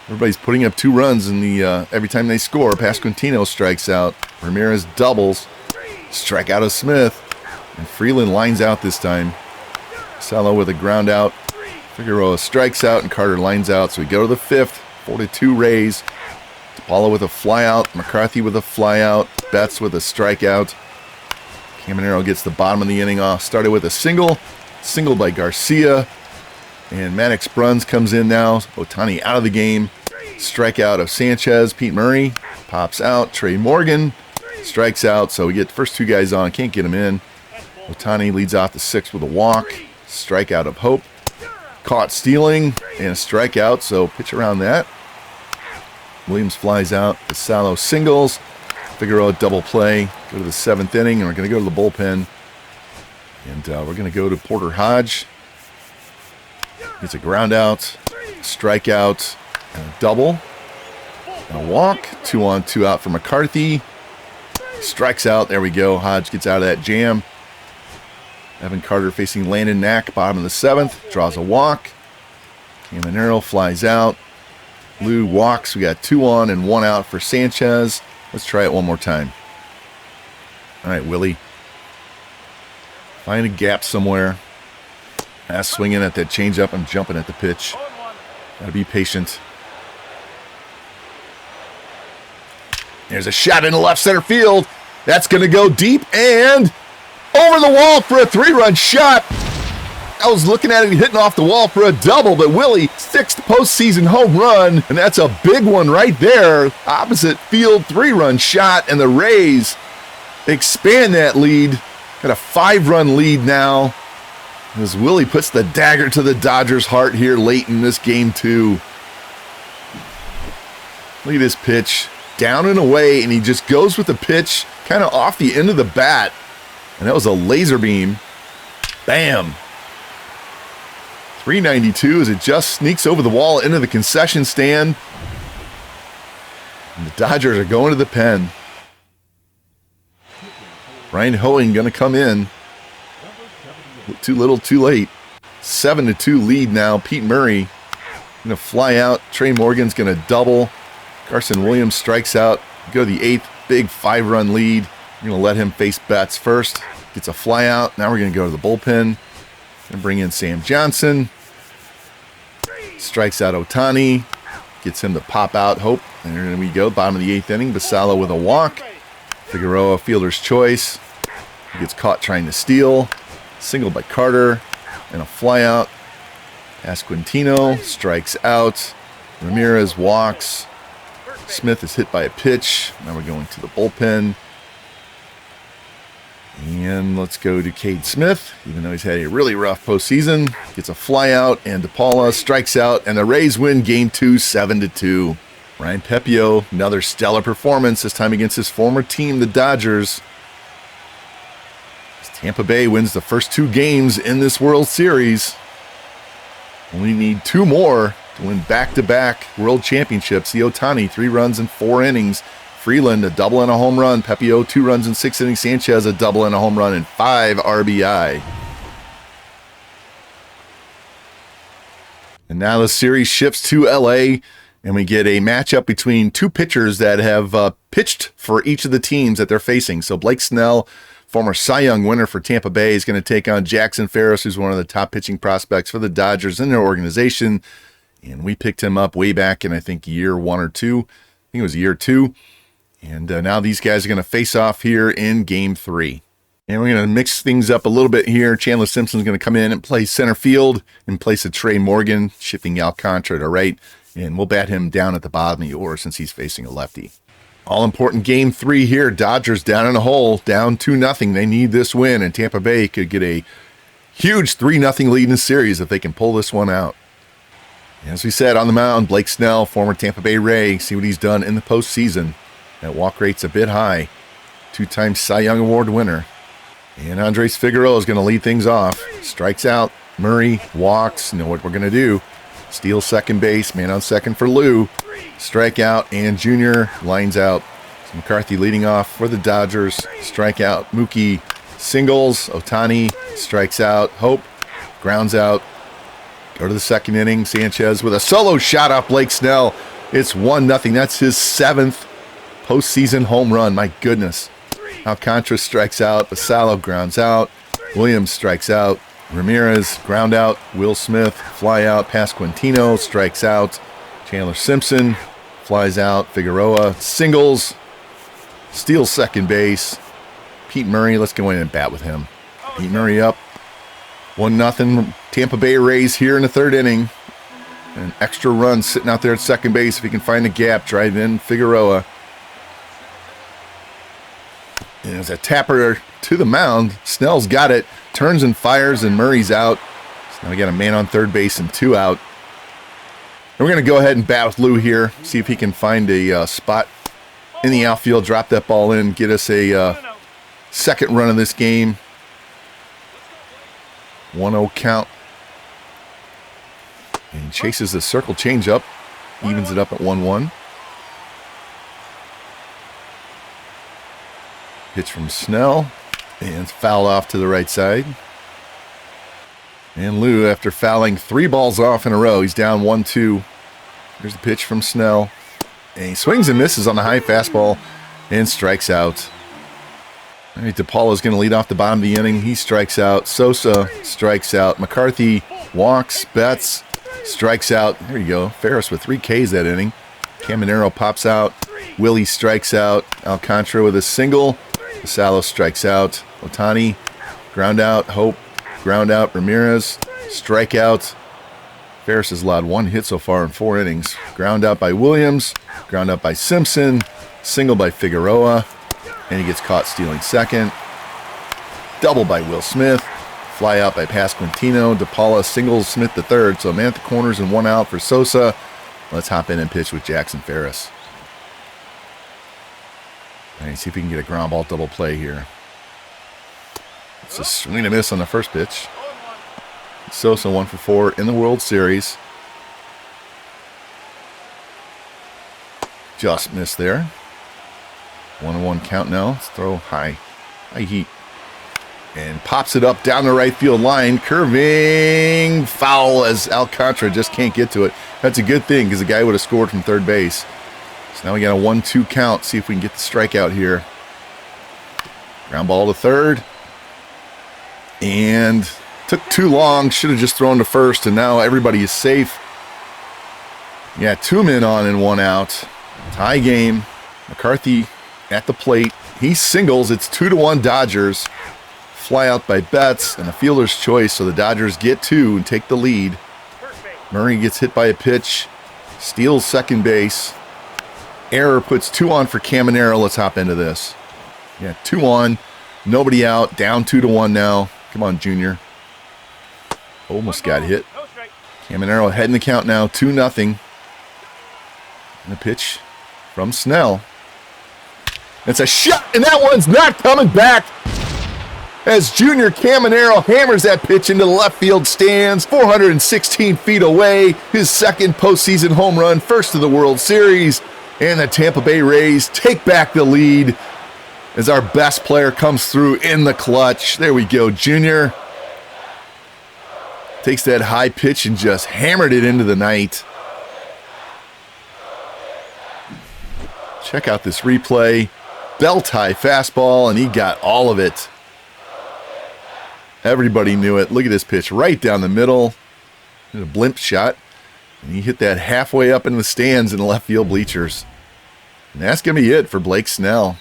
everybody's putting up 2 runs in the every time they score. Pasquantino strikes out. Ramirez doubles. Strikeout of Smith. And Freeland lines out this time. Salo with a ground out. Figueroa strikes out and Carter lines out. So we go to the 5th. 4-2 Rays. DePaula with a flyout. McCarthy with a flyout. Betts with a strikeout. Caminero gets the bottom of the inning off. Started with a single. Single by Garcia. And Maddox Bruns comes in now. Ohtani out of the game. Strikeout of Sanchez. Pete Murray pops out. Trey Morgan strikes out. So we get the first 2 guys on. Can't get him in. Ohtani leads off the 6th with a walk. Strikeout of Hope. Caught stealing and a strikeout, so pitch around that. Williams flies out. Basalo singles. Figueroa double play. Go to the 7th inning, and we're going to go to the bullpen. And we're going to go to Porter Hodge. Gets a ground out, strikeout, and a double. And a walk. 2 on, 2 out for McCarthy. Strikes out. There we go. Hodge gets out of that jam. Evan Carter facing Landon Knack, bottom of the 7th. Draws a walk. Caminero flies out. Lou walks. We got 2 on and 1 out for Sanchez. Let's try it one more time. All right, Willie. Find a gap somewhere. Swinging at that changeup. I'm jumping at the pitch. Gotta be patient. There's a shot in the left center field. That's going to go deep and over the wall for a 3-run shot. I was looking at it hitting off the wall for a double, but Willie, 6th postseason home run, and that's a big one right there. Opposite field 3-run shot, and the Rays expand that lead. Got a 5-run lead now as Willie puts the dagger to the Dodgers' heart here late in this game 2. Look at this pitch. Down and away, and he just goes with the pitch kind of off the end of the bat. And that was a laser beam. Bam. 392 as it just sneaks over the wall into the concession stand. And the Dodgers are going to the pen. Ryan Hoeing going to come in. Too little, too late. 7-2 lead now. Pete Murray going to fly out. Trey Morgan's going to double. Carson Williams strikes out. Go to the 8th. Big 5-run lead. We're going to let him face bats first. Gets a fly out. Now we're going to go to the bullpen and bring in Sam Johnson. Strikes out Ohtani. Gets him to pop out. Hope. And there we go. Bottom of the 8th inning. Basallo with a walk. Figueroa, fielder's choice. He gets caught trying to steal. Single by Carter. And a fly out. Pasquantino strikes out. Ramirez walks. Smith is hit by a pitch. Now we're going to the bullpen. And let's go to Cade Smith, even though he's had a really rough postseason. Gets a fly out, and DePaula strikes out, and the Rays win Game 2, 7-2. Ryan Pepio, another stellar performance, this time against his former team, the Dodgers. As Tampa Bay wins the first 2 games in this World Series. Only need 2 more to win back-to-back World Championships. The Ohtani, 3 runs in 4 innings. Freeland, a double and a home run. Pepio, 2 runs in 6 innings. Sanchez, a double and a home run and 5 RBI. And now the series shifts to LA, and we get a matchup between 2 pitchers that have pitched for each of the teams that they're facing. So Blake Snell, former Cy Young winner for Tampa Bay, is going to take on Jackson Ferris, who's one of the top pitching prospects for the Dodgers in their organization. And we picked him up way back in, I think, year 1 or 2. I think it was year 2. And now these guys are going to face off here in Game 3. And we're going to mix things up a little bit here. Chandler Simpson's going to come in and play center field in place of Trey Morgan, shifting Alcantara to right. And we'll bat him down at the bottom of the order since he's facing a lefty. All-important Game 3 here. Dodgers down in a hole, down 2-0. They need this win, and Tampa Bay could get a huge 3-0 lead in the series if they can pull this one out. As we said, on the mound, Blake Snell, former Tampa Bay Ray. See what he's done in the postseason. That walk rate's a bit high. 2-time Cy Young Award winner. And Andres Figueroa is going to lead things off. Strikes out. Murray walks. You know what we're going to do. Steals second base. Man on second for Lou. Strikeout. And Junior lines out. So McCarthy leading off for the Dodgers. Strikeout. Mookie singles. Ohtani strikes out. Hope grounds out. Go to the second inning. Sanchez with a solo shot off Blake Snell. It's 1-0. That's his 7th postseason home run. My goodness. Alcantara strikes out. Basallo grounds out. Williams strikes out. Ramirez ground out. Will Smith fly out. Pasquantino strikes out. Chandler Simpson flies out. Figueroa singles. Steals second base. Pete Murray, let's go in and bat with him. Pete Murray up. 1-0 Tampa Bay Rays here in the 3rd inning. An extra run sitting out there at second base. If he can find the gap, drive in Figueroa. And there's a tapper to the mound. Snell's got it. Turns and fires, and Murray's out. So now we got a man on third base and 2 out. And we're going to go ahead and bat with Lou here. See if he can find a spot in the outfield. Drop that ball in. Get us a second run of this game. 1-0 count. And chases the circle changeup. Evens it up at 1-1. Pitch from Snell. And it's fouled off to the right side. And Lou, after fouling 3 balls off in a row, he's down 1-2. Here's the pitch from Snell. And he swings and misses on the high fastball and strikes out. All right, DePaula's going to lead off the bottom of the inning. He strikes out. Sosa strikes out. McCarthy walks. Betts strikes out. There you go. Ferris with 3 Ks that inning. Caminero pops out. Willie strikes out. Alcantara with a single. Salo strikes out. Otani, ground out. Hope, ground out. Ramirez, strikeout. Ferris has allowed 1 hit so far in 4 innings. Ground out by Williams. Ground out by Simpson. Single by Figueroa. And he gets caught stealing second. Double by Will Smith. Fly out by Pasquantino. DePaula singles Smith the third. So a man at the corners and 1 out for Sosa. Let's hop in and pitch with Jackson Ferris. All right, see if we can get a ground ball double play here. It's a swing and a miss on the first pitch. Sosa 1 for 4 in the World Series. Just missed there. 1-1 count now. Let's throw high heat. And pops it up down the right field line. Curving foul as Alcantara just can't get to it. That's a good thing because the guy would have scored from third base. So now we got a 1-2 count. See if we can get the strikeout here. Ground ball to third. And took too long. Should have just thrown to first. And now everybody is safe. Yeah, 2 men on and 1 out. Tie game. McCarthy at the plate. He singles. It's 2-1 Dodgers. Fly out by Betts and a fielder's choice. So the Dodgers get 2 and take the lead. Murray gets hit by a pitch. Steals second base. Error puts 2 on for Caminero. Let's hop into this. Yeah, 2 on. Nobody out. Down 2-1 now. Come on, Junior. Almost got hit. Caminero ahead in the count now. 2-0. And a pitch from Snell. It's a shot, and that one's not coming back. As Junior Caminero hammers that pitch into the left field stands, 416 feet away. His second postseason home run, first of the World Series. And the Tampa Bay Rays take back the lead as our best player comes through in the clutch. There we go, Junior. Takes that high pitch and just hammered it into the night. Check out this replay. Belt high fastball, and he got all of it. Everybody knew it. Look at this pitch right down the middle. A blimp shot. And he hit that halfway up in the stands in the left field bleachers. And that's going to be it for Blake Snell.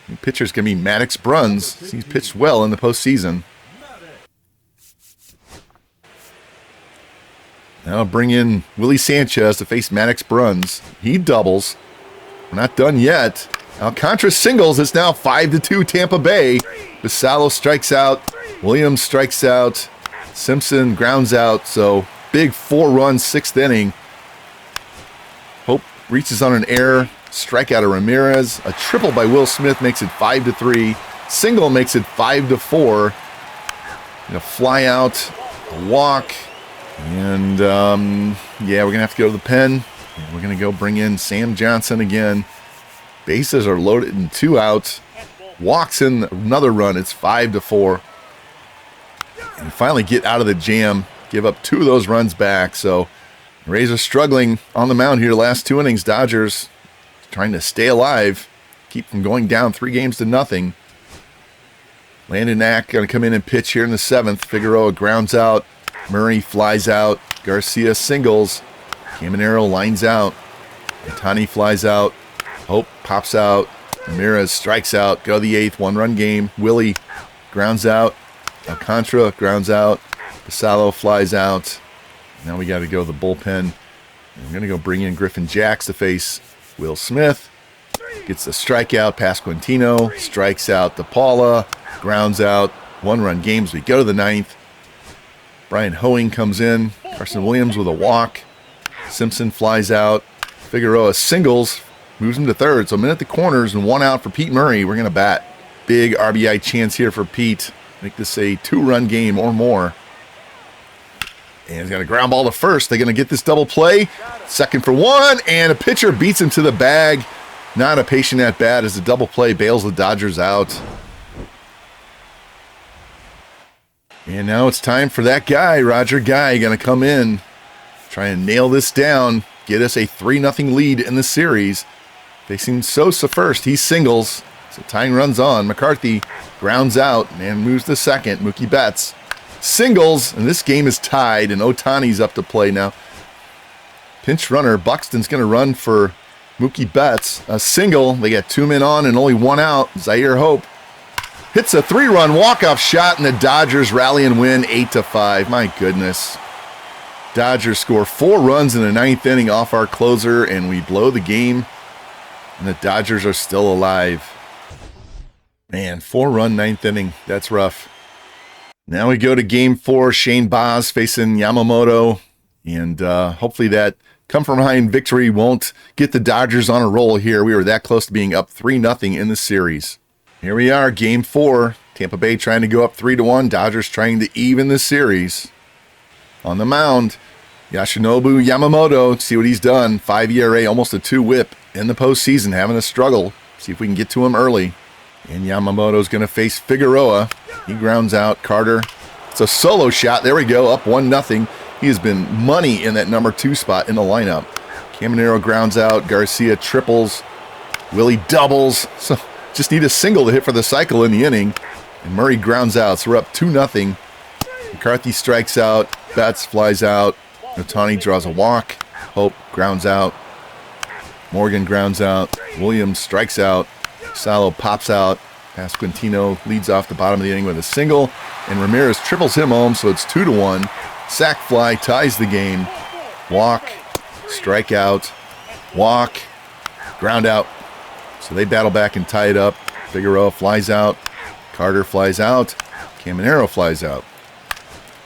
The pitcher's going to be Maddox Bruns. He's pitched well in the postseason. Now bring in Willie Sanchez to face Maddox Bruns. He doubles. We're not done yet. Alcantara singles. It's now 5-2 Tampa Bay. Basalo strikes out. Williams strikes out. Simpson grounds out. So big 4-run 6th inning. Hope reaches on an error. Strikeout of Ramirez. A triple by Will Smith makes it 5-3. Single makes it 5-4. A fly out. A walk. And yeah, we're going to have to go to the pen. We're going to go bring in Sam Johnson again. Bases are loaded and 2 outs. Walks in another run. It's 5-4. And finally get out of the jam. Give up 2 of those runs back. So the Rays are struggling on the mound here. Last 2 innings, Dodgers trying to stay alive. Keep from going down 3-0. Landon Knack going to come in and pitch here in the 7th. Figueroa grounds out. Murray flies out. Garcia singles. Caminero lines out. Otani flies out. Hope pops out. Ramirez strikes out. Go to the 8th. 1-run game. Willie grounds out. Alcantara grounds out. Basalo flies out. Now we got to go to the bullpen. We're going to go bring in Griffin Jacks to face Will Smith. Gets the strikeout. Pasquantino strikes out DePaula. Grounds out. 1-run games. We go to the 9th. Brian Hoeing comes in. Carson Williams with a walk. Simpson flies out. Figueroa singles. Moves him to third. So a minute at the corners and 1 out for Pete Murray. We're going to bat. Big RBI chance here for Pete. Make this a 2-run game or more. And he's got a ground ball to first. They're going to get this double play. Second for 1. And a pitcher beats him to the bag. Not a patient at bat as the double play bails the Dodgers out. And now it's time for that guy, Roger Guy, going to come in, try and nail this down, get us a 3-0 lead in the series. Facing Sosa first, he singles, so tying runs on. McCarthy grounds out and moves to second. Mookie Betts singles, and this game is tied, and Ohtani's up to play now. Pinch runner, Buxton's going to run for Mookie Betts. A single, they got 2 men on and only 1 out. Zaire Hope hits a 3-run walk-off shot, and the Dodgers rally and win 8-5. My goodness. Dodgers score 4 runs in the 9th inning off our closer, and we blow the game, and the Dodgers are still alive. Man, 4-run 9th inning. That's rough. Now we go to Game 4. Shane Baz facing Yamamoto, and hopefully that come-from-behind victory won't get the Dodgers on a roll here. We were that close to being up 3-0 in the series. Here we are, Game 4. Tampa Bay trying to go up 3-1. Dodgers trying to even the series. On the mound, Yoshinobu Yamamoto. See what he's done. 5 ERA, almost a 2 whip in the postseason. Having a struggle. See if we can get to him early. And Yamamoto's going to face Figueroa. He grounds out Carter. It's a solo shot. There we go, up 1-0. He has been money in that number 2 spot in the lineup. Caminero grounds out. Garcia triples. Willie doubles. So just need a single to hit for the cycle in the inning. And Murray grounds out. So we're up 2-0. McCarthy strikes out. Betts flies out. Ohtani draws a walk. Hope grounds out. Morgan grounds out. Williams strikes out. Salo pops out. Pasquantino leads off the bottom of the inning with a single. And Ramirez triples him home, so it's 2-1. Sac fly ties the game. Walk. Strikeout. Walk. Ground out. So they battle back and tie it up. Figueroa flies out. Carter flies out. Caminero flies out.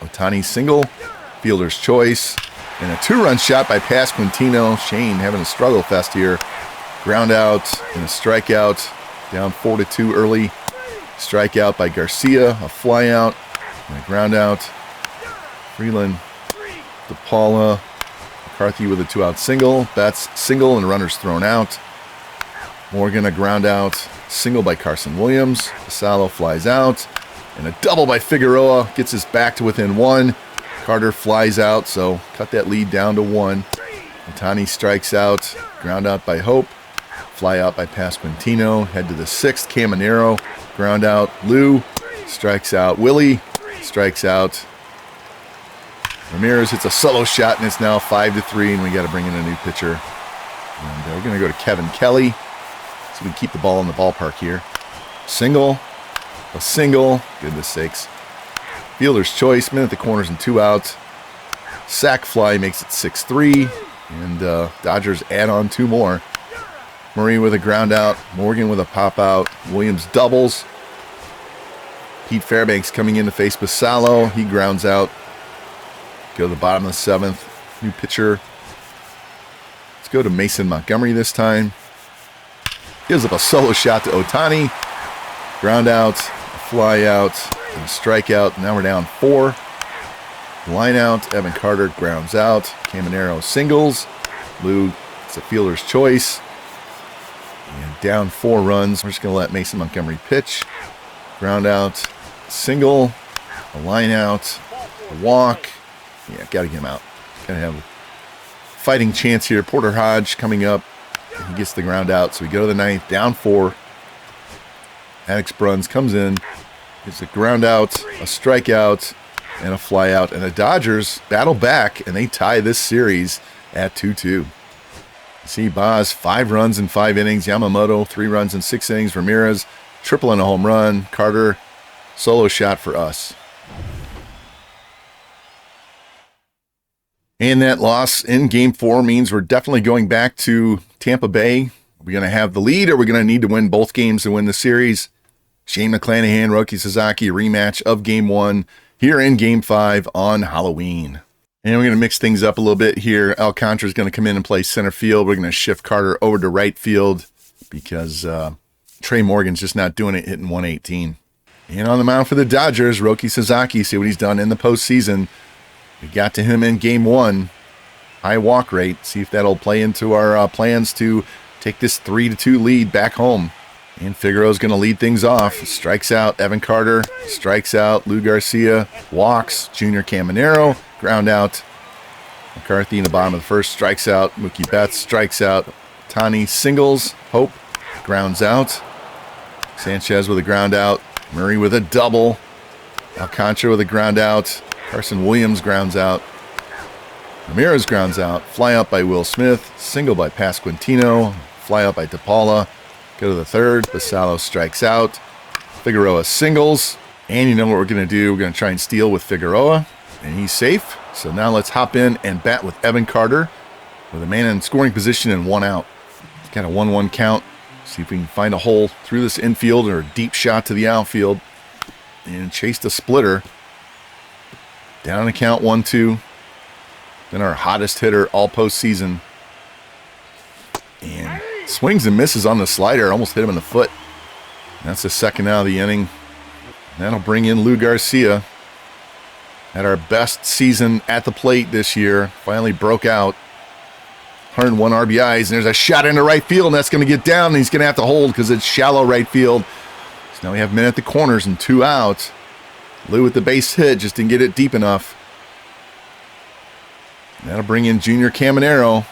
Ohtani single. Fielder's choice. And a 2-run shot by Pasquantino. Shane having a struggle fest here. Ground out and a strikeout. Down 4-2 early. Strikeout by Garcia. A fly out. And a ground out. Freeland. DePaula. McCarthy with a 2-out single. Betts single and runners thrown out. Morgan a ground out. Single by Carson Williams. Salo flies out. And a double by Figueroa. Gets us back to within 1. Carter flies out, so cut that lead down to 1. Ohtani strikes out. Ground out by Hope. Fly out by Pasquantino. Head to the 6th. Caminero. Ground out. Lou strikes out. Willie strikes out. Ramirez hits a solo shot, and it's now 5-3, and we got to bring in a new pitcher. And we're going to go to Kevin Kelly, so we can keep the ball in the ballpark here. Single. A single. Goodness sakes. Fielder's choice. Man at the corners and 2 outs. Sac fly makes it 6-3. And Dodgers add on 2 more. Murray with a ground out. Morgan with a pop out. Williams doubles. Pete Fairbanks coming in to face Basalo. He grounds out. Go to the bottom of the 7th. New pitcher. Let's go to Mason Montgomery this time. Gives up a solo shot to Ohtani. Ground out. A fly out. And a strikeout. Now we're down 4. Line out. Evan Carter grounds out. Caminero singles. Lou, it's a fielder's choice. And down 4 runs. We're just going to let Mason Montgomery pitch. Ground out. Single. A line out. A walk. Yeah, got to get him out. Got to have a fighting chance here. Porter Hodge coming up. He gets the ground out. So we go to the 9th. Down 4. Alex Bruns comes in. Gets a ground out. A strikeout. And a fly out. And the Dodgers battle back. And they tie this series at 2-2. See Baz, 5 runs in 5 innings. Yamamoto, 3 runs in 6 innings. Ramirez, triple and a home run. Carter, solo shot for us. And that loss in Game 4 means we're definitely going back to Tampa Bay. Are we going to have the lead, or are we going to need to win both games to win the series? Shane McClanahan, Roki Sasaki, rematch of Game 1 here in Game 5 on Halloween. And we're going to mix things up a little bit here. Alcantara is going to come in and play center field. We're going to shift Carter over to right field because Trey Morgan's just not doing it, hitting 118. And on the mound for the Dodgers, Roki Sasaki. See what he's done in the postseason. We got to him in Game 1. High walk rate. See if that'll play into our plans to take this 3-2 lead back home. And Figueroa's going to lead things off. Strikes out Evan Carter. Strikes out Lou Garcia. Walks Junior Caminero. Ground out McCarthy in the bottom of the first. Strikes out Mookie Betts. Strikes out Tani. Singles. Hope grounds out. Sanchez with a ground out. Murray with a double. Alcantara with a ground out. Carson Williams grounds out. Ramirez grounds out. Fly out by Will Smith. Single by Pasquantino. Fly out by DePaula. Go to the third. Basallo strikes out. Figueroa singles. And you know what we're going to do? We're going to try and steal with Figueroa. And he's safe. So now let's hop in and bat with Evan Carter with a man in scoring position and 1 out. Got a 1-1 count. See if we can find a hole through this infield or a deep shot to the outfield. And chase the splitter. Down the count 1-2. Then our hottest hitter all postseason. And swings and misses on the slider. Almost hit him in the foot. That's the second out of the inning. That'll bring in Lou Garcia. Had our best season at the plate this year. Finally broke out. 101 RBIs. And there's a shot into right field. And that's going to get down. And he's going to have to hold because it's shallow right field. So now we have men at the corners and 2 outs. Lou with the base hit. Just didn't get it deep enough. That'll bring in Junior Caminero.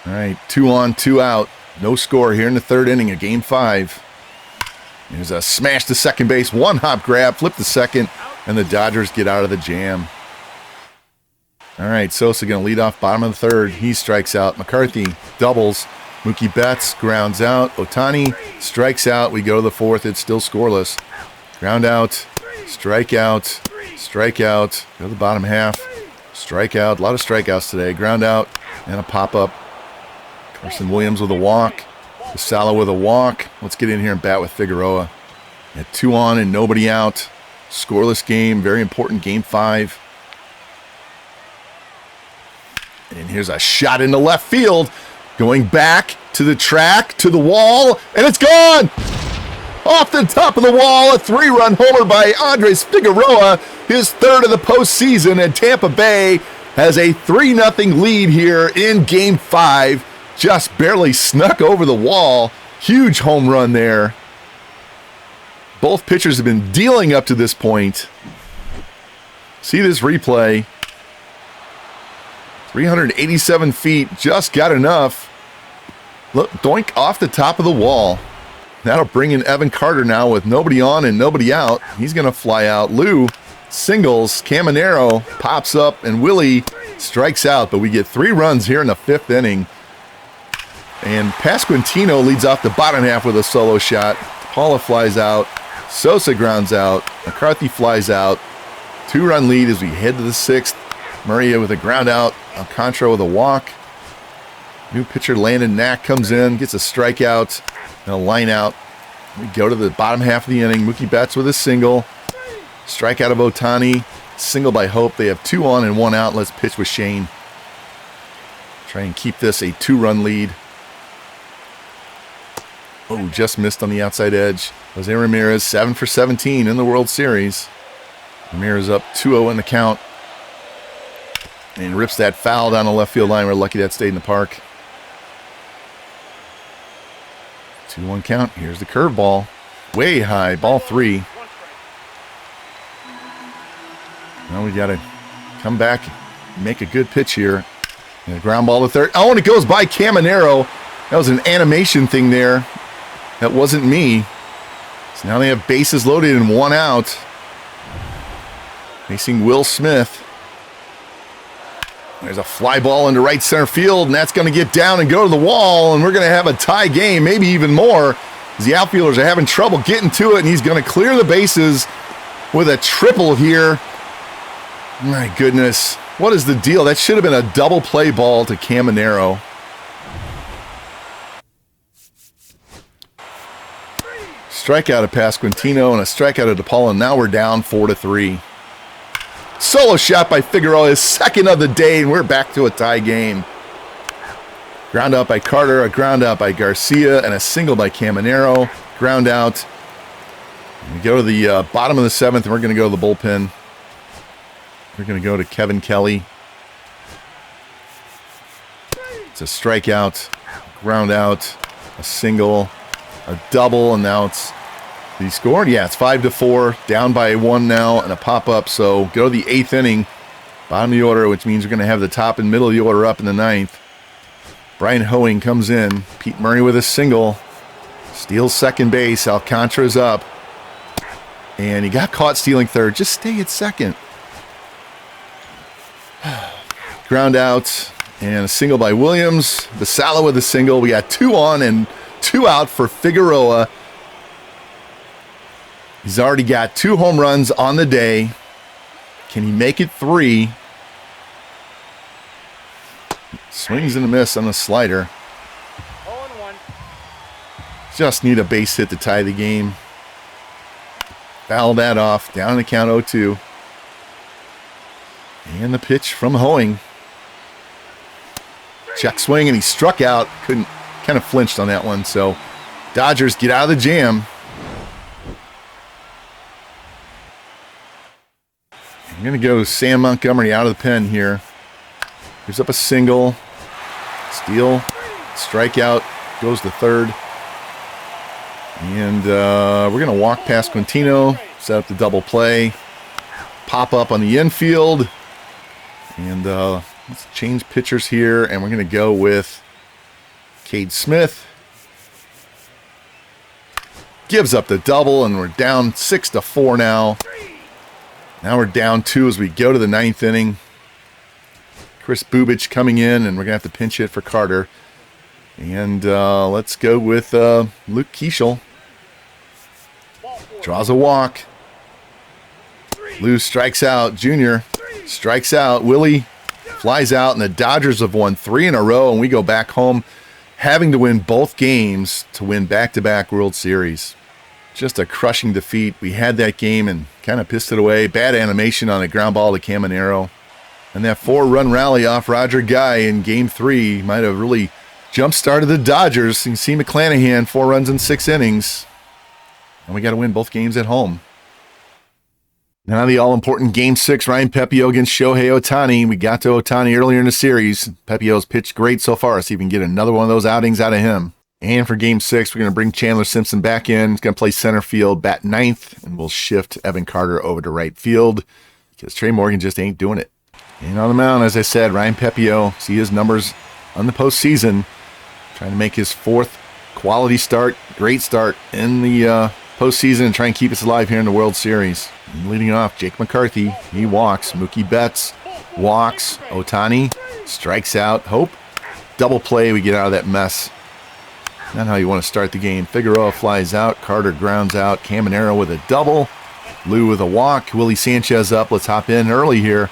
All right, 2 on, 2 out. No score here in the third inning of Game 5. There's a smash to second base, 1-hop grab, flip to second, and the Dodgers get out of the jam. All right, Sosa going to lead off bottom of the third. He strikes out. McCarthy doubles. Mookie Betts grounds out. Ohtani strikes out. We go to the fourth. It's still scoreless. Ground out. Strike out. Strike out. Go to the bottom half. Strikeout, a lot of strikeouts today. Ground out and a pop-up. Carson Williams with a walk. Basallo with a walk. Let's get in here and bat with Figueroa. At 2 on and nobody out. Scoreless game, very important Game 5. And here's a shot into left field. Going back to the track, to the wall, and it's gone! Off the top of the wall, a 3-run homer by Andres Figueroa. His third of the postseason, and Tampa Bay has a 3-0 lead here in Game 5. Just barely snuck over the wall. Huge home run there. Both pitchers have been dealing up to this point. See this replay. 387 feet, just got enough. Look, doink off the top of the wall. That'll bring in Evan Carter now with nobody on and nobody out. He's going to fly out. Lou singles. Caminero pops up, and Willie strikes out. But we get 3 runs here in the 5th inning. And Pasquantino leads off the bottom half with a solo shot. Paula flies out. Sosa grounds out. McCarthy flies out. 2-run lead as we head to the 6th. Murray with a ground out. Alcantara with a walk. New pitcher Landon Knack comes in, gets a strikeout and a line out. We go to the bottom half of the inning. Mookie Betts with a single. Strikeout of Ohtani. Single by Hope. They have 2 on and 1 out. Let's pitch with Shane. Try and keep this a 2-run lead. Oh, just missed on the outside edge. Jose Ramirez, 7 for 17 in the World Series. Ramirez up 2-0 in the count. And rips that foul down the left field line. We're lucky that stayed in the park. 2-1 count. Here's the curveball. Way high. Ball 3. Now we got to come back and make a good pitch here. And a ground ball to third. Oh, and it goes by Caminero. That was an animation thing there. That wasn't me. So now they have bases loaded and 1 out. Facing Will Smith. There's a fly ball into right center field, and that's going to get down and go to the wall, and we're going to have a tie game, maybe even more, as the outfielders are having trouble getting to it, and he's going to clear the bases with a triple here. My goodness. What is the deal? That should have been a double play ball to Caminero. Strikeout of Pasquantino and a strikeout of DePaula, and now we're down 4-3. Solo shot by Figueroa, his second of the day, and we're back to a tie game. Ground out by Carter, a ground out by Garcia, and a single by Caminero. Ground out. We go to the bottom of the 7th, and we're going to go to the bullpen. We're going to go to Kevin Kelly. It's a strikeout, ground out, a single, a double, and now it's, he scored? Yeah, it's 5-4, down by 1 now, and a pop-up. So go to the 8th inning, bottom of the order, which means we're going to have the top and middle of the order up in the 9th. Brian Hoeing comes in. Pete Murray with a single. Steals second base. Alcantara's up. And he got caught stealing third. Just stay at second. Ground out. And a single by Williams. Vassallo with a single. We got 2 on and 2 out for Figueroa. He's already got 2 home runs on the day. Can he make it 3? Swings and a miss on the slider. 0-1. Just need a base hit to tie the game. Foul that off. Down the count 0-2. And the pitch from Hoeing. Check swing, and he struck out. Couldn't, kind of flinched on that one. So Dodgers get out of the jam. I'm going to go Sam Montgomery out of the pen here. Gives up a single. Steal. Strikeout. Goes to third. And we're going to walk past Quintino. Set up the double play. Pop up on the infield. And let's change pitchers here. And we're going to go with Cade Smith. Gives up the double. And we're down 6-4 now. Now we're down 2 as we go to the 9th inning. Chris Bubich coming in, and we're going to have to pinch hit for Carter. And let's go with Luke Keeschel. Draws a walk. Lou strikes out. Junior strikes out. Willie flies out, and the Dodgers have won 3 in a row, and we go back home having to win both games to win back-to-back World Series. Just a crushing defeat. We had that game and kind of pissed it away. Bad animation on a ground ball to Caminero. And that 4-run rally off Roger Guy in Game 3 might have really jump-started the Dodgers. You can see McClanahan, 4 runs in 6 innings. And we got to win both games at home. Now the all-important Game 6, Ryan Pepiot against Shohei Ohtani. We got to Ohtani earlier in the series. Pepiot's pitched great so far. See if we can get another one of those outings out of him. And for Game 6, we're going to bring Chandler Simpson back in. He's going to play center field, bat 9th, and we'll shift Evan Carter over to right field because Trey Morgan just ain't doing it. And on the mound, as I said, Ryan Pepiot. See his numbers on the postseason. Trying to make his 4th quality start, great start in the postseason and try and keep us alive here in the World Series. And leading off, Jake McCarthy. He walks. Mookie Betts walks. Ohtani strikes out. Hope. Double play. We get out of that mess. Not how you want to start the game. Figueroa flies out. Carter grounds out. Caminero with a double. Lou with a walk. Willie Sanchez up. Let's hop in early here.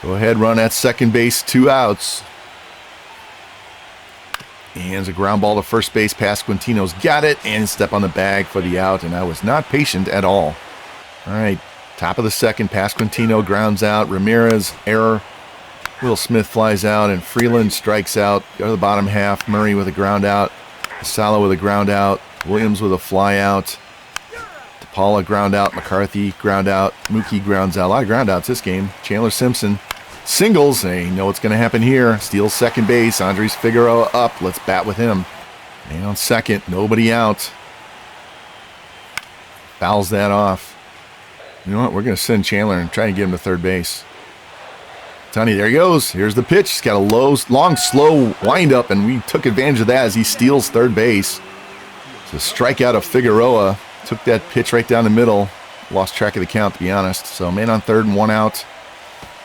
Go ahead, run at second base, 2 outs. And it's a ground ball to first base. Pasquantino's got it, and step on the bag for the out, and I was not patient at all. All right, top of the second, Pasquantino grounds out. Ramirez, error. Will Smith flies out, and Freeland strikes out. Go to the bottom half. Murray with a ground out. Vassallo with a ground out. Williams with a fly out. DePaula ground out. McCarthy ground out. Mookie grounds out. A lot of ground outs this game. Chandler Simpson singles. They know what's going to happen here. Steals second base. Andres Figueroa up. Let's bat with him. And on second, nobody out. Fouls that off. You know what? We're going to send Chandler and try and get him to third base. Tony, there he goes. Here's the pitch. He's got a long, slow windup, and we took advantage of that as he steals third base. It's a strikeout of Figueroa. Took that pitch right down the middle. Lost track of the count, to be honest. So man on third and 1 out.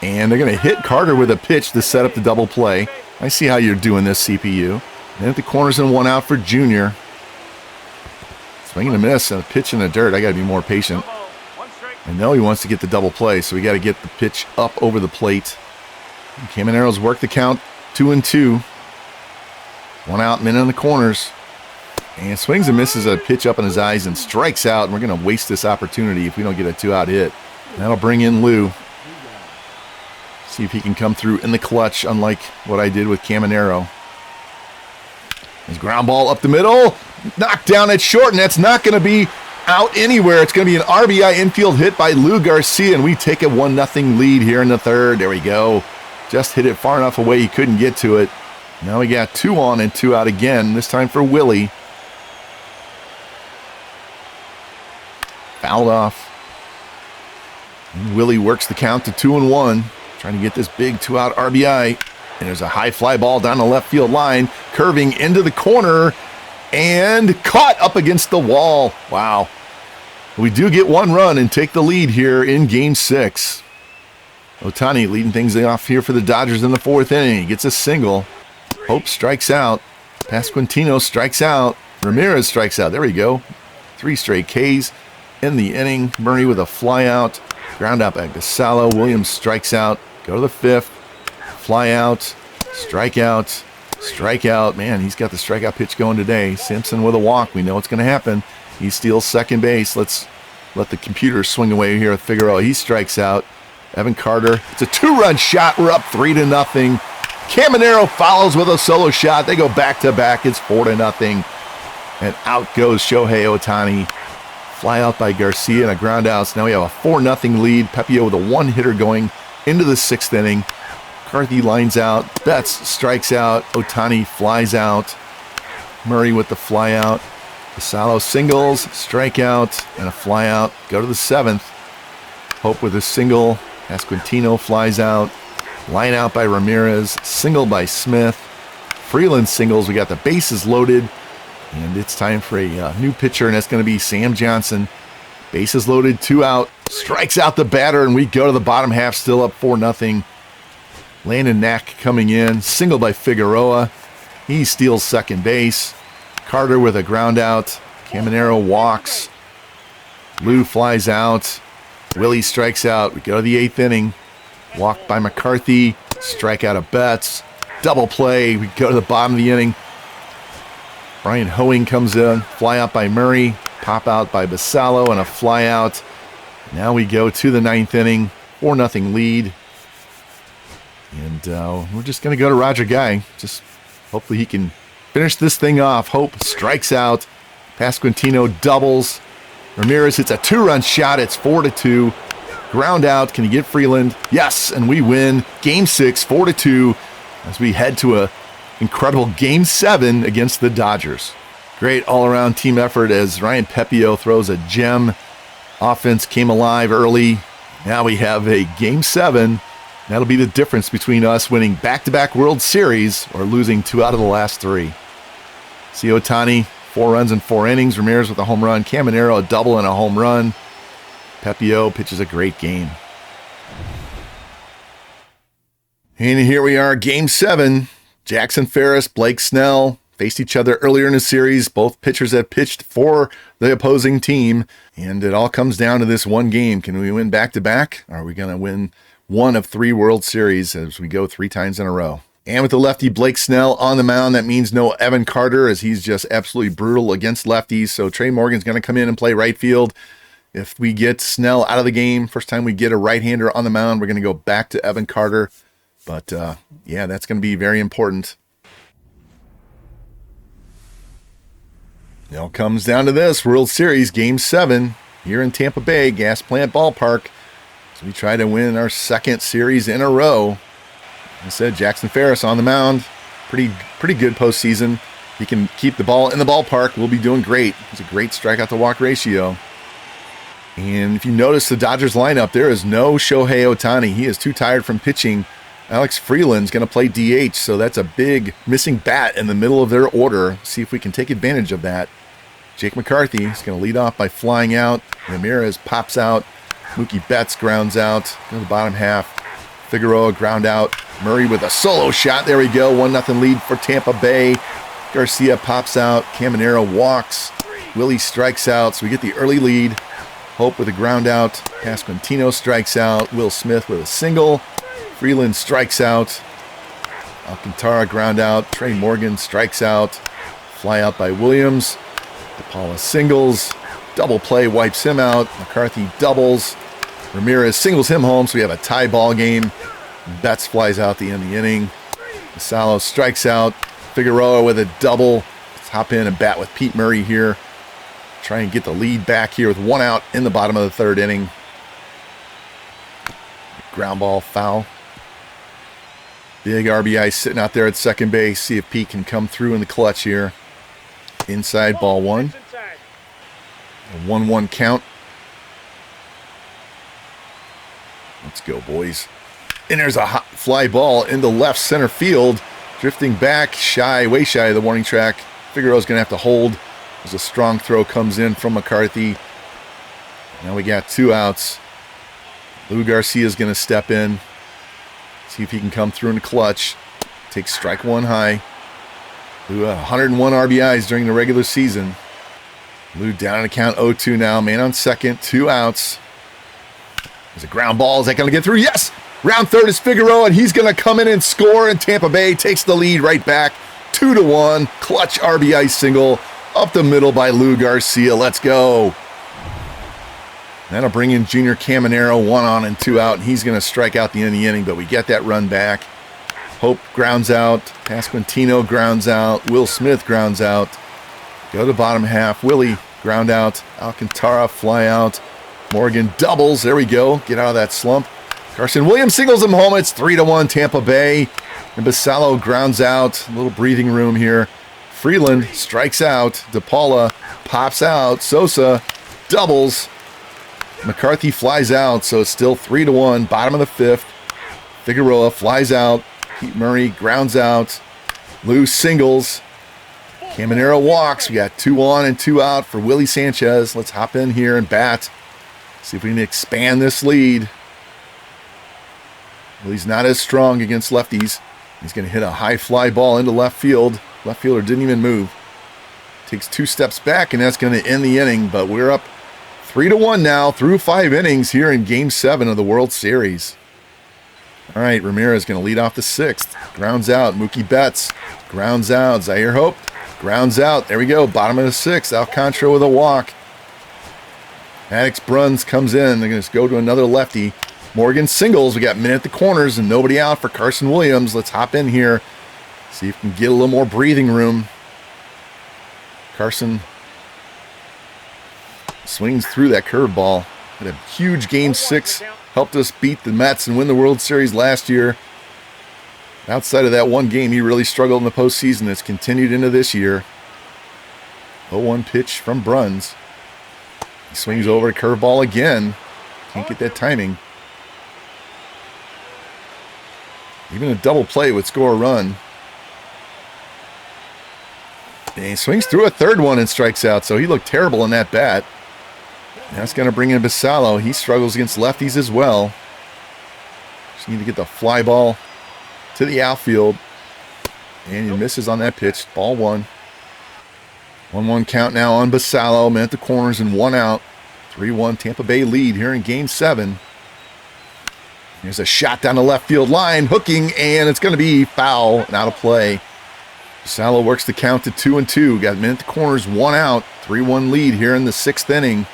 And they're going to hit Carter with a pitch to set up the double play. I see how you're doing this, CPU. And at the corners and 1 out for Junior. Swing and a miss and a pitch in the dirt. I got to be more patient. I know he wants to get the double play, so we got to get the pitch up over the plate. Caminero's worked the count 2-2. 1 out, men in the corners. And swings and misses a pitch up in his eyes and strikes out. And we're going to waste this opportunity if we don't get a 2-out hit. That'll bring in Lou. See if he can come through in the clutch, unlike what I did with Caminero. His ground ball up the middle. Knocked down at short, and that's not going to be out anywhere. It's going to be an RBI infield hit by Lou Garcia, and we take a 1-0 lead here in the third. There we go. Just hit it far enough away he couldn't get to it. Now we got 2 on and 2 out again, this time for Willie. fouled off. And Willie works the count to 2-1, trying to get this big 2-out RBI. And there's a high fly ball down the left field line, curving into the corner, and caught up against the wall. Wow. We do get one run and take the lead here in Game 6. Ohtani leading things off here for the Dodgers in the 4th inning. He gets a single. Hope strikes out. Pasquantino strikes out. Ramirez strikes out. There we go. 3 straight Ks in the inning. Murray with a fly out. Ground out by Gasalo. Williams strikes out. Go to the 5th. Fly out. Strikeout. Strikeout. Man, he's got the strikeout pitch going today. Simpson with a walk. We know what's going to happen. He steals second base. Let's let the computer swing away here with Figueroa. He strikes out. Evan Carter. It's a 2-run shot. We're up 3-0. Caminero follows with a solo shot. They go back-to-back. It's 4-0. And out goes Shohei Ohtani. Fly out by Garcia and a ground out. So now we have a 4-0 lead. Pepio with a 1-hitter going into the 6th inning. McCarthy lines out. Betts strikes out. Ohtani flies out. Murray with the fly out. Gasalo singles, strikeout, and a fly out. Go to the 7th. Hope with a single. Pasquantino flies out. Line out by Ramirez. Single by Smith. Freeland singles. We got the bases loaded. And it's time for a new pitcher, and that's going to be Sam Johnson. Bases loaded, 2 out. Strikes out the batter, and we go to the bottom half, still up 4-0. Landon Knack coming in. Single by Figueroa. He steals second base. Carter with a ground out. Caminero walks. Lou flies out. Willie strikes out. We go to the 8th inning. Walk by McCarthy. Strikeout of Betts. Double play. We go to the bottom of the inning. Brian Hoeing comes in. Fly out by Murray. Pop out by Basalo and a fly out. Now we go to the 9th inning. 4-0 lead. And we're just going to go to Roger Guy. Just hopefully he can finish this thing off. Hope strikes out. Pasquantino doubles. Ramirez hits a 2-run shot. It's 4-2. Ground out. Can he get Freeland? Yes, and we win Game 6, 4-2, as we head to a incredible Game 7 against the Dodgers. Great all-around team effort as Ryan Pepio throws a gem. Offense came alive early. Now we have a Game 7. That'll be the difference between us winning back-to-back World Series or losing 2 out of the last 3. See Ohtani, 4 runs in 4 innings. Ramirez with a home run. Caminero a double and a home run. Pepio pitches a great game. And here we are, Game 7. Jackson Ferris, Blake Snell faced each other earlier in the series. Both pitchers had pitched for the opposing team. And it all comes down to this one game. Can we win back-to-back? Or are we going to win 1 of 3 World Series as we go 3 times in a row? And with the lefty Blake Snell on the mound, that means no Evan Carter, as he's just absolutely brutal against lefties. So Trey Morgan's going to come in and play right field. If we get Snell out of the game, first time we get a right-hander on the mound, we're going to go back to Evan Carter. But, yeah, that's going to be very important. It all comes down to this World Series, Game 7, here in Tampa Bay, Gas Plant Ballpark. So we try to win our 2nd series in a row. I said Jackson Ferris on the mound. Pretty good postseason. He can keep the ball in the ballpark. We'll be doing great. It's a great strikeout to walk ratio. And if you notice the Dodgers lineup, there is no Shohei Ohtani. He is too tired from pitching. Alex Freeland's going to play DH, so that's a big missing bat in the middle of their order. See if we can take advantage of that. Jake McCarthy is going to lead off by flying out. Ramirez pops out. Mookie Betts grounds out. Go to the bottom half. Figueroa ground out. Murray with a solo shot. There we go. 1-0 lead for Tampa Bay. Garcia pops out. Caminero walks. Willie strikes out. So we get the early lead. Hope with a ground out. Pasquantino strikes out. Will Smith with a single. Freeland strikes out. Alcantara ground out. Trey Morgan strikes out. Fly out by Williams. DePaula singles. Double play wipes him out. McCarthy doubles. Ramirez singles him home, so we have a tie ball game. Betts flies out the end of the inning. Basalo strikes out. Figueroa with a double. Let's hop in and bat with Pete Murray here. Try and get the lead back here with 1 out in the bottom of the 3rd inning. Ground ball foul. Big RBI sitting out there at second base. See if Pete can come through in the clutch here. Inside, ball 1. A 1-1 count. Let's go, boys. And there's a hot fly ball into left center field. Drifting back, way shy of the warning track. Figueroa's going to have to hold as a strong throw comes in from McCarthy. Now we got 2 outs. Lou Garcia's going to step in. See if he can come through in the clutch. Takes strike 1 high. Lou 101 RBIs during the regular season. Lou down in the count 0-2 now. Man on second, 2 outs. There's a ground ball. Is that going to get through? Yes! Round third is Figueroa, and he's going to come in and score, and Tampa Bay takes the lead right back. 2-1. Clutch RBI single up the middle by Lou Garcia. Let's go. That'll bring in Junior Caminero, 1 on and 2 out, and he's going to strike out the end of the inning, but we get that run back. Hope grounds out. Pasquantino grounds out. Will Smith grounds out. Go to the bottom half. Willie ground out. Alcantara fly out. Morgan doubles. There we go. Get out of that slump. Carson Williams singles him home. It's 3-1 Tampa Bay. And Basallo grounds out. A little breathing room here. Freeland strikes out. DePaula pops out. Sosa doubles. McCarthy flies out. So it's still 3-1. Bottom of the 5th. Figueroa flies out. Pete Murray grounds out. Lou singles. Caminero walks. We got 2 on and 2 out for Willie Sanchez. Let's hop in here and bat. See if we can expand this lead. Willie's not as strong against lefties. He's going to hit a high fly ball into left field. Left fielder didn't even move. Takes 2 steps back, and that's going to end the inning. But we're up 3-1 now through 5 innings here in Game 7 of the World Series. All right, Ramirez going to lead off the 6th. Grounds out. Mookie Betts grounds out. Zaire Hope grounds out. There we go. Bottom of the 6th. Alcantara with a walk. Maddox Bruns comes in. They're going to go to another lefty. Morgan singles. We got men at the corners and nobody out for Carson Williams. Let's hop in here. See if we can get a little more breathing room. Carson swings through that curveball. Had a huge Game 6. Helped us beat the Mets and win the World Series last year. Outside of that one game, he really struggled in the postseason. It's continued into this year. 0-1 pitch from Bruns. He swings over a curveball again. Can't get that timing. Even a double play would score a run. And he swings through a 3rd one and strikes out, so he looked terrible in that bat. That's going to bring in Basallo. He struggles against lefties as well. Just need to get the fly ball to the outfield. And he misses on that pitch. Ball 1. 1-1 count now on Basallo. Man at the corners and 1 out. 3-1 Tampa Bay lead here in Game 7. There's a shot down the left field line, hooking, and it's going to be foul and out of play. Basallo works the count to 2-2. Got men at the corners, 1 out. 3-1 lead here in the 6th inning.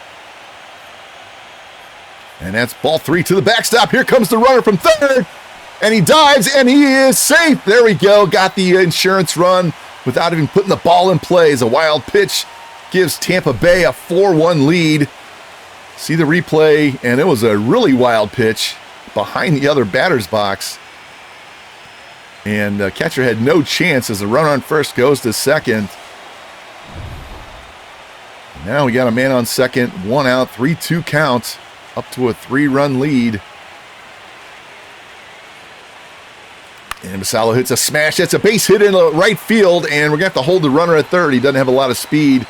And that's ball 3 to the backstop. Here comes the runner from 3rd. And he dives, and he is safe. There we go. Got the insurance run without even putting the ball in play. As a wild pitch gives Tampa Bay a 4-1 lead. See the replay, and it was a really wild pitch behind the other batter's box. And catcher had no chance as the runner on first goes to second. Now we got a man on second, 1 out, 3-2 count, up to a 3-run lead. And Basallo hits a smash. That's a base hit in right field, and we're going to have to hold the runner at 3rd. He doesn't have a lot of speed.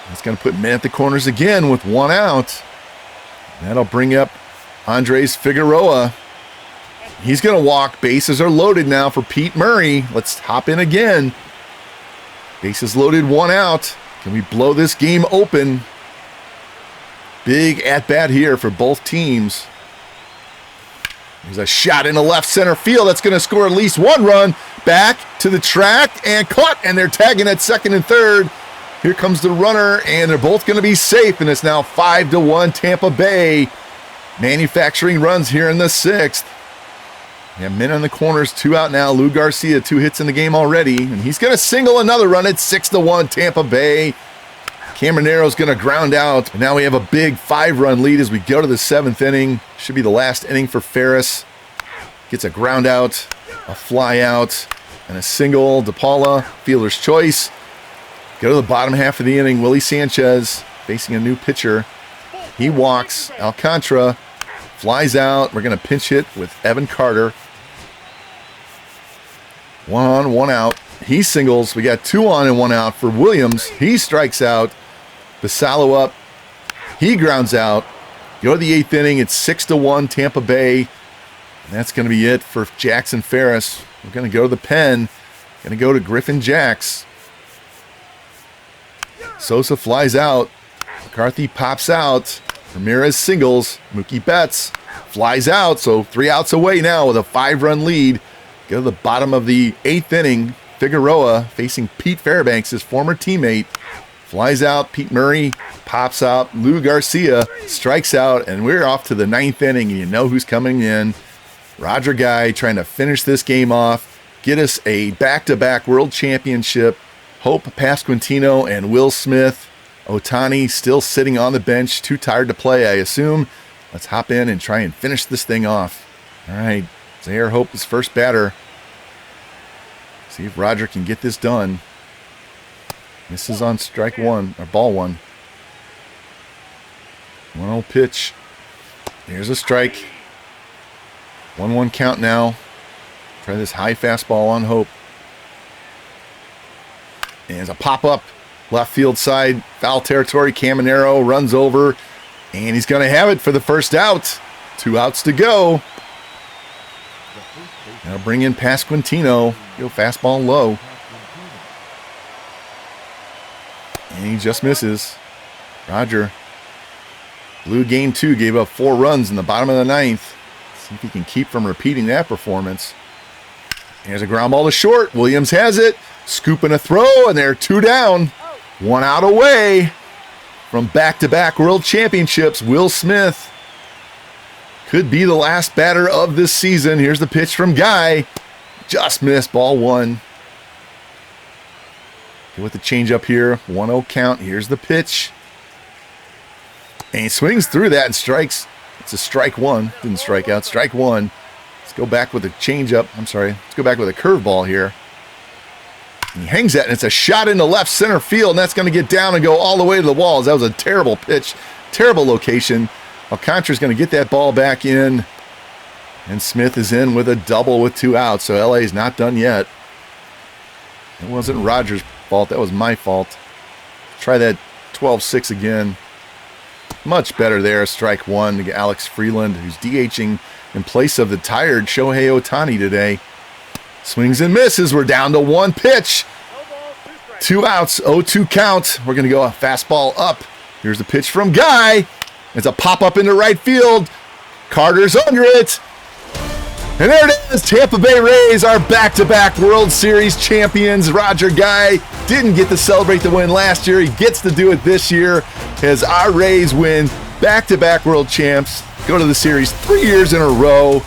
That's going to put men at the corners again with 1 out. That'll bring up Andres Figueroa. He's going to walk. Bases are loaded now for Pete Murray. Let's hop in again. Bases loaded, 1 out. Can we blow this game open? Big at-bat here for both teams. There's a shot in the left center field. That's going to score at least 1 run. Back to the track and caught. And they're tagging at 2nd and 3rd. Here comes the runner, and they're both going to be safe. And it's now 5-1 Tampa Bay. Manufacturing runs here in the 6th. Yeah, men on the corners, 2 out now. Lou Garcia, 2 hits in the game already. And he's going to single another run. It's 6-1 Tampa Bay. Camanero's going to ground out. And now we have a big 5-run lead as we go to the 7th inning. Should be the last inning for Ferris. Gets a ground out, a fly out, and a single. DePaula, fielder's choice. Go to the bottom half of the inning. Willie Sanchez facing a new pitcher. He walks. Alcantara flies out. We're going to pinch hit with Evan Carter. 1 on, 1 out. He singles. We got 2 on and 1 out for Williams. He strikes out. Basallo up. He grounds out. Go to the 8th inning. It's 6-1 Tampa Bay. And that's going to be it for Jackson Ferris. We're going to go to the pen. Going to go to Griffin Jacks. Sosa flies out. McCarthy pops out. Ramirez singles. Mookie Betts flies out. So 3 outs away now with a 5-run lead. Go to the bottom of the 8th inning. Figueroa facing Pete Fairbanks, his former teammate. Flies out. Pete Murray pops out. Lou Garcia strikes out. And we're off to the 9th inning. And you know who's coming in. Roger Guy trying to finish this game off. Get us a back-to-back world championship. Hope Pasquantino and Will Smith. Ohtani still sitting on the bench. Too tired to play, I assume. Let's hop in and try and finish this thing off. All right. Zaire Hope is first batter. See if Roger can get this done. This is on strike 1, or ball 1. 1-0 pitch. Here's a strike. 1-1 count now. Try this high fastball on Hope. And there's a pop-up. Left field side. Foul territory. Caminero runs over. And he's going to have it for the first out. 2 outs to go. Now bring in Pasquantino. Go fastball low. And he just misses. Roger. Blue game 2 gave up 4 runs in the bottom of the 9th. See if he can keep from repeating that performance. Here's a ground ball to short. Williams has it. Scooping a throw, and they're 2 down. 1 out away from back-to-back world championships. Will Smith could be the last batter of this season. Here's the pitch from Guy. Just missed, ball 1. With the changeup here, 1-0 count. Here's the pitch. And he swings through that and strikes. It's a strike 1. Didn't strike out. Strike 1. Let's go back with a changeup. I'm sorry. Let's go back with a curveball here. And he hangs that, and it's a shot into left center field, and that's going to get down and go all the way to the walls. That was a terrible pitch, terrible location. Alcantara's going to get that ball back in, and Smith is in with a double with 2 outs, so LA is not done yet. It wasn't Rogers' fault. That was my fault. Try that 12-6 again. Much better there. Strike 1 to Alex Freeland, who's DHing in place of the tired Shohei Ohtani today. Swings and misses. We're down to 1 pitch. 2 outs, 0-2 count. We're going to go a fastball up. Here's the pitch from Guy. It's a pop-up into right field. Carter's under it. And there it is. Tampa Bay Rays are back-to-back World Series champions. Roger Guy didn't get to celebrate the win last year. He gets to do it this year as our Rays win back-to-back world champs. Go to the series 3 years in a row.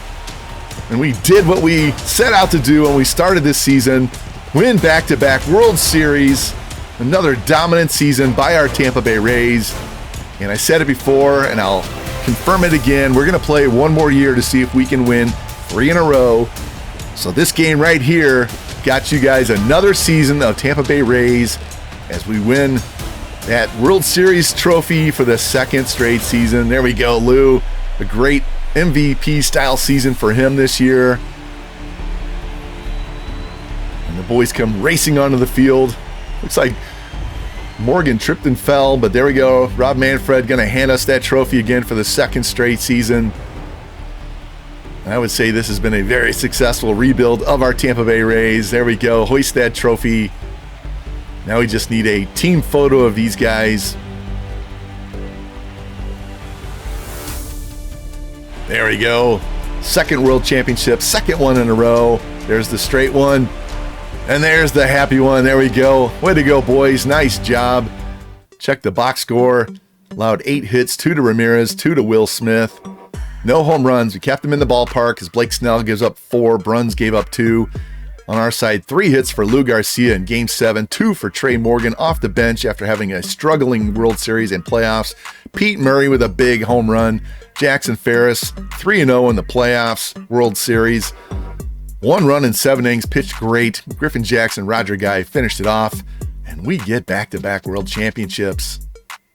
And we did what we set out to do when we started this season. Win back-to-back World Series. Another dominant season by our Tampa Bay Rays. And I said it before, and I'll confirm it again. We're going to play 1 more year to see if we can win 3 in a row. So this game right here got you guys another season of Tampa Bay Rays as we win that World Series trophy for the 2nd straight season. There we go, Lou. A great MVP-style season for him this year. And the boys come racing onto the field. Looks like Morgan tripped and fell, but there we go. Rob Manfred going to hand us that trophy again for the 2nd straight season. And I would say this has been a very successful rebuild of our Tampa Bay Rays. There we go. Hoist that trophy. Now we just need a team photo of these guys. There we go. 2nd world championship, 2nd one in a row. There's the straight one. And there's the happy one. There we go. Way to go, boys. Nice job. Check the box score. Allowed 8 hits, 2 to Ramirez, 2 to Will Smith. No home runs. We kept them in the ballpark as Blake Snell gives up 4. Bruns gave up 2. On our side, 3 hits for Lou Garcia in Game 7, 2 for Trey Morgan off the bench after having a struggling World Series and playoffs. Pete Murray with a big home run. Jackson Ferris, 3-0 in the playoffs, World Series. 1 run in 7 innings, pitched great. Griffin Jackson, Roger Guy finished it off. And we get back-to-back World Championships.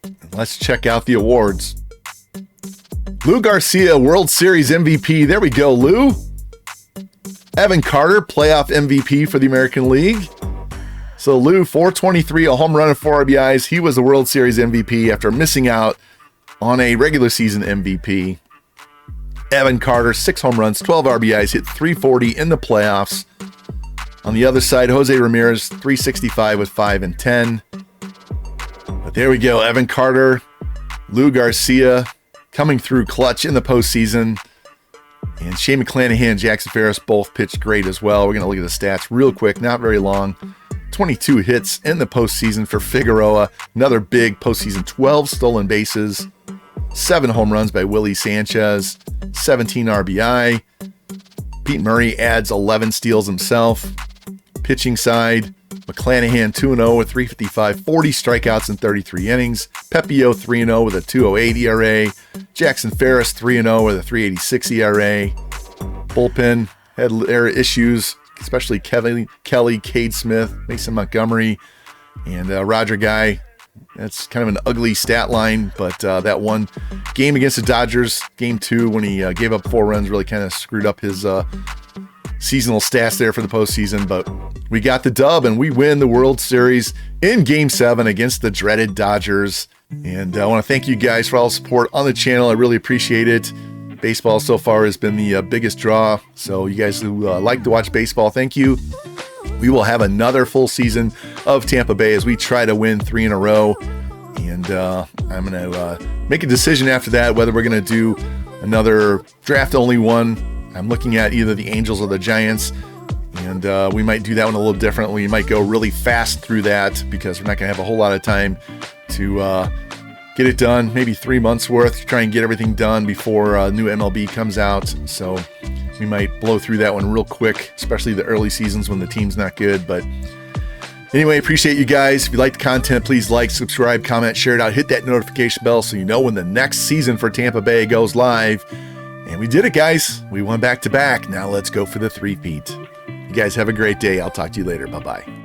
And let's check out the awards. Lou Garcia, World Series MVP. There we go, Lou. Evan Carter, playoff MVP for the American League. So Lou, 423, a home run and 4 RBIs. He was the World Series MVP after missing out on a regular season MVP. Evan Carter, 6 home runs, 12 RBIs, hit 340 in the playoffs. On the other side, Jose Ramirez, 365 with 5 and 10. But there we go, Evan Carter, Lou Garcia coming through clutch in the postseason. And Shane McClanahan and Jackson Ferris both pitched great as well. We're going to look at the stats real quick, not very long. 22 hits in the postseason for Figueroa. Another big postseason, 12 stolen bases. 7 home runs by Willie Sanchez, 17 RBI. Pete Murray adds 11 steals himself. Pitching side, McClanahan 2-0 with 355, 40 strikeouts in 33 innings. Pepio 3-0 with a 2.08 ERA. Jackson Ferris 3-0 with a 3.86 ERA. Bullpen had issues, especially Kelly, Cade Smith, Mason Montgomery, and Roger Guy. That's kind of an ugly stat line, but that one game against the Dodgers, game 2, when he gave up 4 runs, really kind of screwed up his seasonal stats there for the postseason. But we got the dub, and we win the World Series in Game 7 against the dreaded Dodgers. And I want to thank you guys for all the support on the channel. I really appreciate it. Baseball so far has been the biggest draw. So you guys who like to watch baseball, thank you. We will have another full season of Tampa Bay as we try to win 3 in a row. And I'm going to make a decision after that whether we're going to do another draft-only one. I'm looking at either the Angels or the Giants. And we might do that one a little different. We might go really fast through that because we're not going to have a whole lot of time to get it done. Maybe 3 months worth to try and get everything done before new MLB comes out. So we might blow through that one real quick, especially the early seasons when the team's not good. But anyway, appreciate you guys. If you like the content, please like, subscribe, comment, share it out. Hit that notification bell so you know when the next season for Tampa Bay goes live. And we did it, guys. We won back-to-back. Now let's go for the 3-peat. You guys have a great day. I'll talk to you later. Bye-bye.